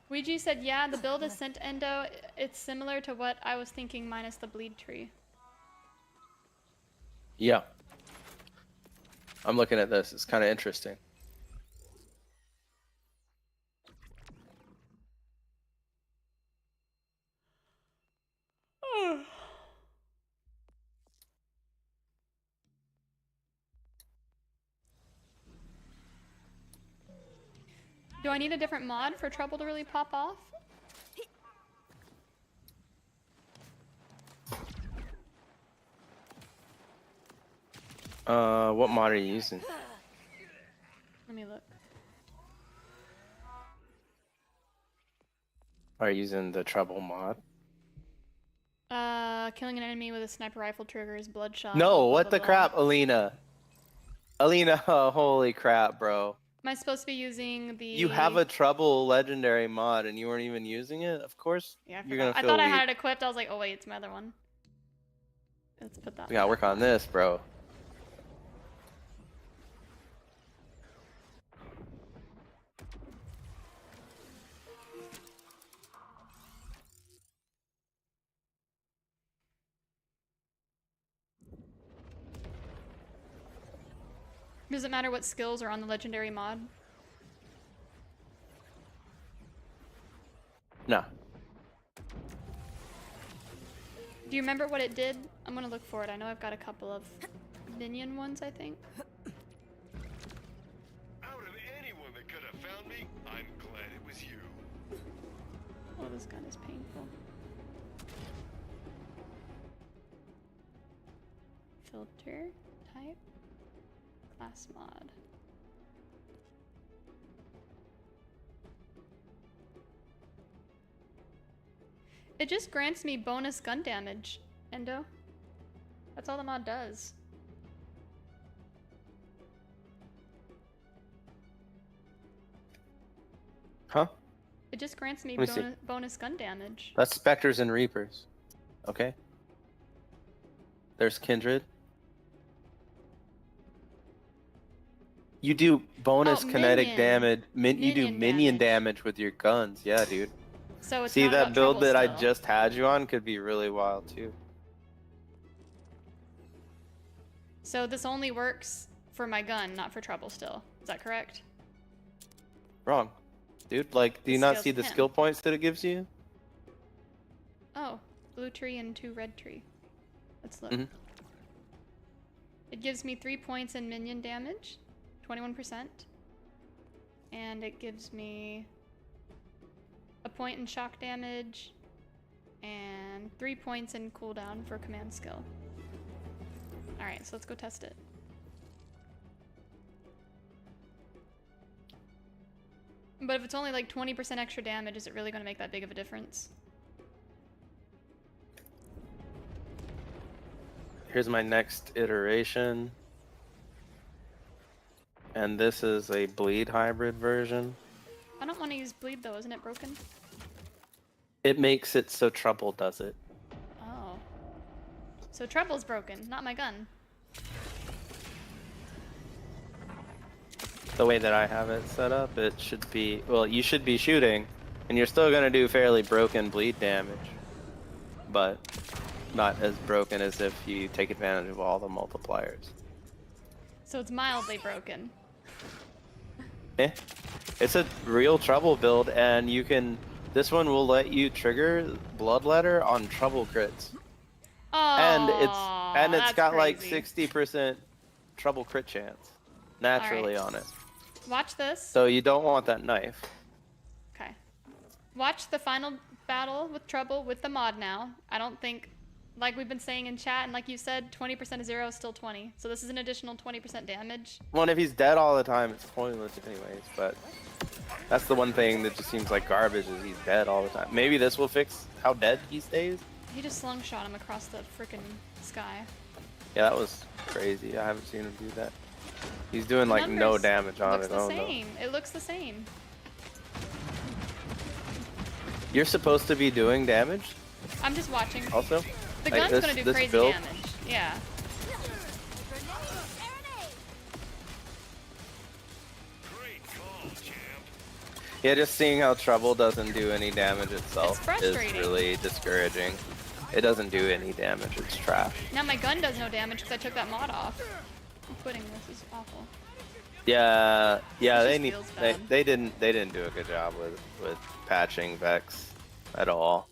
Ouija said, yeah, the build is sent Endo. It's similar to what I was thinking minus the bleed tree. Yeah. I'm looking at this. It's kind of interesting. Do I need a different mod for Trouble to really pop off? What mod are you using? Let me look. Are you using the Trouble mod? Killing an enemy with a sniper rifle triggers bloodshot. No, blah, what blah, the blah. crap, Alina? Alina, holy crap, bro. Am I supposed to be using the... You have a Trouble legendary mod and you weren't even using it? Of course, Yeah, you're gonna I feel thought I weak. had it equipped. I was like, oh wait, it's my other one. Let's put that We gotta work on this, bro. Does it matter what skills are on the legendary mod? No. Do you remember what it did? I'm gonna look for it. I know I've got a couple of minion ones, I think. Out of anyone that could have found me, I'm glad it was you. Oh, this gun is painful. Filter, type, class mod. It just grants me bonus gun damage, Endo. That's all the mod does. Huh? It just grants me Let me see. bonus gun damage. That's Spectres and Reapers. Okay. There's Kindred. You do bonus Oh, kinetic minion. damage. You do Minion minion damage. damage with your guns. Yeah, dude. So it's See, not that about build trouble that I still. just had you on could be really wild, too. So this only works for my gun, not for trouble still. Is that correct? Wrong. Dude, like, do you The not skills see the can. skill points that it gives you? Oh, blue tree and 2 red tree. Let's look. Mhm. It gives me 3 points in minion damage, 21%. And it gives me a point in shock damage and 3 points in cooldown for command skill. Alright, so let's go test it. But if it's only like 20% extra damage, is it really going to make that big of a difference? Here's my next iteration. And this is a bleed hybrid version. I don't want to use bleed though, isn't it broken? It makes it so trouble does it. Oh. So trouble's broken, not my gun. The way that I have it set up, it should be, well, you should be shooting, and you're still gonna do fairly broken bleed damage. But not as broken as if you take advantage of all the multipliers. So it's mildly broken. Eh. It's a real trouble build, and you can, this one will let you trigger Bloodletter on trouble crits. Oh, And it's that's got like crazy. 60% trouble crit chance naturally on it. Watch this. So you don't want that knife. Okay. Watch the final battle with trouble with the mod now. I don't think, like we've been saying in chat, and like you said, 20% of 0 is still 20. So this is an additional 20% damage. Well, if he's dead all the time, it's pointless anyways, but that's the one thing that just seems like garbage is he's dead all the time. Maybe this will fix how dead he stays? He just slungshot him across the frickin' sky. Yeah, that was crazy. I haven't seen him do that. He's doing like no Numbers damage on looks it. the Oh no. same. It looks the same. You're supposed to be doing damage I'm just watching. also? The Like, gun's gonna do this crazy build? damage. Yeah. Yeah, just seeing how trouble doesn't do any damage itself is frustrating. really discouraging. It doesn't do any damage. It's trash. Now my gun does no damage because I took that mod off. I'm quitting this. This is awful. Yeah, yeah, It they just need feels they, bad. they didn't do a good job with patching Vex at all.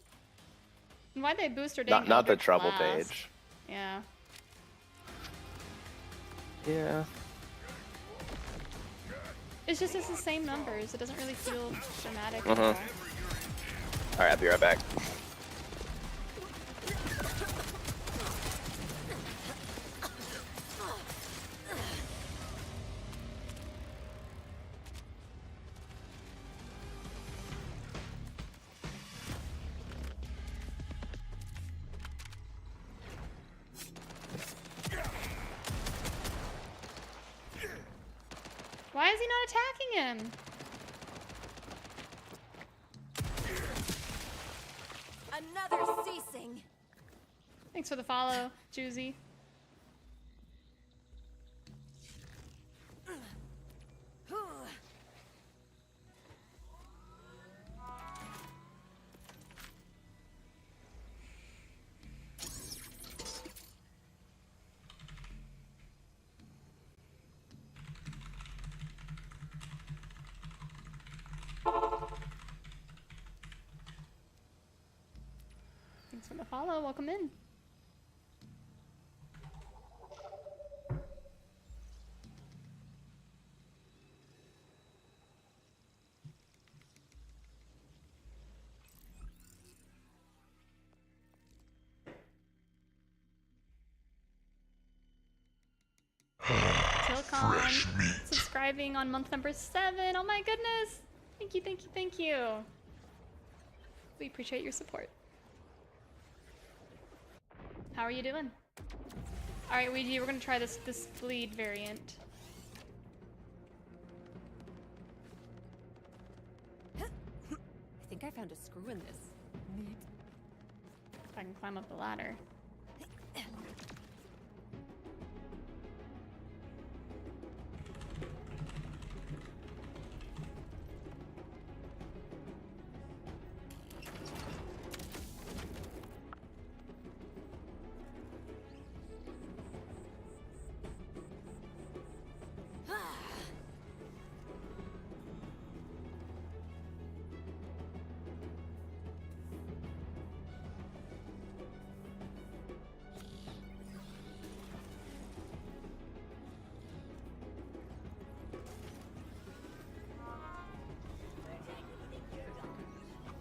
Why'd they boost her dang Not the Eldritch trouble Blast? page. Yeah. Yeah. It's just it's the same numbers. It doesn't really feel dramatic at Uh-huh. all. All right, I'll be right back. Why is he not attacking him? Another ceasing. Thanks for the follow, Juicy. Thanks for the follow. Welcome in. Tilcon subscribing on month number 7. Oh my goodness. Thank you, thank you, thank you. We appreciate your support. How are you doing? Alright, Ouija, we're gonna try this bleed variant. I think I found a screw in this. Neat. If I can climb up the ladder.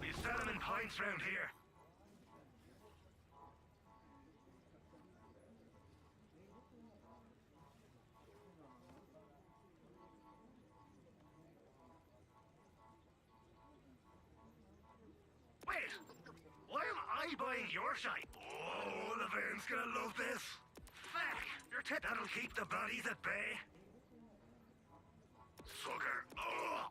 We sell them in pints round here. Wait! Why am I buying your shite? Oh, Laverne gonna love this. Fuck! Your tip that'll keep the bodies at bay. Sucker. Oh.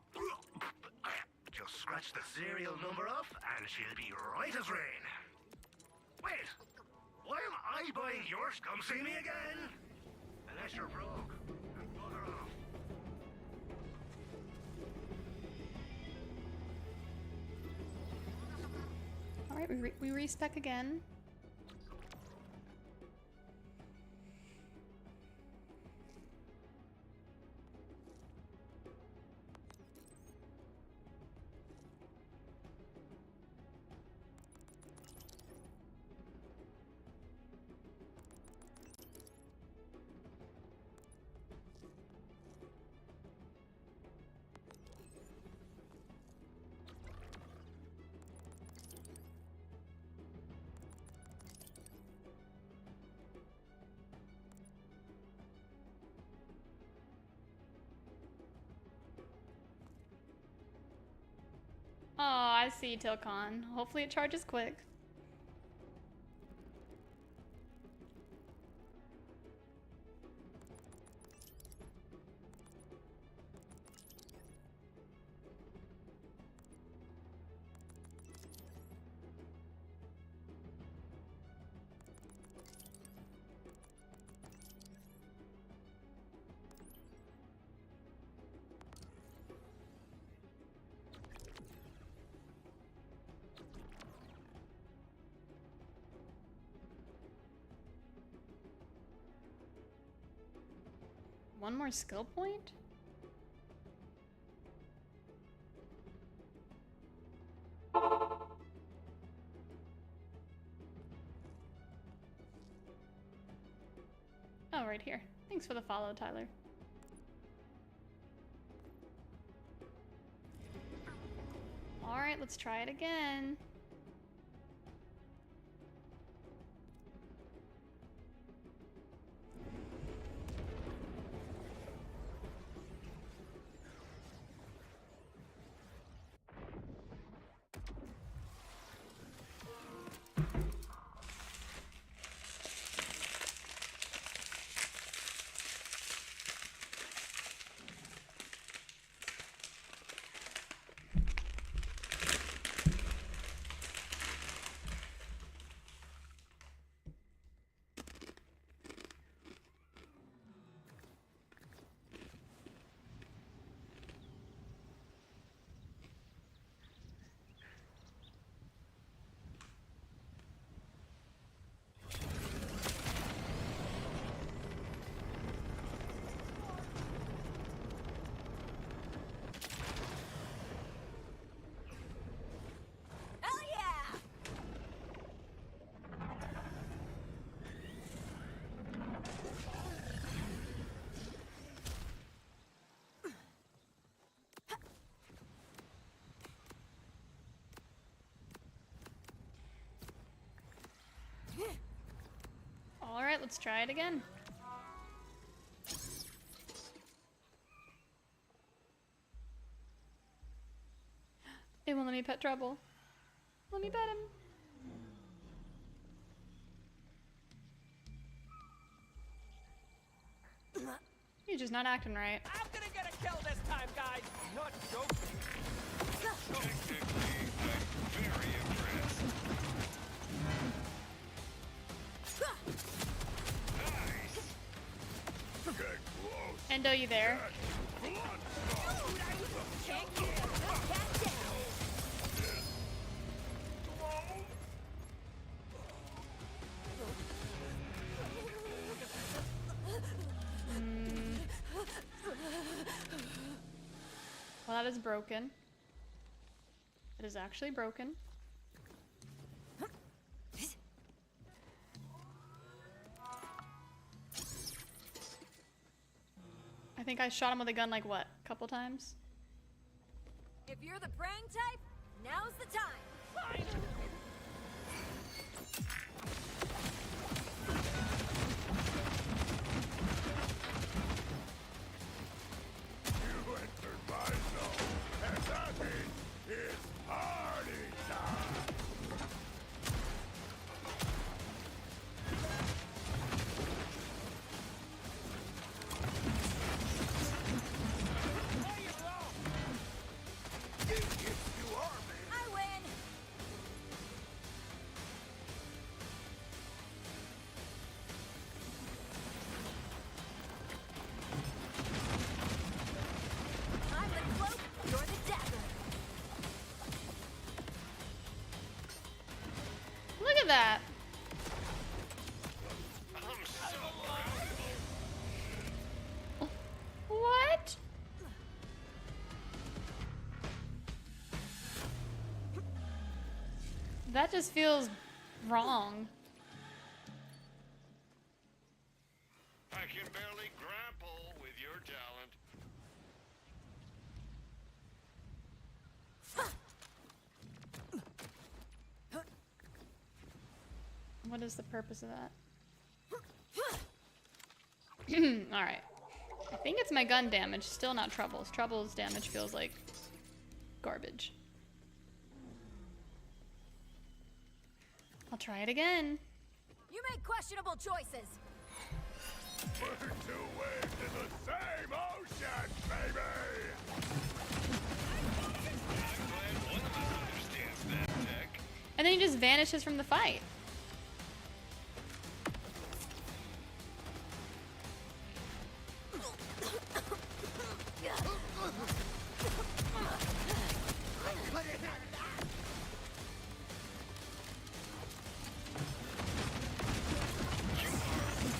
Just scratch the serial number off and she'll be right as rain. Wait! Why am I buying yours? Come see me again! Unless you're broke. And bugger off. Alright, we respec again. Oh, I see, Tilcon. Hopefully it charges quick. one more skill point? Oh, right here. Thanks for the follow, Tyler. Alright, let's try it again. Hell yeah! Alright, let's try it again. It won't let me pet Trouble. Let me pet him. He's just not acting right. I'm gonna get a kill this time, guys. Not joking. Technically, I'm very impressed. Nice. Get close. Endo, you there? Can't keep that cat down. Well, that is broken. It is actually broken. I think I shot him with a gun like what? A couple times? If you're the praying type, now's the time. You entered my zone, and that means it's party time. You are, man. I win. I'm the cloak, you're the dagger. Look at that! I'm so proud of you. What? That just feels wrong. I can barely grapple with your talent. What is the purpose of that? Alright. I think it's my gun damage, still not Trouble's. Trouble's damage feels like garbage. I'll try it again. You make questionable choices. We're two waves in the same ocean, baby! I'm glad one of us understands that tech. And then he just vanishes from the fight.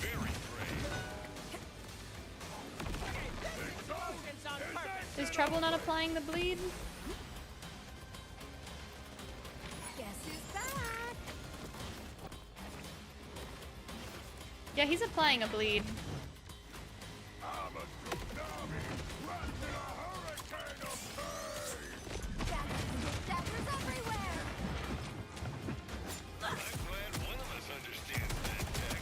Very brave. Trouble not applying the bleed? Guess who's back? Yeah, he's applying a bleed. Daggers everywhere! I'm glad one of us understands that tech.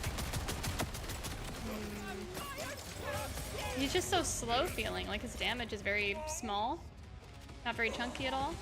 He's just so slow feeling, like his damage is very small. Not very chunky at all.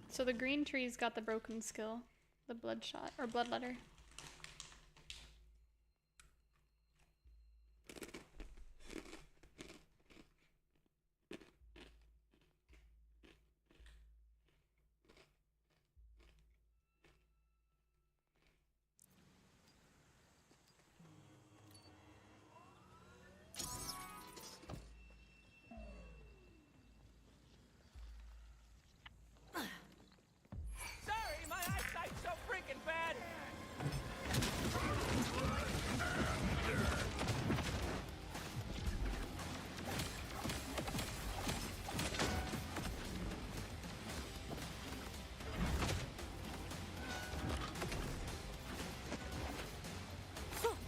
So the green tree's got the broken skill, the bloodshot or bloodletter. Sorry, my eyesight's so freaking bad.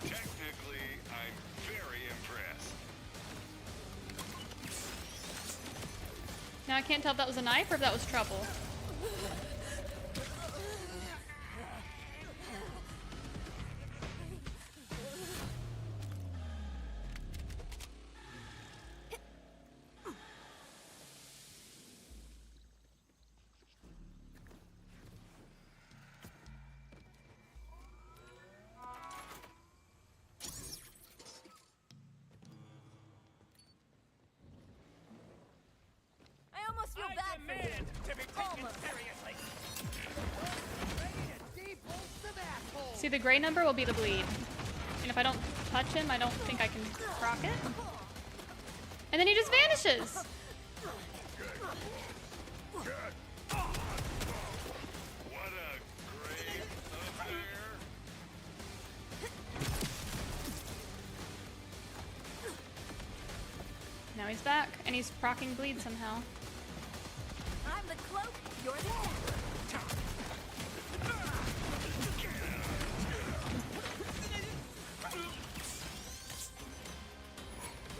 Technically, I'm very impressed. Now I can't tell if that was a knife or if that was trouble. I almost feel I bad for you. demand to be taken Almost. seriously. Ready to deep-hole some asshole. See, the gray number will be the bleed. And if I don't touch him, I don't think I can proc it. And then he just vanishes! What a great affair. Now he's back, and he's proccing bleed somehow. I'm the cloak, you're the dagger.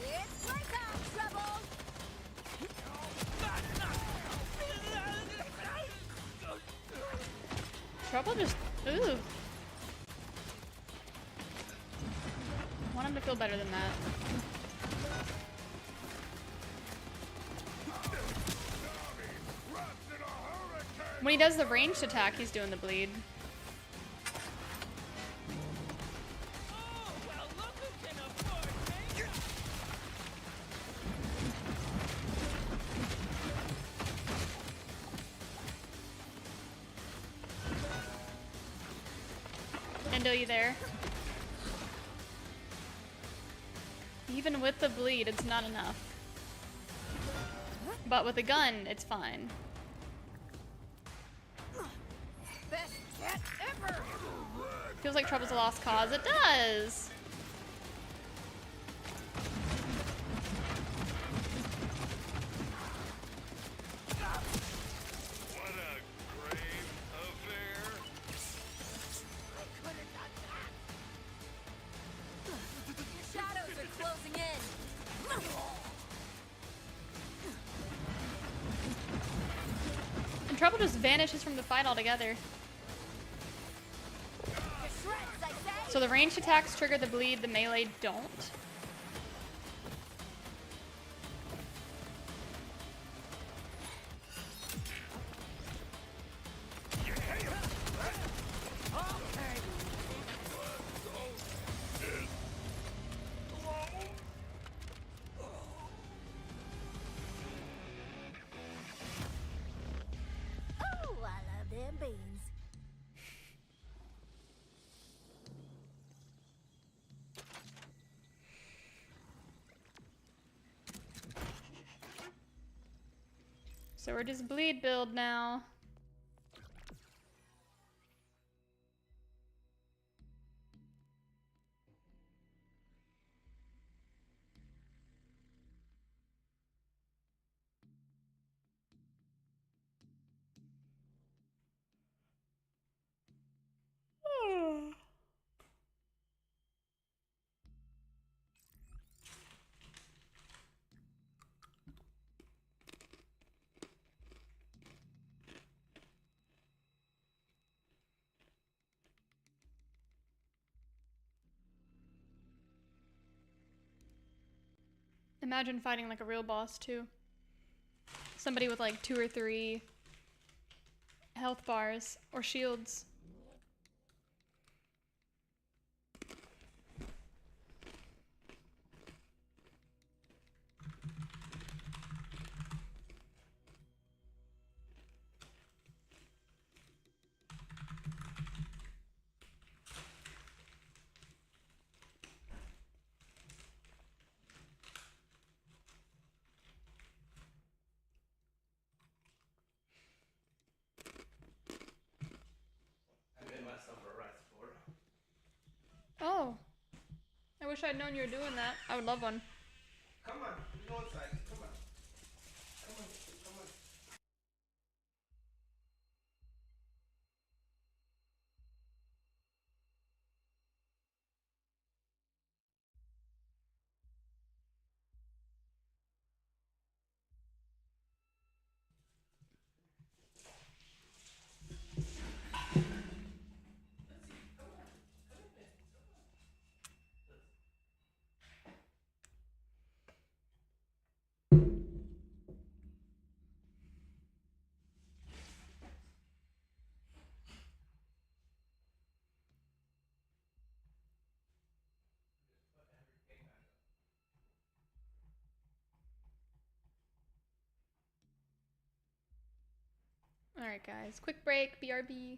It's playtime, Trouble! Trouble just... Ooh. I want him to feel better than that. When he does the ranged attack, he's doing the bleed. Oh, well, look who can afford me. Endo, you there? Even with the bleed, it's not enough. But with a gun, it's fine. Best cat ever! Feels like Trouble's a lost cause. It does! What a great affair. Your shadows are closing in. And Trouble just vanishes from the fight altogether. Shreds, I say! So the ranged attacks trigger the bleed, the melee don't. So we're just bleed build now. Imagine fighting like a real boss too. Somebody with like 2 or 3 health bars or shields. Oh. I wish I'd known you were doing that. I would love one. Come on, we go inside. Come on. Come on, come on. Alright guys, quick break, BRB.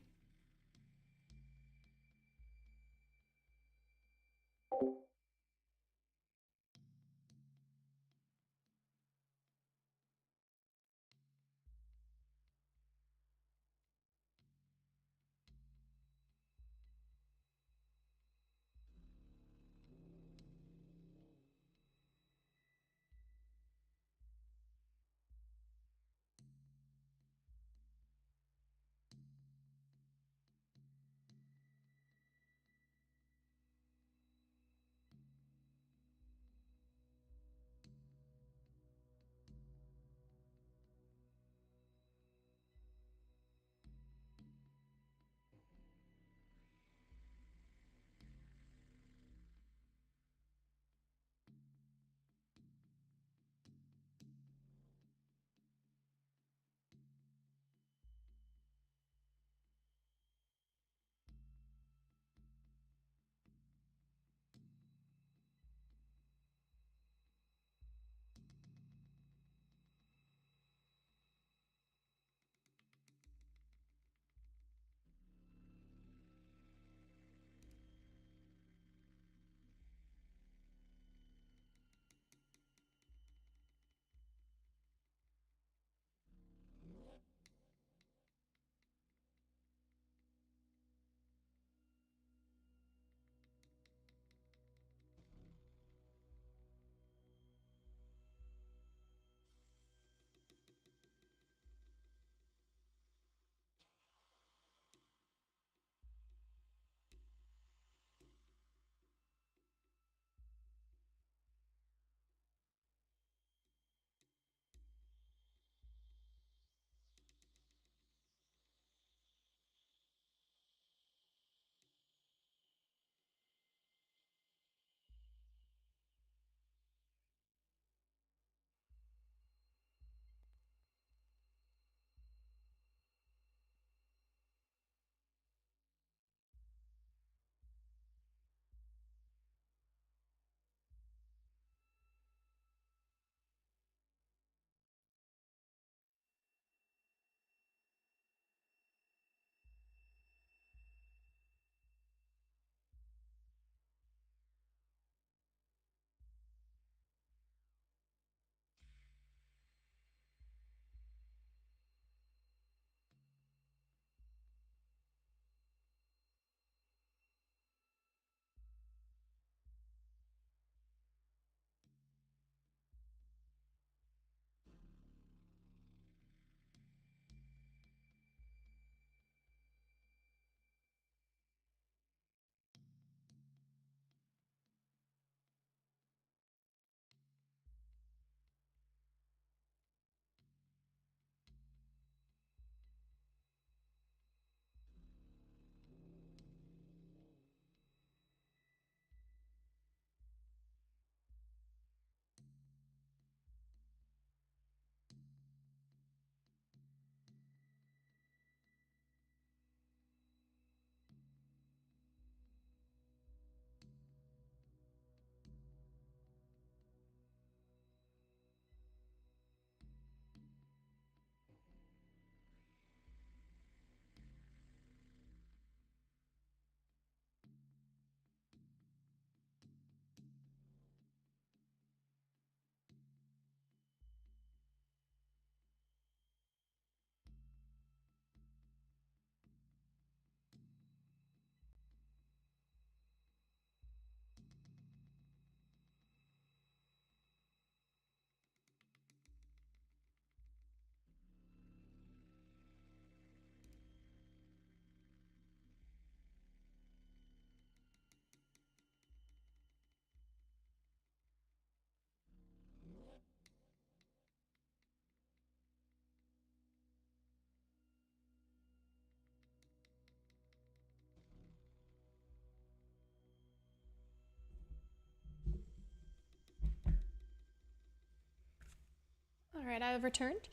Alright, I have returned.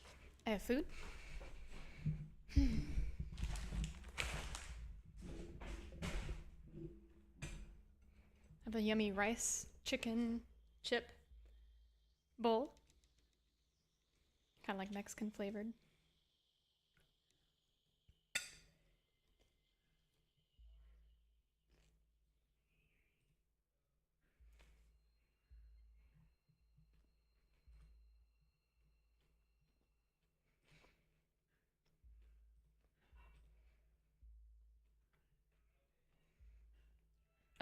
I have food. I have a yummy rice, chicken, chip bowl. Kind of like Mexican flavored.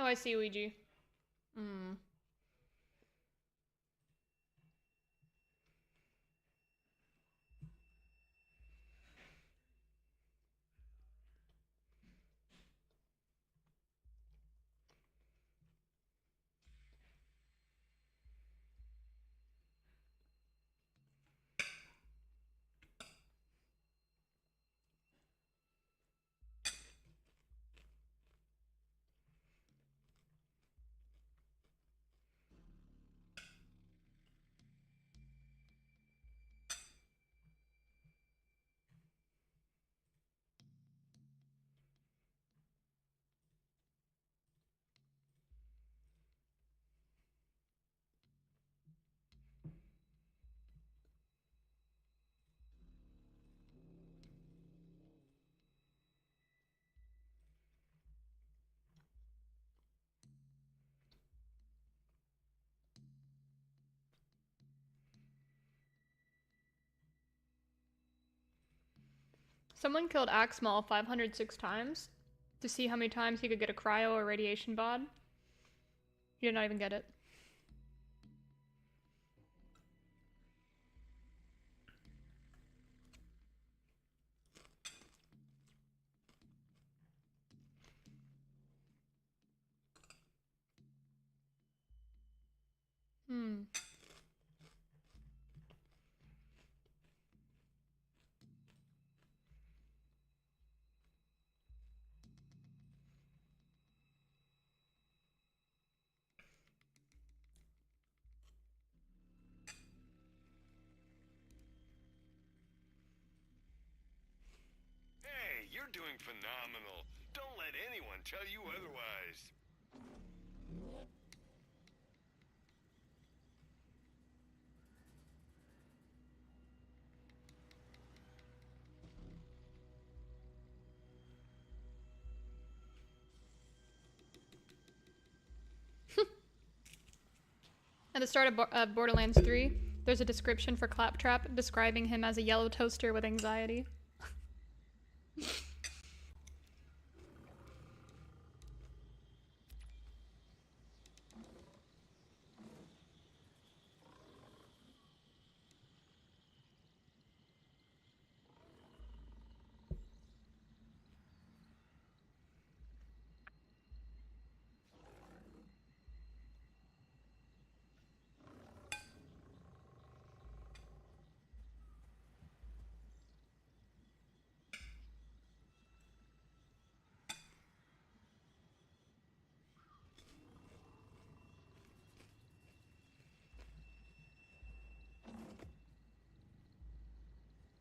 Oh, I see, Ouija. Hmm. Someone killed Axmal 506 times to see how many times he could get a cryo or radiation bod. He did not even get it. Hmm. Hey, you're doing phenomenal. Don't let anyone tell you otherwise. At the start of Borderlands 3, there's a description for Claptrap describing him as a yellow toaster with anxiety.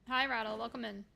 Hi, Rattle. Welcome in.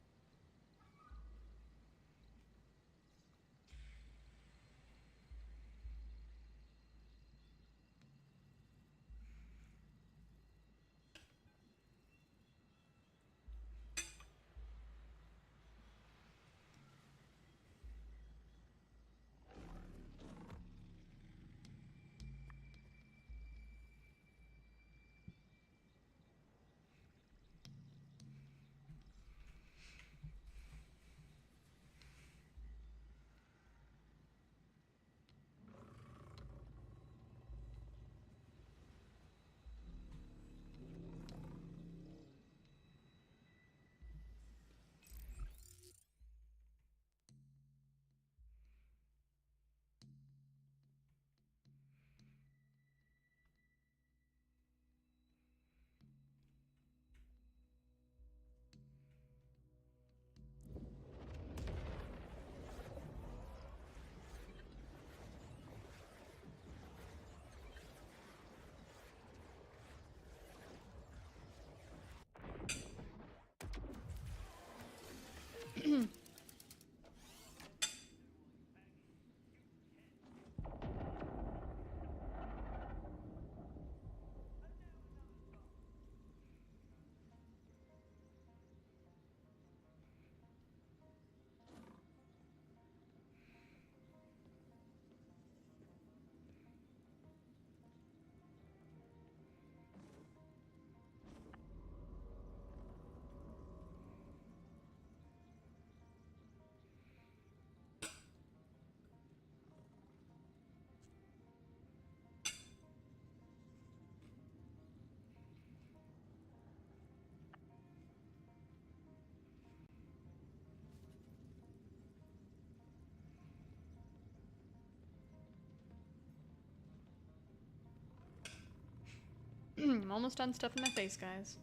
almost done stuffing my face, guys.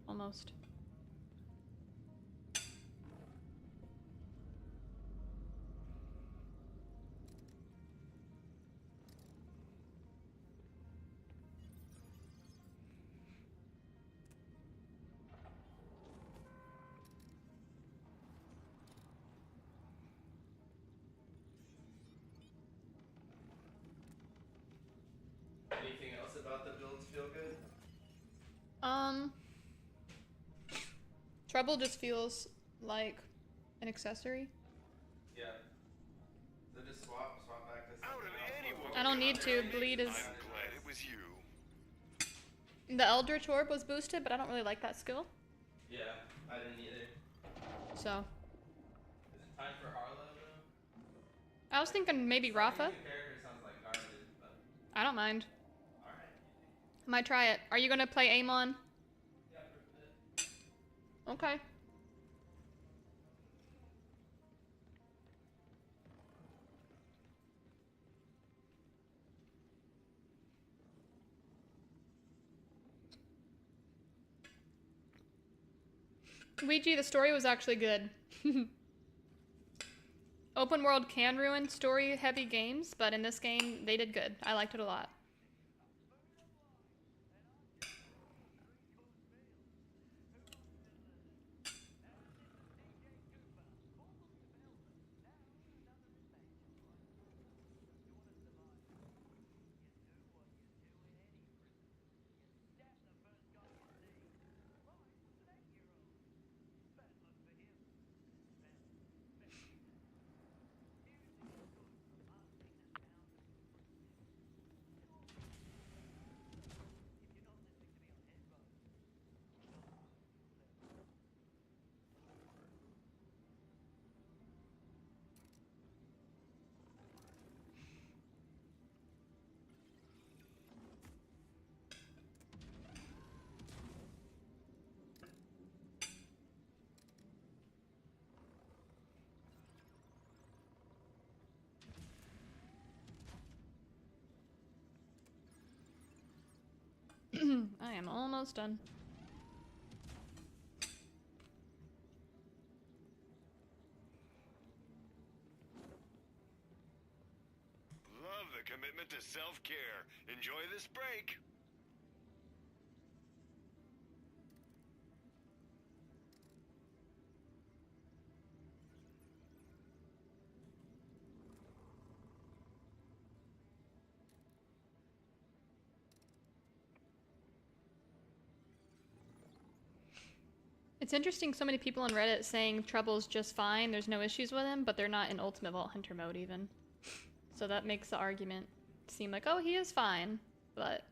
Almost. Anything else about the builds feel good? Trouble just feels like an accessory. Yeah. So just swap back to Out something of else. anyone, I don't need to. Bleed is. I'm glad it was you. The Eldritch Orb was boosted, but I don't really like that skill. Yeah, I didn't either. So. Is it time for Harlow though? I was thinking maybe Rafa. New character sounds like garbage, but I don't mind. alright. Might try it. Are you gonna play Amon? Yeah, for a bit. Okay. Luigi, the story was actually good. Open world can ruin story heavy games, but in this game, they did good. I liked it a lot. I am almost done. Love the commitment to self-care. Enjoy this break. It's interesting so many people on Reddit saying Trouble's just fine, there's no issues with him, but they're not in Ultimate Vault Hunter mode even. So that makes the argument seem like, oh, he is fine. But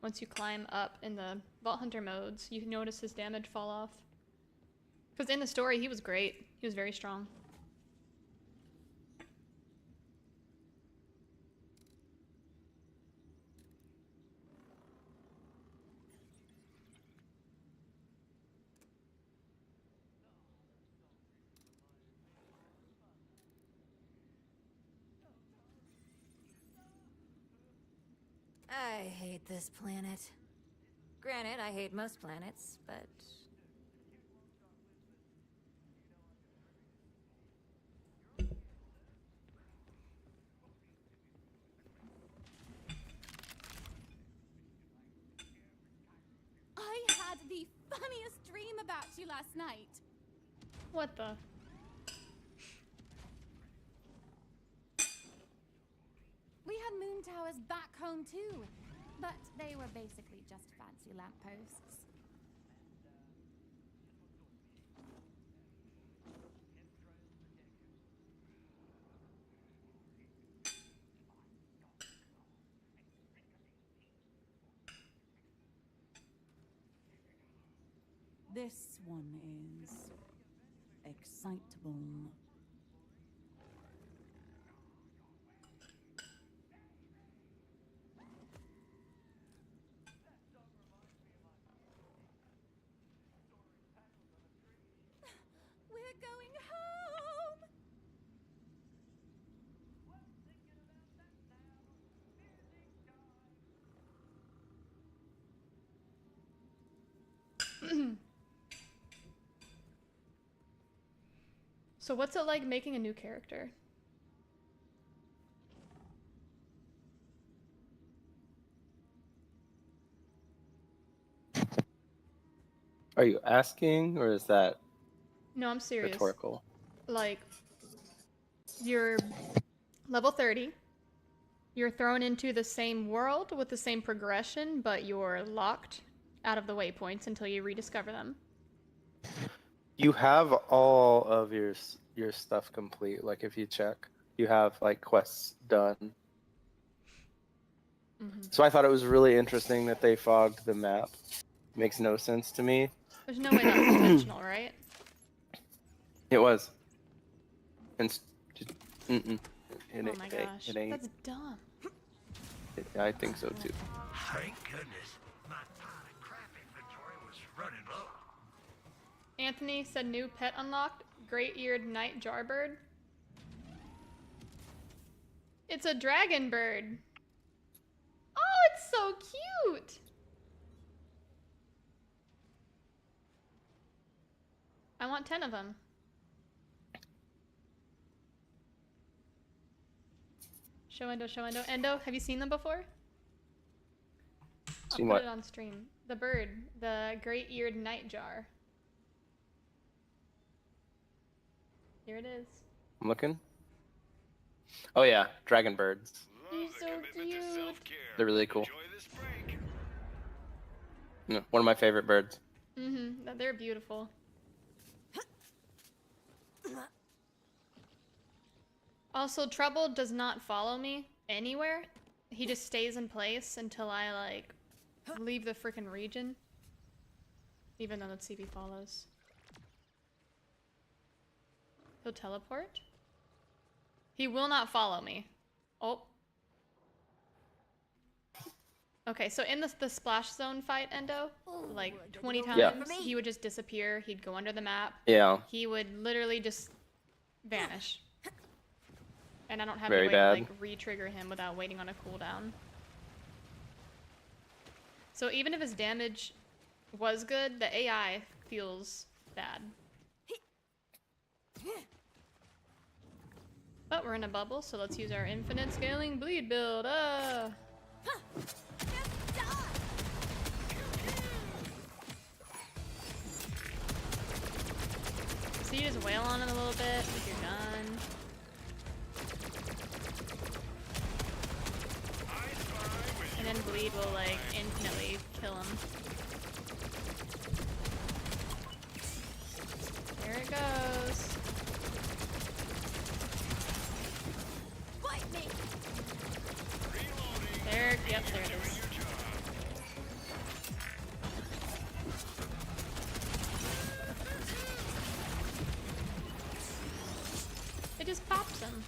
once you climb up in the Vault Hunter modes, you can notice his damage fall off. Because in the story, he was great. He was very strong. I hate this planet. Granted, I hate most planets, but... I had the funniest dream about you last night. What the? We had moon towers back home too, but they were basically just fancy lampposts. This one is excitable. We're going home! So what's it like making a new character? Are you asking, or is that No, I'm serious. rhetorical? Like, you're level 30. You're thrown into the same world with the same progression, but you're locked out of the waypoints until you rediscover them. You have all of your stuff complete. Like if you check, you have like quests done. So I thought it was really interesting that they fogged the map. Makes no sense to me. There's no way that was intentional, right? It was. And just, Oh my gosh, it ain't. that's dumb. I think so too. Thank goodness. My pile of crap inventory was running low. Anthony said new pet unlocked, great-eared night jarbird. It's a dragon bird. Oh, it's so cute. I want 10 of them. Show Endo, show Endo. Endo, have you seen them before? I'll Seen put what? it on stream. The bird, the great-eared nightjar. Here it is. I'm looking. Oh yeah, dragon birds. He's so cute. They're really cool. No, one of my favorite birds. They're beautiful. Also, Trouble does not follow me anywhere. He just stays in place until I, like, leave the frickin' region. Even though let's see if he follows. He'll teleport? He will not follow me. Oh. Okay, so in the splash zone fight, Endo, like 20 times, Yeah. he would just disappear. He'd go under the map. Yeah. He would literally just vanish. And I don't have Very any way bad. to like re-trigger him without waiting on a cooldown. So even if his damage was good, the AI feels bad. But we're in a bubble, so let's use our infinite scaling bleed build. So you just wail on him a little bit with your gun. And then bleed will like infinitely kill him. There it goes. Fight me. There, yep, there it is. It just pops him.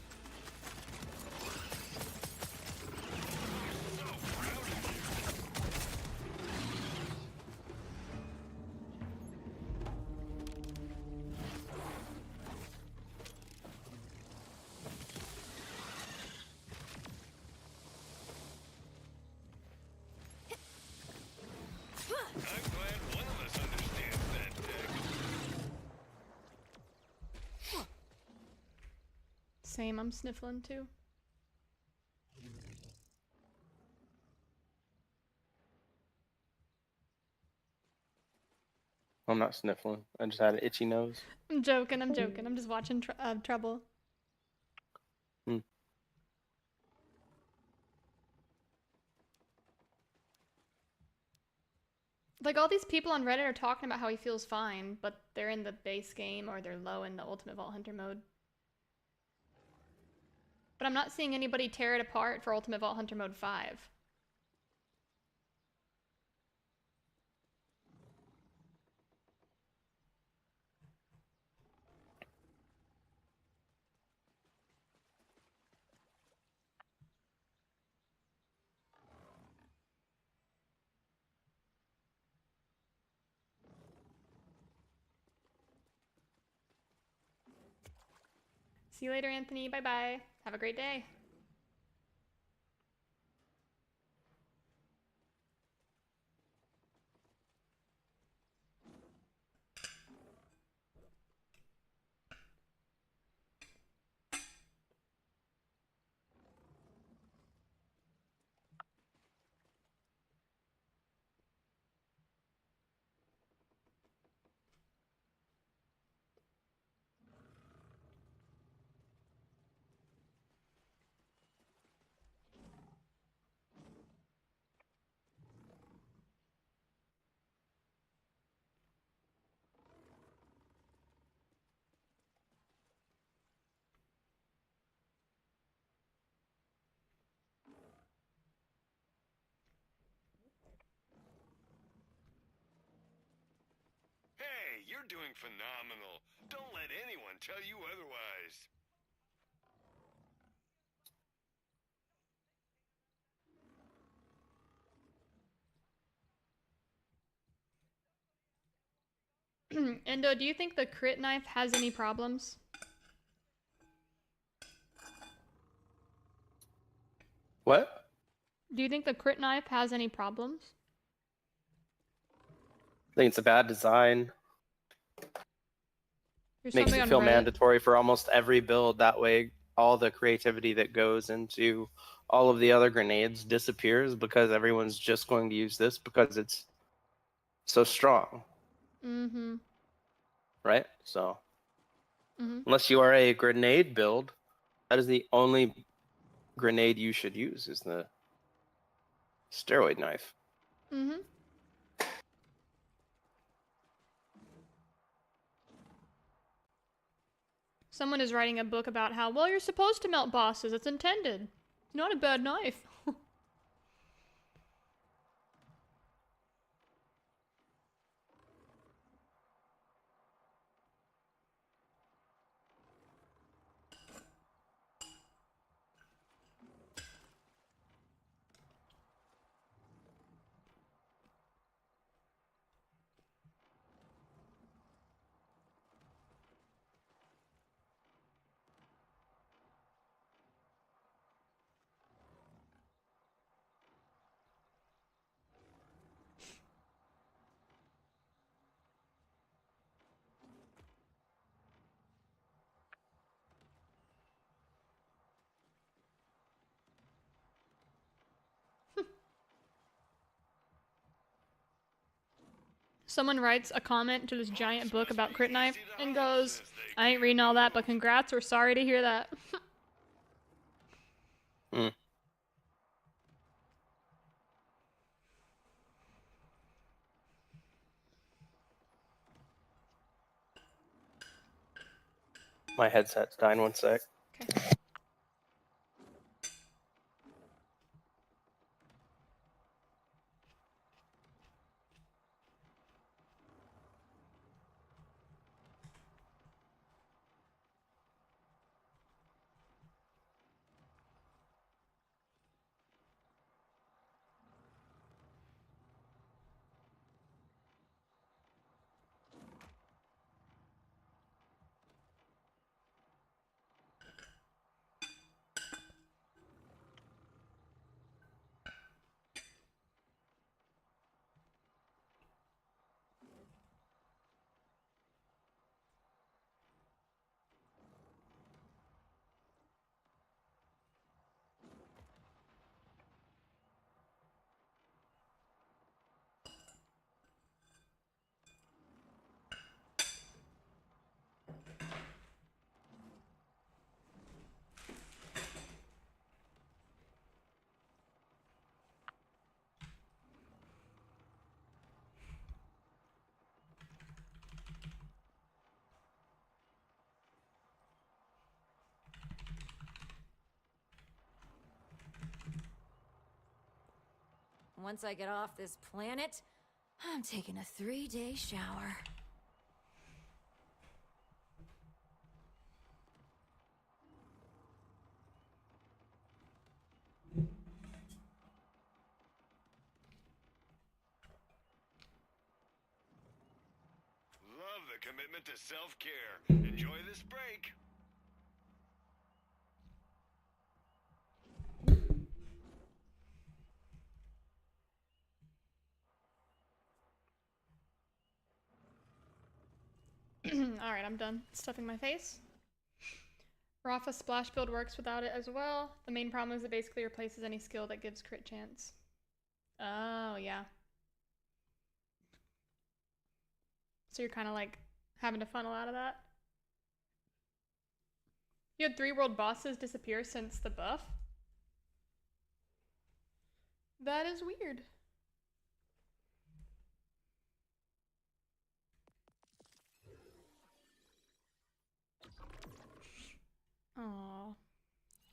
I'm glad one of us understands that text. Same, I'm sniffling too. I'm not sniffling. I just had an itchy nose. I'm joking, I'm joking. I'm just watching Trouble. Like, all these people on Reddit are talking about how he feels fine, but they're in the base game or they're low in the Ultimate Vault Hunter mode. But I'm not seeing anybody tear it apart for Ultimate Vault Hunter mode 5. See you later, Anthony. Bye-bye. Have a great day. you're doing phenomenal. Don't let anyone tell you otherwise. Endo, do you think the crit knife has any problems? What? Do you think the crit knife has any problems? I think it's a bad design. There's Makes somebody it on feel Reddit. mandatory for almost every build. That way, all the creativity that goes into all of the other grenades disappears because everyone's just going to use this because it's so strong, Mm-hmm. right? So, Mm-hmm. unless you are a grenade build, that is the only grenade you should use is the steroid knife. Mm-hmm. Someone is writing a book about how, well, you're supposed to melt bosses. It's intended. It's not a bad knife. Someone writes a comment to this giant book about crit knife and goes, I ain't reading all that, but congrats or sorry to hear that. Mm. My headset's dying 1 sec. Okay. Once I get off this planet, I'm taking a 3-day shower. Love the commitment to self-care. Enjoy this break. Alright, I'm done stuffing my face. Rafa splash build works without it as well. The main problem is it basically replaces any skill that gives crit chance. Oh, yeah. So you're kind of like having to funnel out of that. You had 3 world bosses disappear since the buff? That is weird. Aww.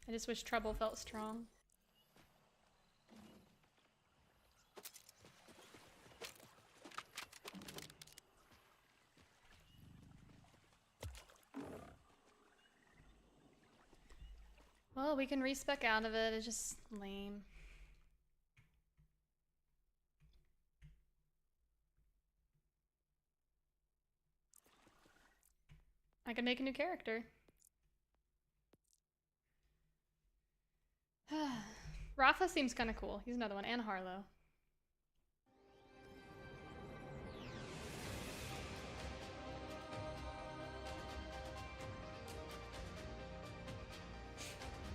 I just wish Trouble felt strong. Well, we can respec out of it. It's just lame. I can make a new character. Rafa seems kind of cool. He's another one. And Harlow.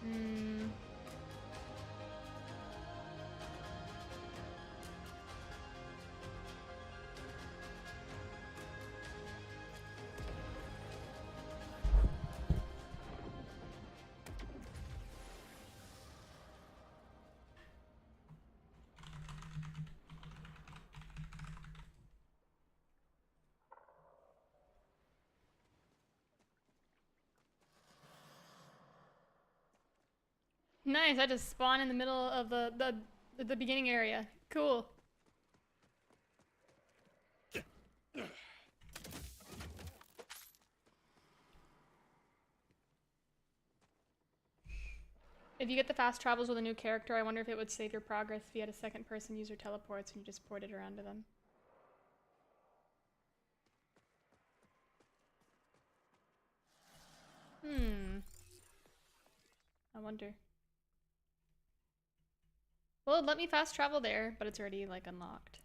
Hmm. Nice, I just spawn in the middle of the beginning area. Cool. If you get the fast travels with a new character, I wonder if it would save your progress if you had a second person use your teleports and you just ported around to them. I wonder. Well, it'd let me fast travel there, but it's already like unlocked.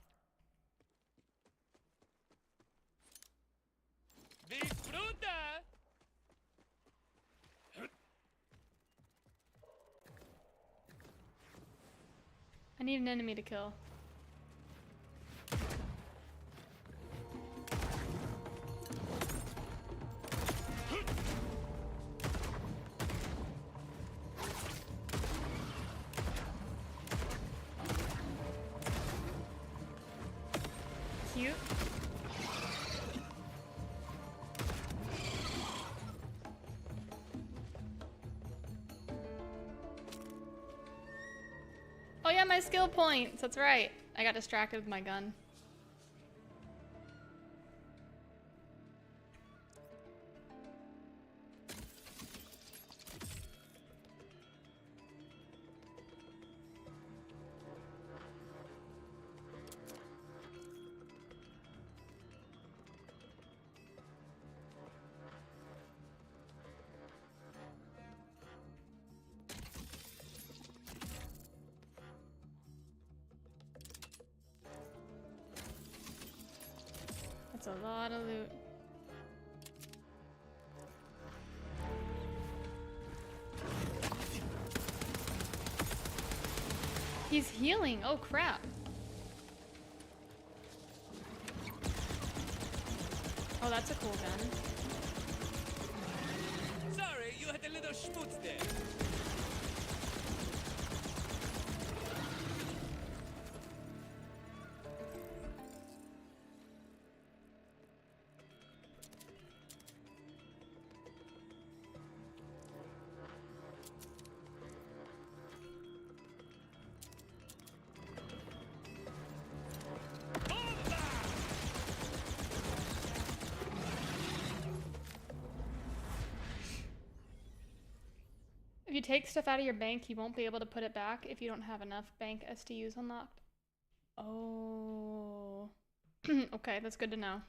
Disfruta! I need an enemy to kill. Cute. Oh yeah, my skill points. That's right. I got distracted with my gun. That's a lot of loot. He's healing. Oh crap. Oh, that's a cool gun. Sorry, you had a little schmutz there. If you take stuff out of your bank, you won't be able to put it back if you don't have enough bank SDUs unlocked. Oh. Okay, that's good to know.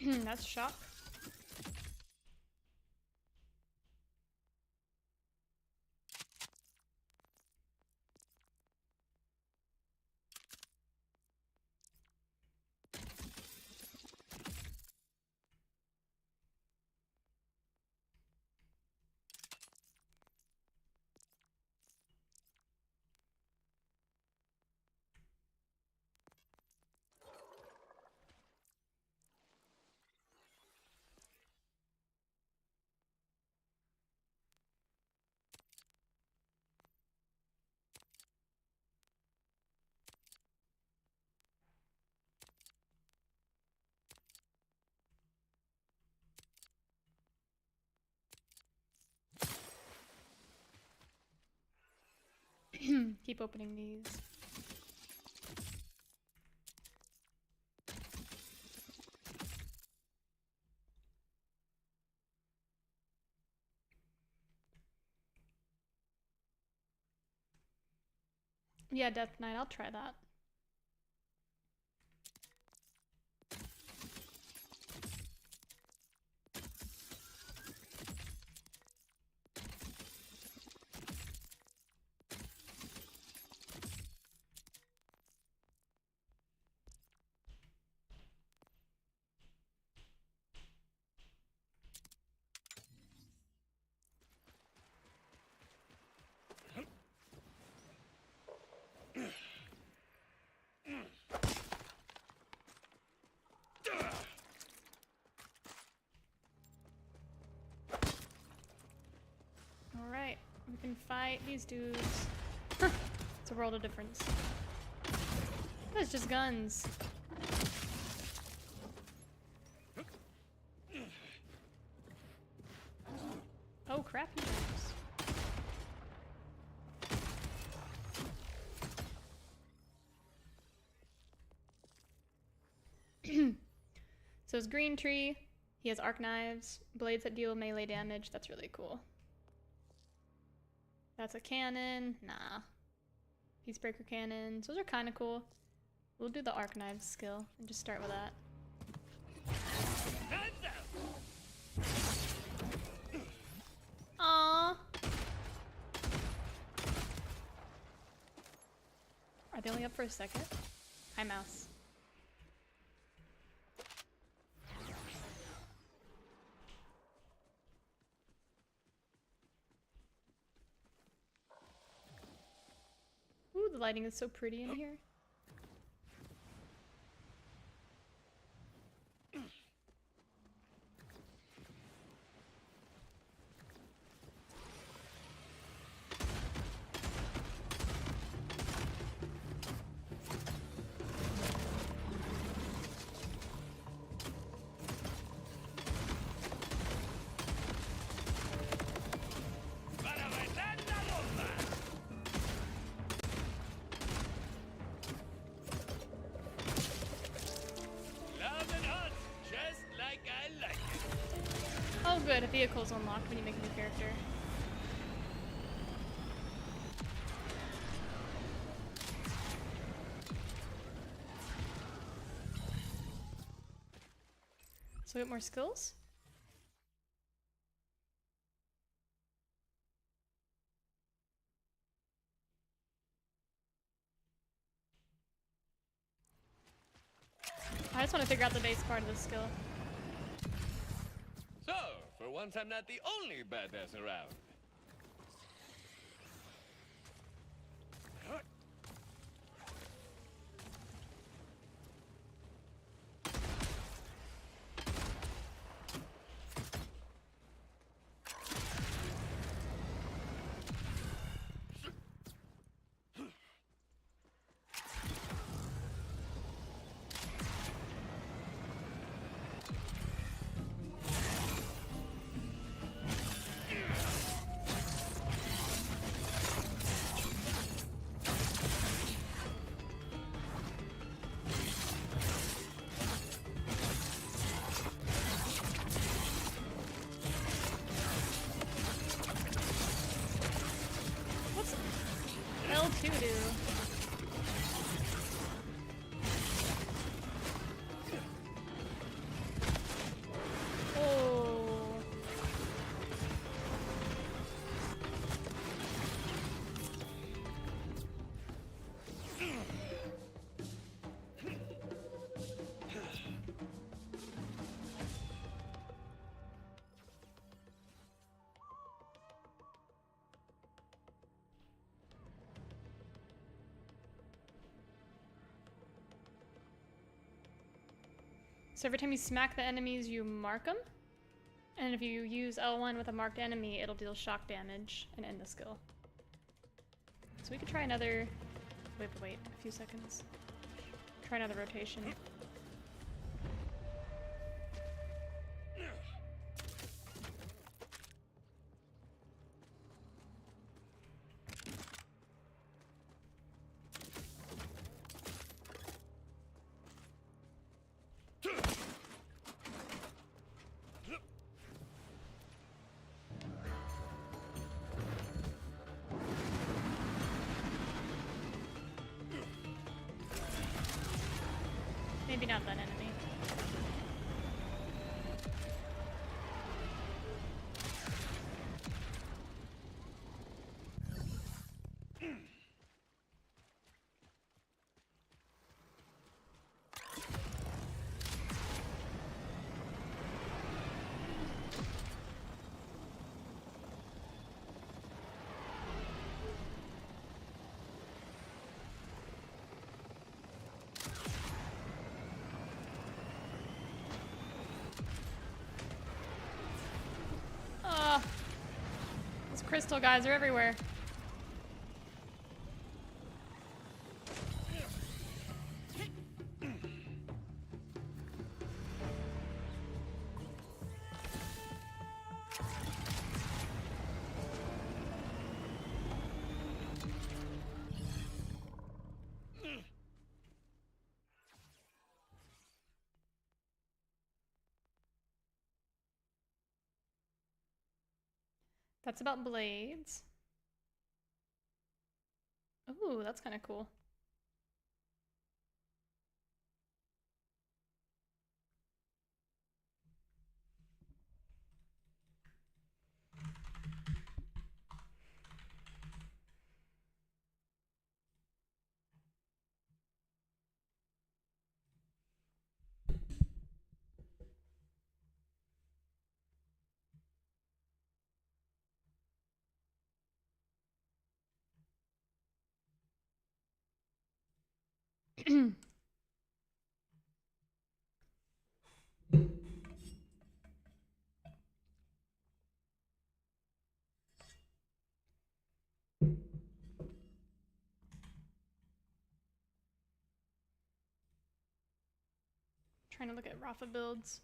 That's shock. keep opening these. Yeah, Death Knight, I'll try that. Alright, we can fight these dudes. It's a world of difference. That's just guns. Oh crap, he jumps. So it's green tree. He has arc knives, blades that deal melee damage. That's really cool. That's a cannon. Nah. Peacebreaker cannons. Those are kind of cool. We'll do the arc knives skill and just start with that. Aww. Are they only up for a second? Hi, mouse. Ooh, the lighting is so pretty in here. Oh good, a vehicle's unlocked when you make a new character. So we get more skills? I just want to figure out the base part of the skill. So, for once I'm not the only badass around. L2 do? Oh. So every time you smack the enemies, you mark them. And if you use L1 with a marked enemy, it'll deal shock damage and end the skill. So we could try another... Wait, a few seconds. Try another rotation. Maybe not that enemy. Those crystal guys are everywhere. That's about blades. Ooh, that's kind of cool. Trying to look at Rafa builds.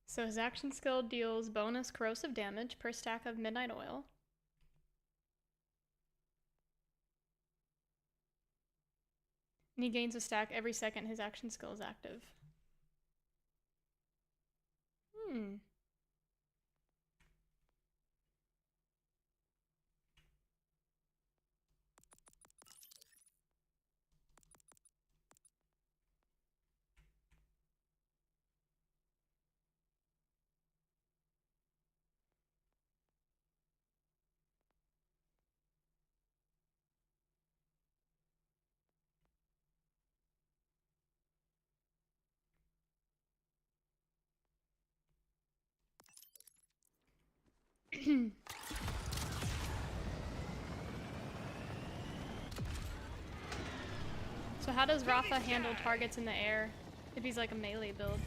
So his action skill deals bonus corrosive damage per stack of midnight oil. And he gains a stack every second his action skill is active. So how does Rafa handle targets in the air if he's like a melee build?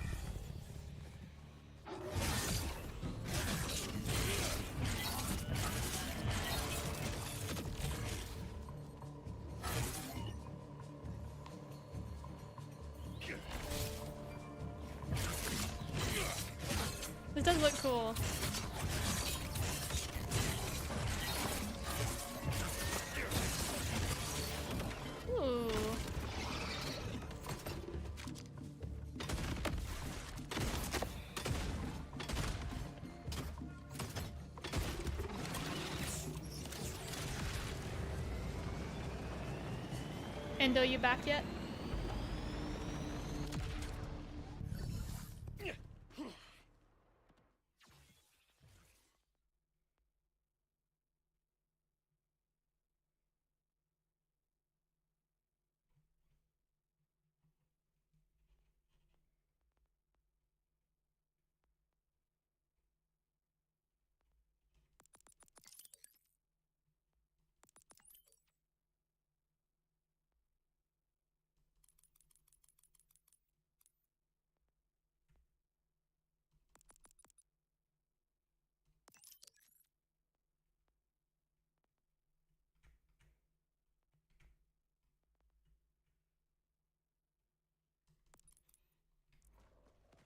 This does look cool. Ooh. Endo, you back yet?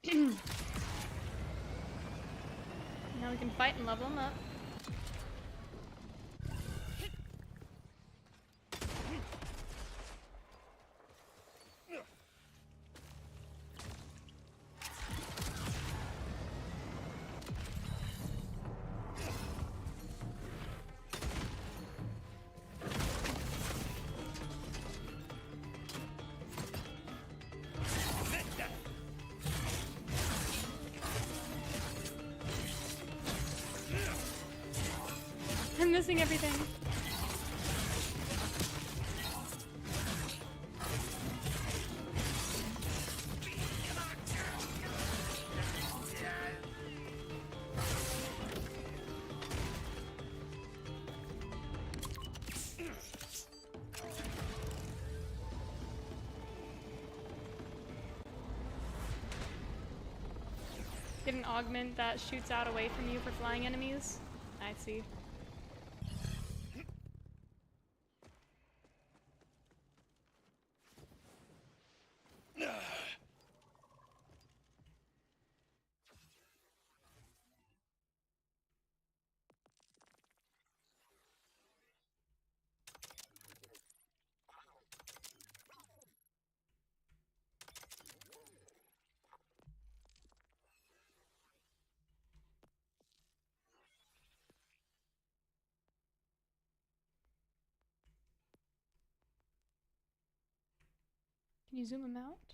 Now we can fight and level them up. I'm missing everything. Get an augment that shoots out away from you for flying enemies. I see. Can you zoom him out?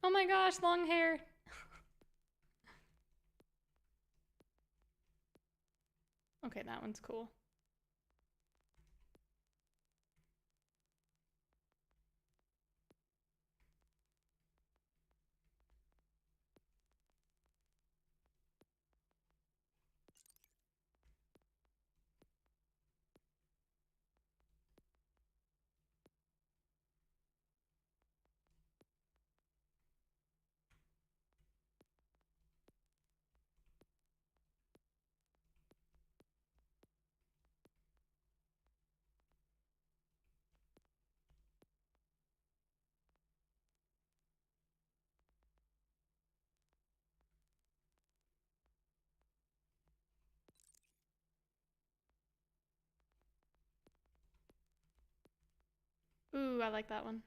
Oh my gosh, long hair. Okay, that one's cool. Ooh, I like that one.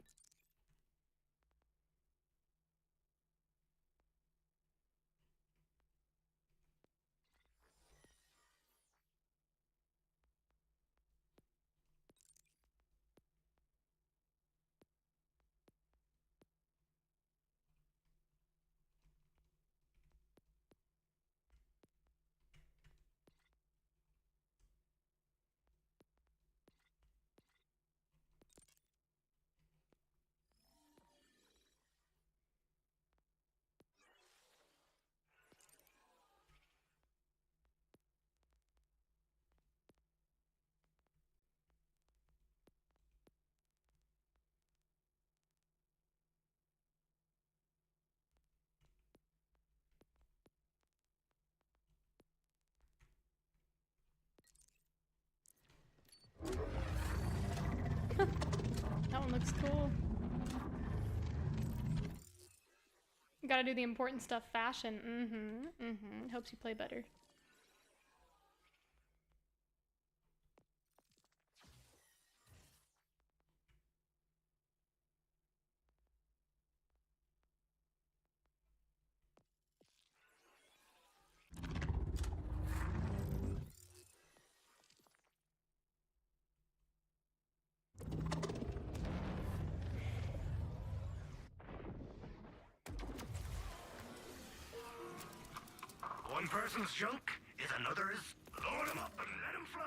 That one looks cool. You gotta do the important stuff fashion. Helps you play better. One person's junk is another's. Load 'em up and let 'em fly.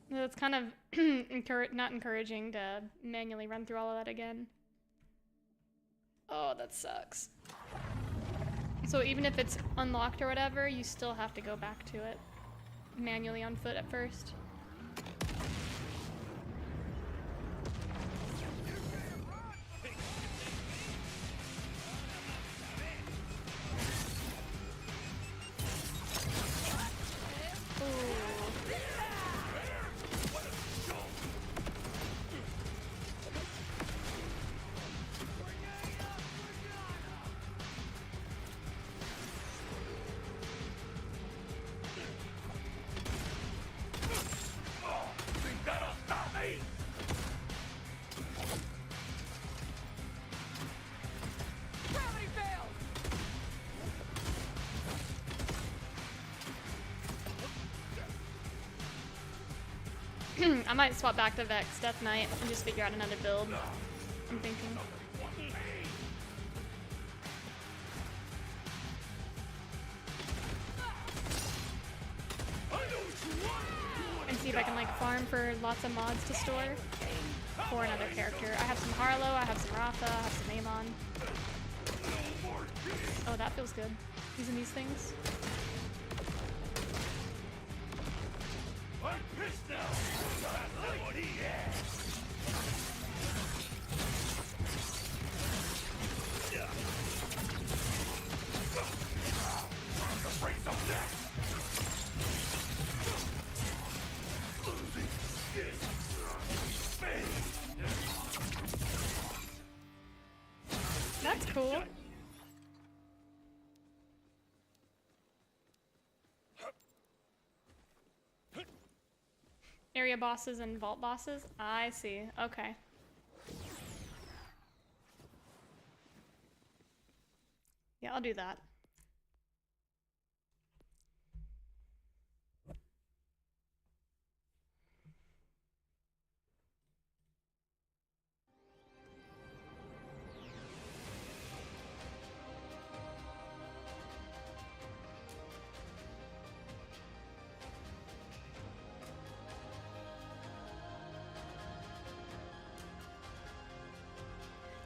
It's kind of not encouraging to manually run through all of that again. Oh, that sucks. So even if it's unlocked or whatever, you still have to go back to it manually on foot at first. I might swap back to Vex Death Knight and just figure out another build. I'm thinking. And see if I can like farm for lots of mods to store for another character. I have some Harlow, I have some Rafa, I have some Amon. Oh, that feels good. Using these things. I'm pissed now. That's what he has. That's cool. Area bosses and vault bosses? I see. Okay. Yeah, I'll do that.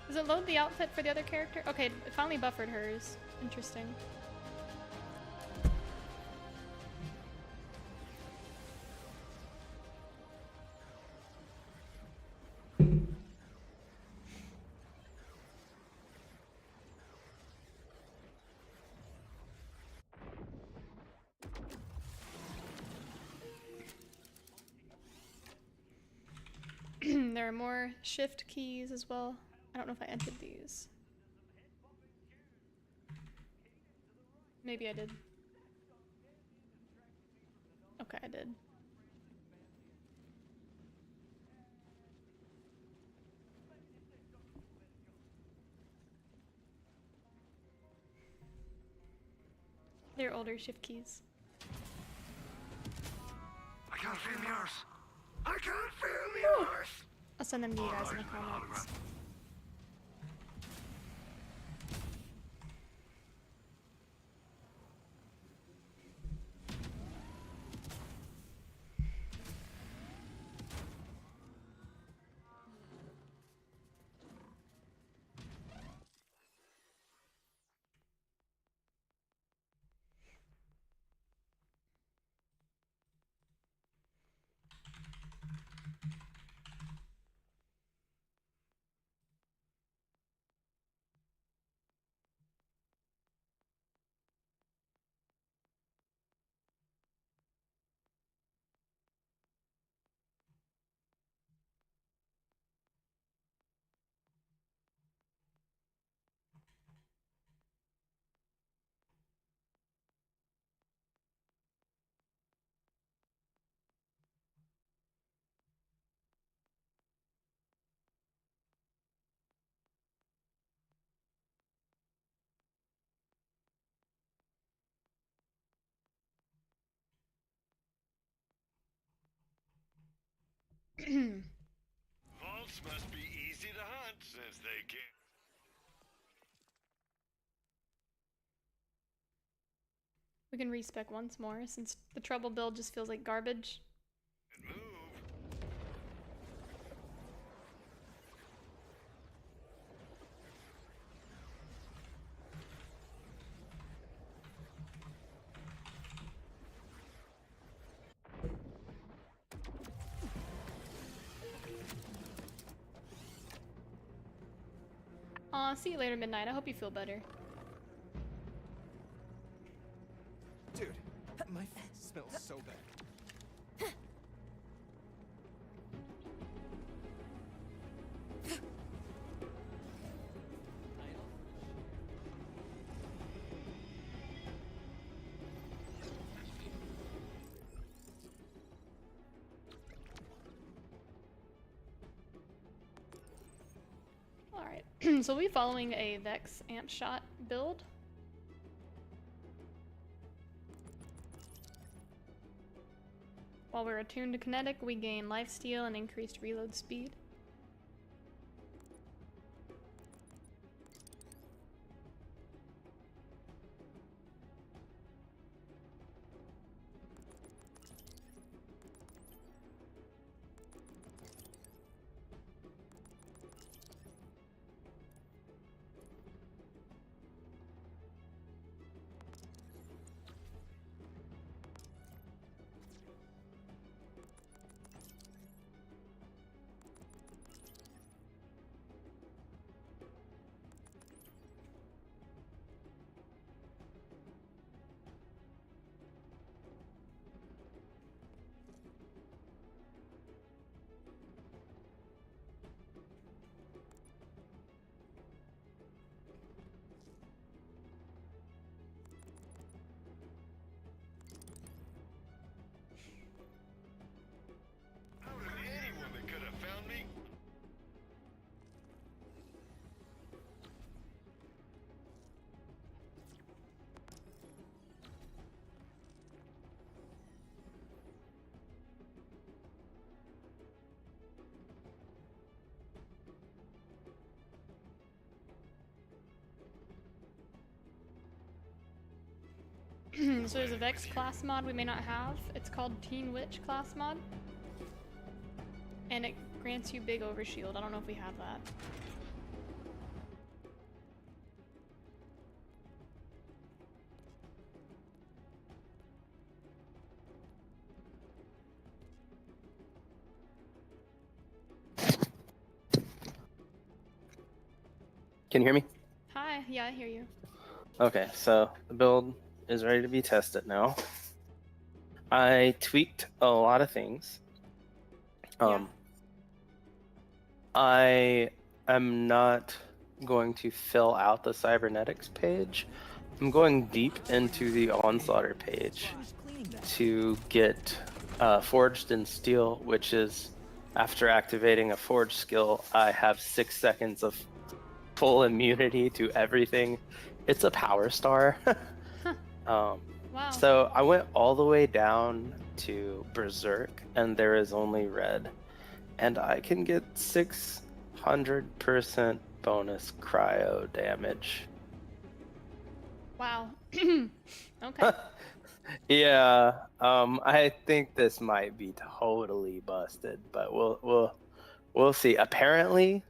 Does it load the outfit for the other character? Okay, it finally buffered hers. Interesting. There are more shift keys as well. I don't know if I entered these. Maybe I did. Okay, I did. They're older shift keys. I can't feel yours. I can't feel yours. I'll send them to you guys in the comments. Vaults must be easy to hunt since they can. We can respec once more since the trouble build just feels like garbage. Aw, see you later, Midnight. I hope you feel better. Dude, my feet smell so bad. Alright, so we'll be following a Vex amp shot build. While we're attuned to kinetic, we gain lifesteal and increased reload speed. How did anyone that could have found me? So there's a Vex class mod we may not have. It's called Teen Witch class mod. And it grants you big overshield. I don't know if we have that. Can you hear me? Hi, yeah, I hear you. Okay, so the build is ready to be tested now. I tweaked a lot of things. I am not going to fill out the cybernetics page. I'm going deep into the onslaughter page to get forged in steel, which is after activating a forge skill, I have 6 seconds of full immunity to everything. It's a power star. Wow. So I went all the way down to Berserk, and there is only red. And I can get 600% bonus cryo damage. Wow. Okay. Yeah, I think this might be totally busted, but we'll see. Apparently,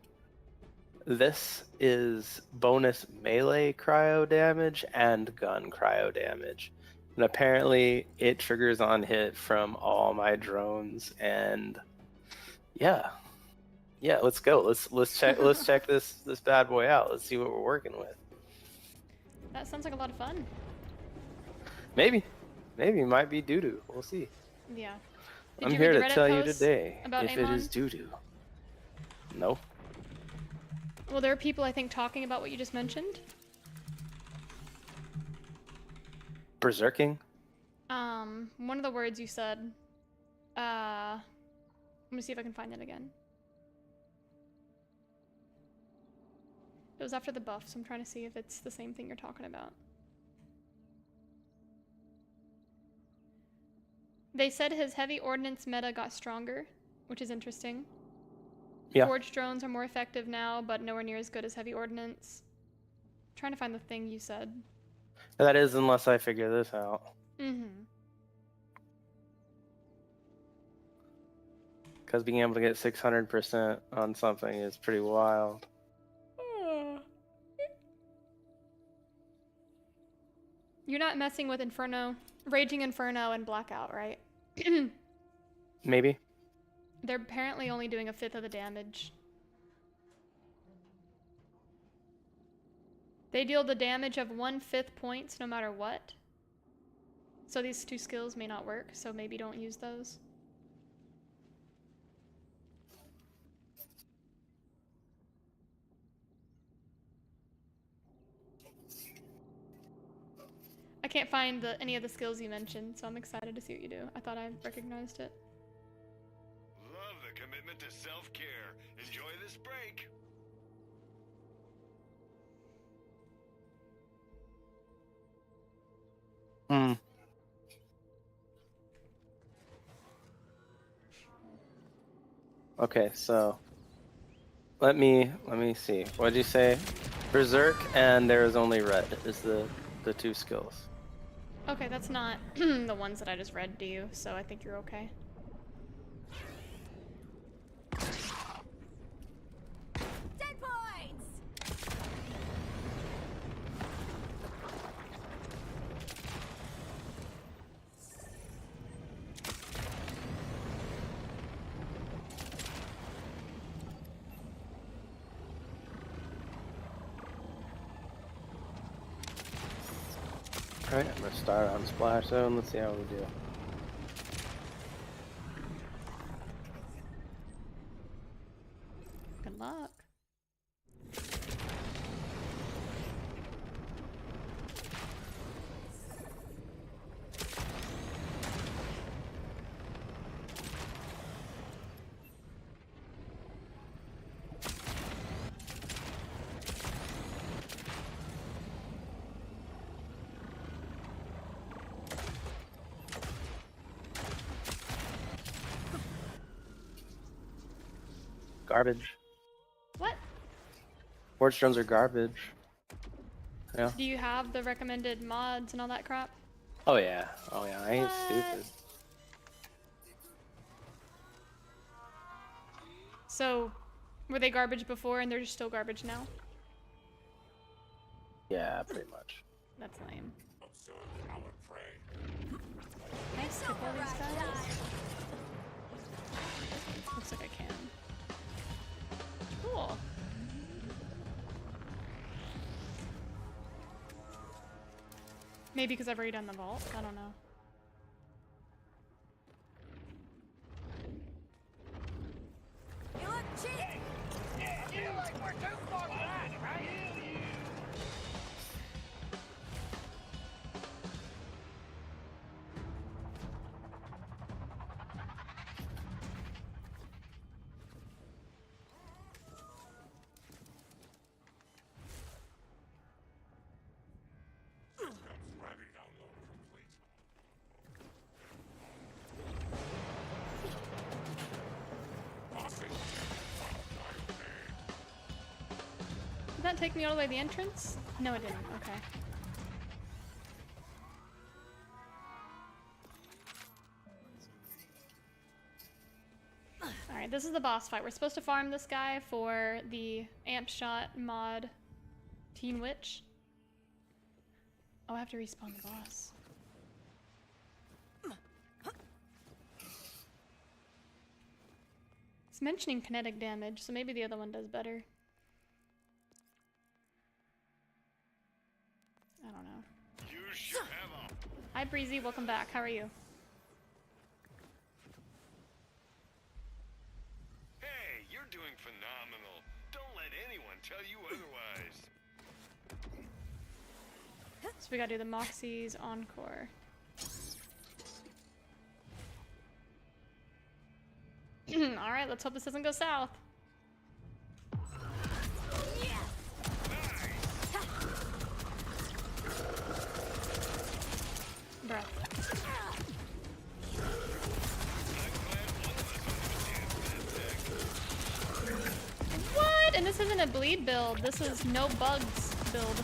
this is bonus melee cryo damage and gun cryo damage. And apparently it triggers on hit from all my drones, and yeah, let's go. Let's check this bad boy out. Let's see what we're working with. That sounds like a lot of fun. Maybe it might be doo-doo. We'll see. Yeah. I'm you here read the to Reddit tell you post today about if Amon? it is doo-doo. No. Well, there are people, I think, talking about what you just mentioned. Berserking? One of the words you said. Let me see if I can find it again. It was after the buff, so I'm trying to see if it's the same thing you're talking about. They said his heavy ordnance meta got stronger, which is interesting. Yeah. Forged drones are more effective now, but nowhere near as good as heavy ordnance. I'm trying to find the thing you said. That is, unless I figure this out. Mm-hmm. Because being able to get 600% on something is pretty wild. You're not messing with Inferno, Raging Inferno and Blackout, right? Maybe. They're apparently only doing 1/5 of the damage. They deal the damage of 1/5 points no matter what. So these two skills may not work, so maybe don't use those. I can't find any of the skills you mentioned, so I'm excited to see what you do. I thought I recognized it. Love the commitment to self-care. Enjoy this break. Hmm. Okay, so let me see. What did you say? Berserk and there is only red is the two skills. Okay, that's not the ones that I just read to you, so I think you're okay. Dead points! Alright, I'm gonna start on Splash Zone. Let's see how we do. Good luck. Garbage. What? Forge drones are garbage. Yeah. Do you have the recommended mods and all that crap? Oh yeah. Oh yeah. I ain't stupid. So, were they garbage before and they're just still garbage now? Yeah, pretty much. That's lame. Can I skip all these guys? Looks like I can. Cool. Maybe because I've already done the vault. I don't know. You look cheap! Yeah, you like we're too far behind, right? Did that take me all the way to the entrance? No, it didn't. Okay. Alright, this is the boss fight. We're supposed to farm this guy for the amp shot mod Teen Witch. Oh, I have to respawn the boss. It's mentioning kinetic damage, so maybe the other one does better. I don't know. Use your ammo. Hi Breezy, welcome back. How are you? Hey, you're doing phenomenal. Don't let anyone tell you otherwise. So we gotta do the Moxie's Encore. Alright, let's hope this doesn't go south. Bruh. What? And this isn't a bleed build. This is no bugs build.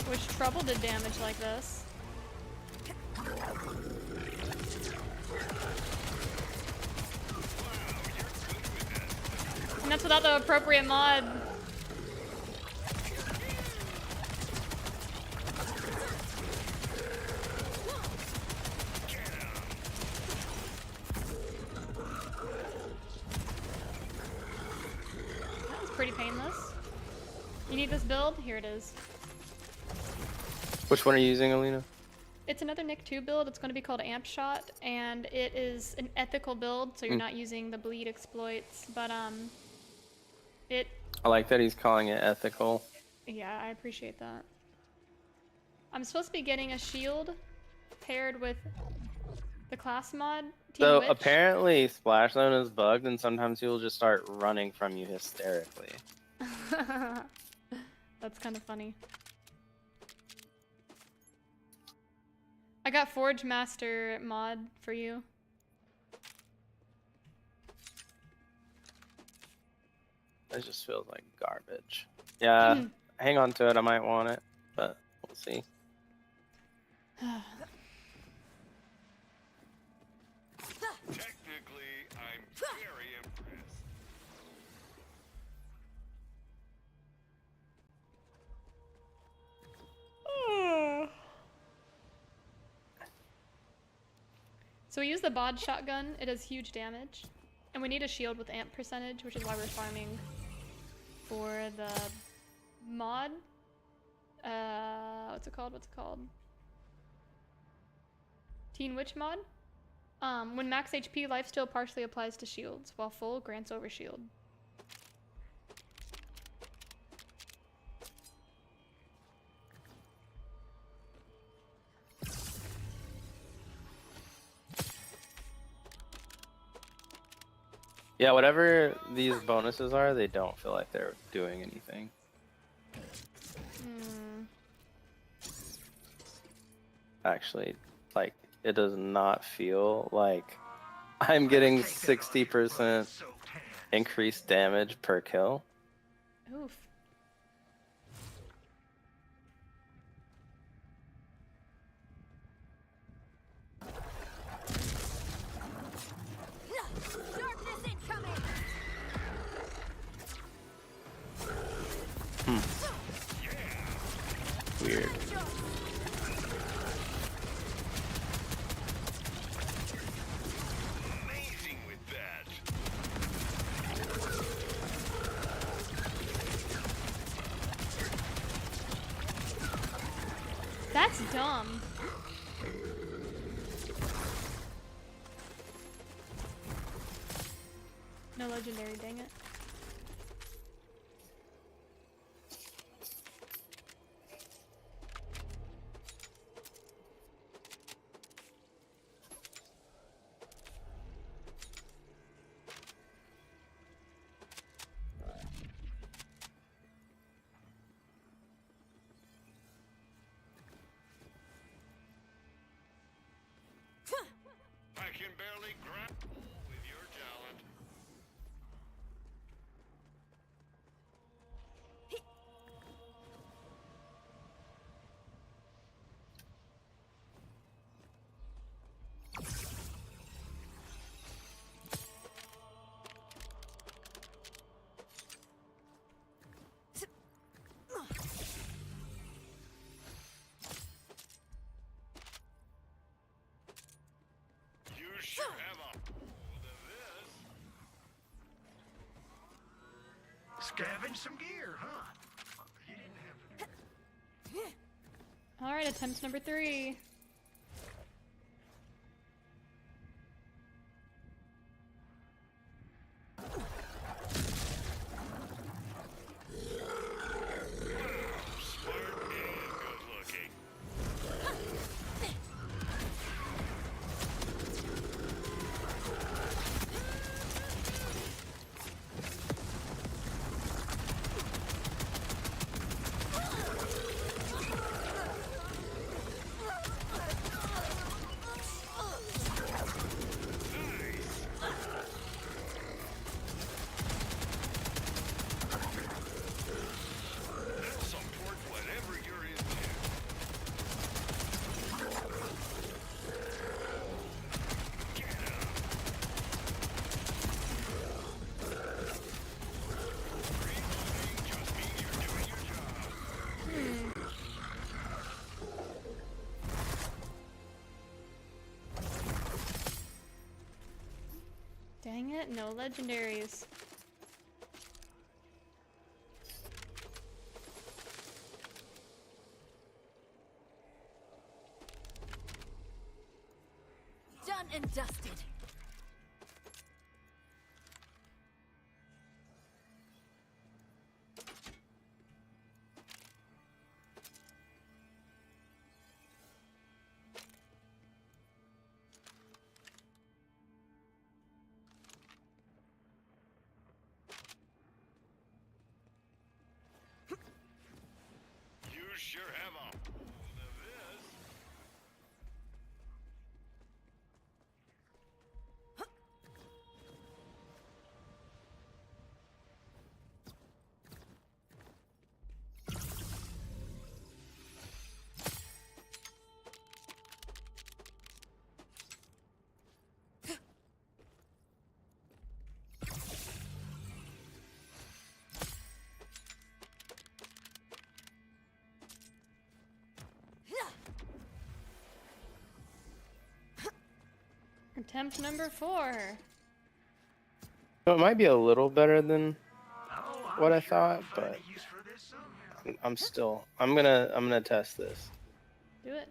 Which Trouble did damage like this. And that's without the appropriate mod. painless. You need this build? Here it is. Which one are you using, Alina? It's another Nick 2 build. It's going to be called Amp Shot, and it is an ethical build, so you're not using the bleed exploits, but it... I like that he's calling it ethical. Yeah, I appreciate that. I'm supposed to be getting a shield paired with the class mod. Team So Witch. apparently Splash Zone is bugged, and sometimes he will just start running from you hysterically. That's kind of funny. I got Forge Master mod for you. It just feels like garbage. Yeah, hang on to it. I might want it, but we'll see. Technically, I'm very impressed. So we use the bod shotgun. It does huge damage. And we need a shield with amp percentage, which is why we're farming for the mod. What's it called? What's it called? Teen Witch mod? When max HP, lifesteal partially applies to shields, while full grants overshield. Yeah, whatever these bonuses are, they don't feel like they're doing anything. Actually, like, it does not feel like I'm getting 60% increased damage per kill. Oof. Weird. Amazing with that. That's dumb. No legendary, dang it. I can barely grapple with your talent. You sure have a hold of this. Scavenge some gear, huh? You didn't have to. Alright, attempt number 3. Smart and good looking. Let's support whatever you're into. Get him. Reloading just means you're doing your job. Dang it, no legendaries. Done and dusted. You sure have a hold of this. Attempt number 4. So it might be a little better than what I thought, but I'm gonna test this. Do it.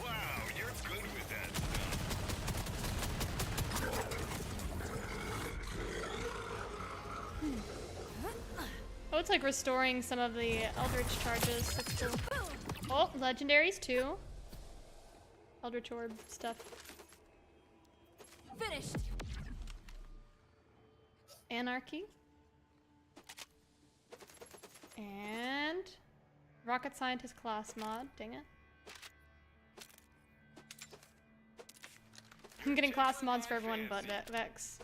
Wow, you're good with that Oh, it's like restoring some of the Eldritch charges. That's cool. Oh, legendaries too. Eldritch Orb stuff. Finished. Anarchy. And Rocket Scientist class mod. Dang it. I'm getting class mods for everyone but Vex.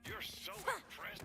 You're so impressed.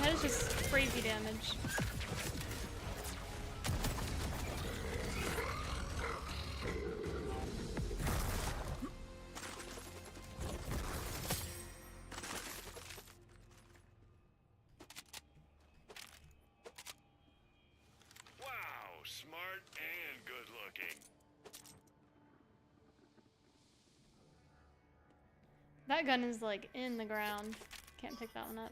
That is just crazy damage. Wow, smart and good looking. That gun is like in the ground. Can't pick that one up.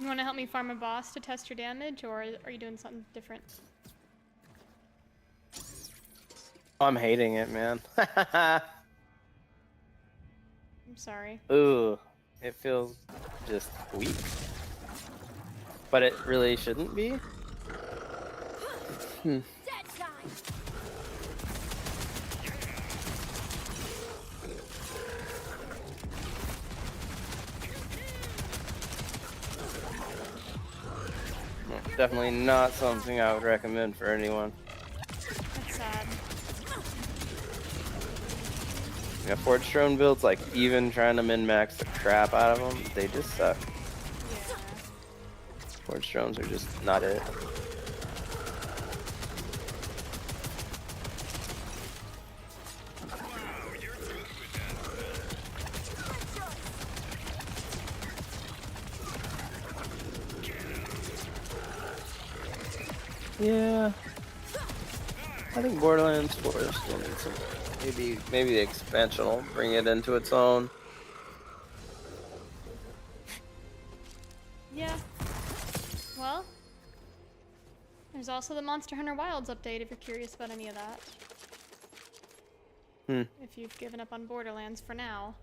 You want to help me farm a boss to test your damage, or are you doing something different? I'm hating it, man. I'm sorry. Ooh, it feels just weak. But it really shouldn't be. Dead time. Definitely not something I would recommend for anyone. That's sad. Yeah, Forge drone builds, like even trying to min-max the crap out of them, they just suck. Yeah. Forge drones are just not it. Yeah, I think Borderlands 4 is still needs some. Maybe the expansion will bring it into its own. Yeah. Well, there's also the Monster Hunter Wilds update if you're curious about any of that. If you've given up on Borderlands for now.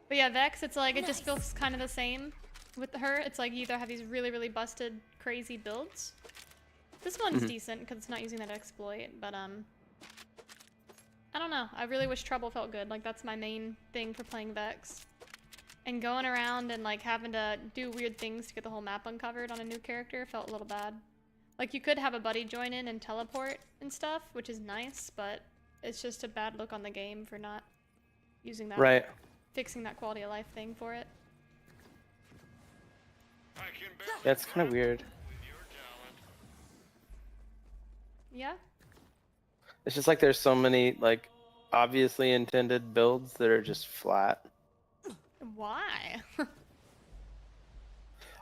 But yeah, Vex, it's like, it just feels kind of the same with her. It's like you either have these really, really busted, crazy builds. This one's decent because it's not using that exploit, but I don't know. I really wish Trouble felt good. Like, that's my main thing for playing Vex. And going around and like having to do weird things to get the whole map uncovered on a new character felt a little bad. Like, you could have a buddy join in and teleport and stuff, which is nice, but it's just a bad look on the game for not using that. Right. Fixing that quality of life thing for it. Yeah, it's kind of weird. Yeah? It's just like there's so many like obviously intended builds that are just flat. Why?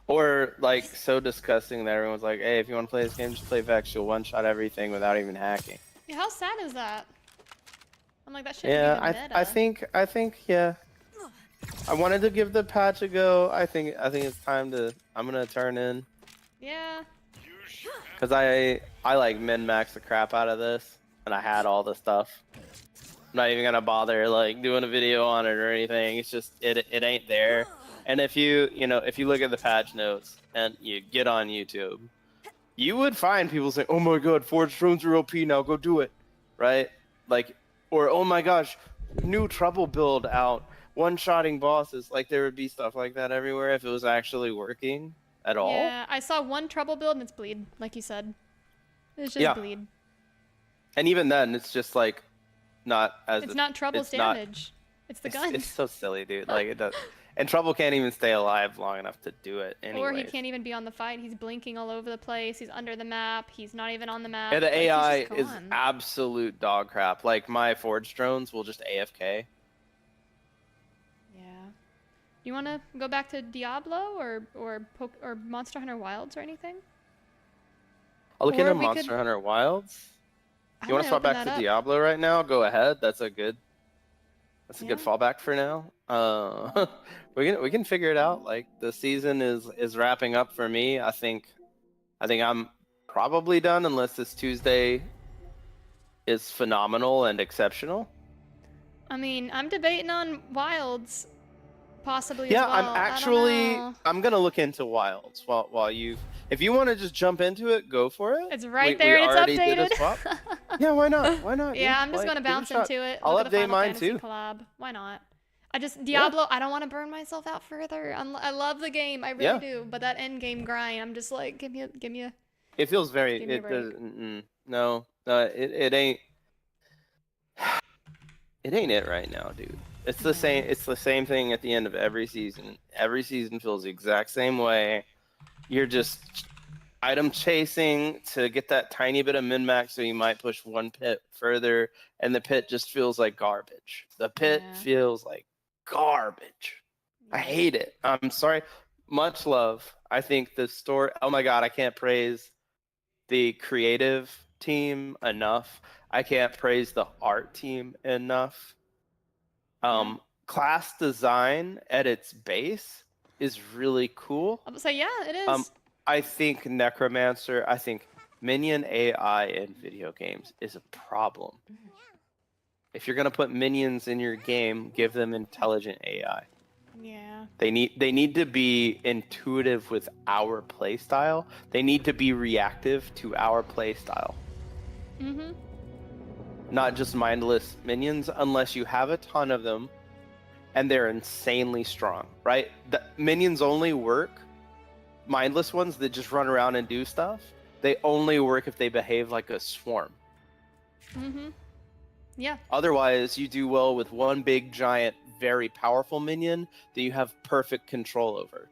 Or like so disgusting that everyone's like, hey, if you want to play this game, just play Vex. You'll one-shot everything without even hacking. Yeah, how sad is that? I'm like, that shouldn't Yeah, be the meta. I think yeah. I wanted to give the patch a go. I think it's time to. I'm gonna turn in. Yeah. Cause I like min-max the crap out of this, and I had all the stuff. I'm not even gonna bother like doing a video on it or anything. It's just it ain't there. And if you look at the patch notes and you get on YouTube, you would find people saying, "Oh my God, Forge drones are OP now. Go do it," right? Like, or oh my gosh, new Trouble build out, one-shotting bosses. Like there would be stuff like that everywhere if it was actually working at all. Yeah, I saw one Trouble build and it's bleed, like you said. It's just bleed. And even then, it's just like not as. It's not Trouble's damage. It's the guns. It's so silly, dude. Like it does. And Trouble can't even stay alive long enough to do it anyway. Or he can't even be on the fight. He's blinking all over the place. He's under the map. He's not even on the map. Yeah, the like, AI is gone. absolute dog crap. Like my Forge drones will just AFK. Yeah. You want to go back to Diablo or Monster Hunter Wilds or anything? I'll look into Monster Hunter Wilds. You want to swap back to Diablo right now? Go ahead. That's a good fallback for now. We can figure it out. Like the season is wrapping up for me. I think I'm probably done unless this Tuesday is phenomenal and exceptional. I mean, I'm debating on Wilds possibly Yeah, as well. I'm gonna look into Wilds while you. If you want to just jump into it, go for it. It's right there and it's updated. Yeah, why not? Why not? Yeah, dude? I'm just gonna bounce into it. I'll Look at the update Final mine Fantasy too. Collab. Why not? Diablo. I don't want to burn myself out further. I love the game. I really do. But that end game grind, I'm just like, give me a. It feels very. Give me a It break. does. No, it ain't. It ain't it right now, dude. It's the same. It's the same thing at the end of every season. Every season feels the exact same way. You're just item chasing to get that tiny bit of min-max, so you might push one pit further, and the pit just feels like garbage. The pit feels like garbage. I hate it. I'm sorry. Much love. I think the story. Oh my God, I can't praise the creative team enough. I can't praise the art team enough. Class design at its base is really cool. I would say, yeah, it is. I think Necromancer, I think minion AI in video games is a problem. If you're gonna put minions in your game, give them intelligent AI. Yeah. They need to be intuitive with our playstyle. They need to be reactive to our playstyle. Mm-hmm. Not just mindless minions, unless you have a ton of them and they're insanely strong, right? The minions only work, mindless ones that just run around and do stuff, they only work if they behave like a swarm. Mm-hmm. Yeah. Otherwise, you do well with one big, giant, very powerful minion that you have perfect control over.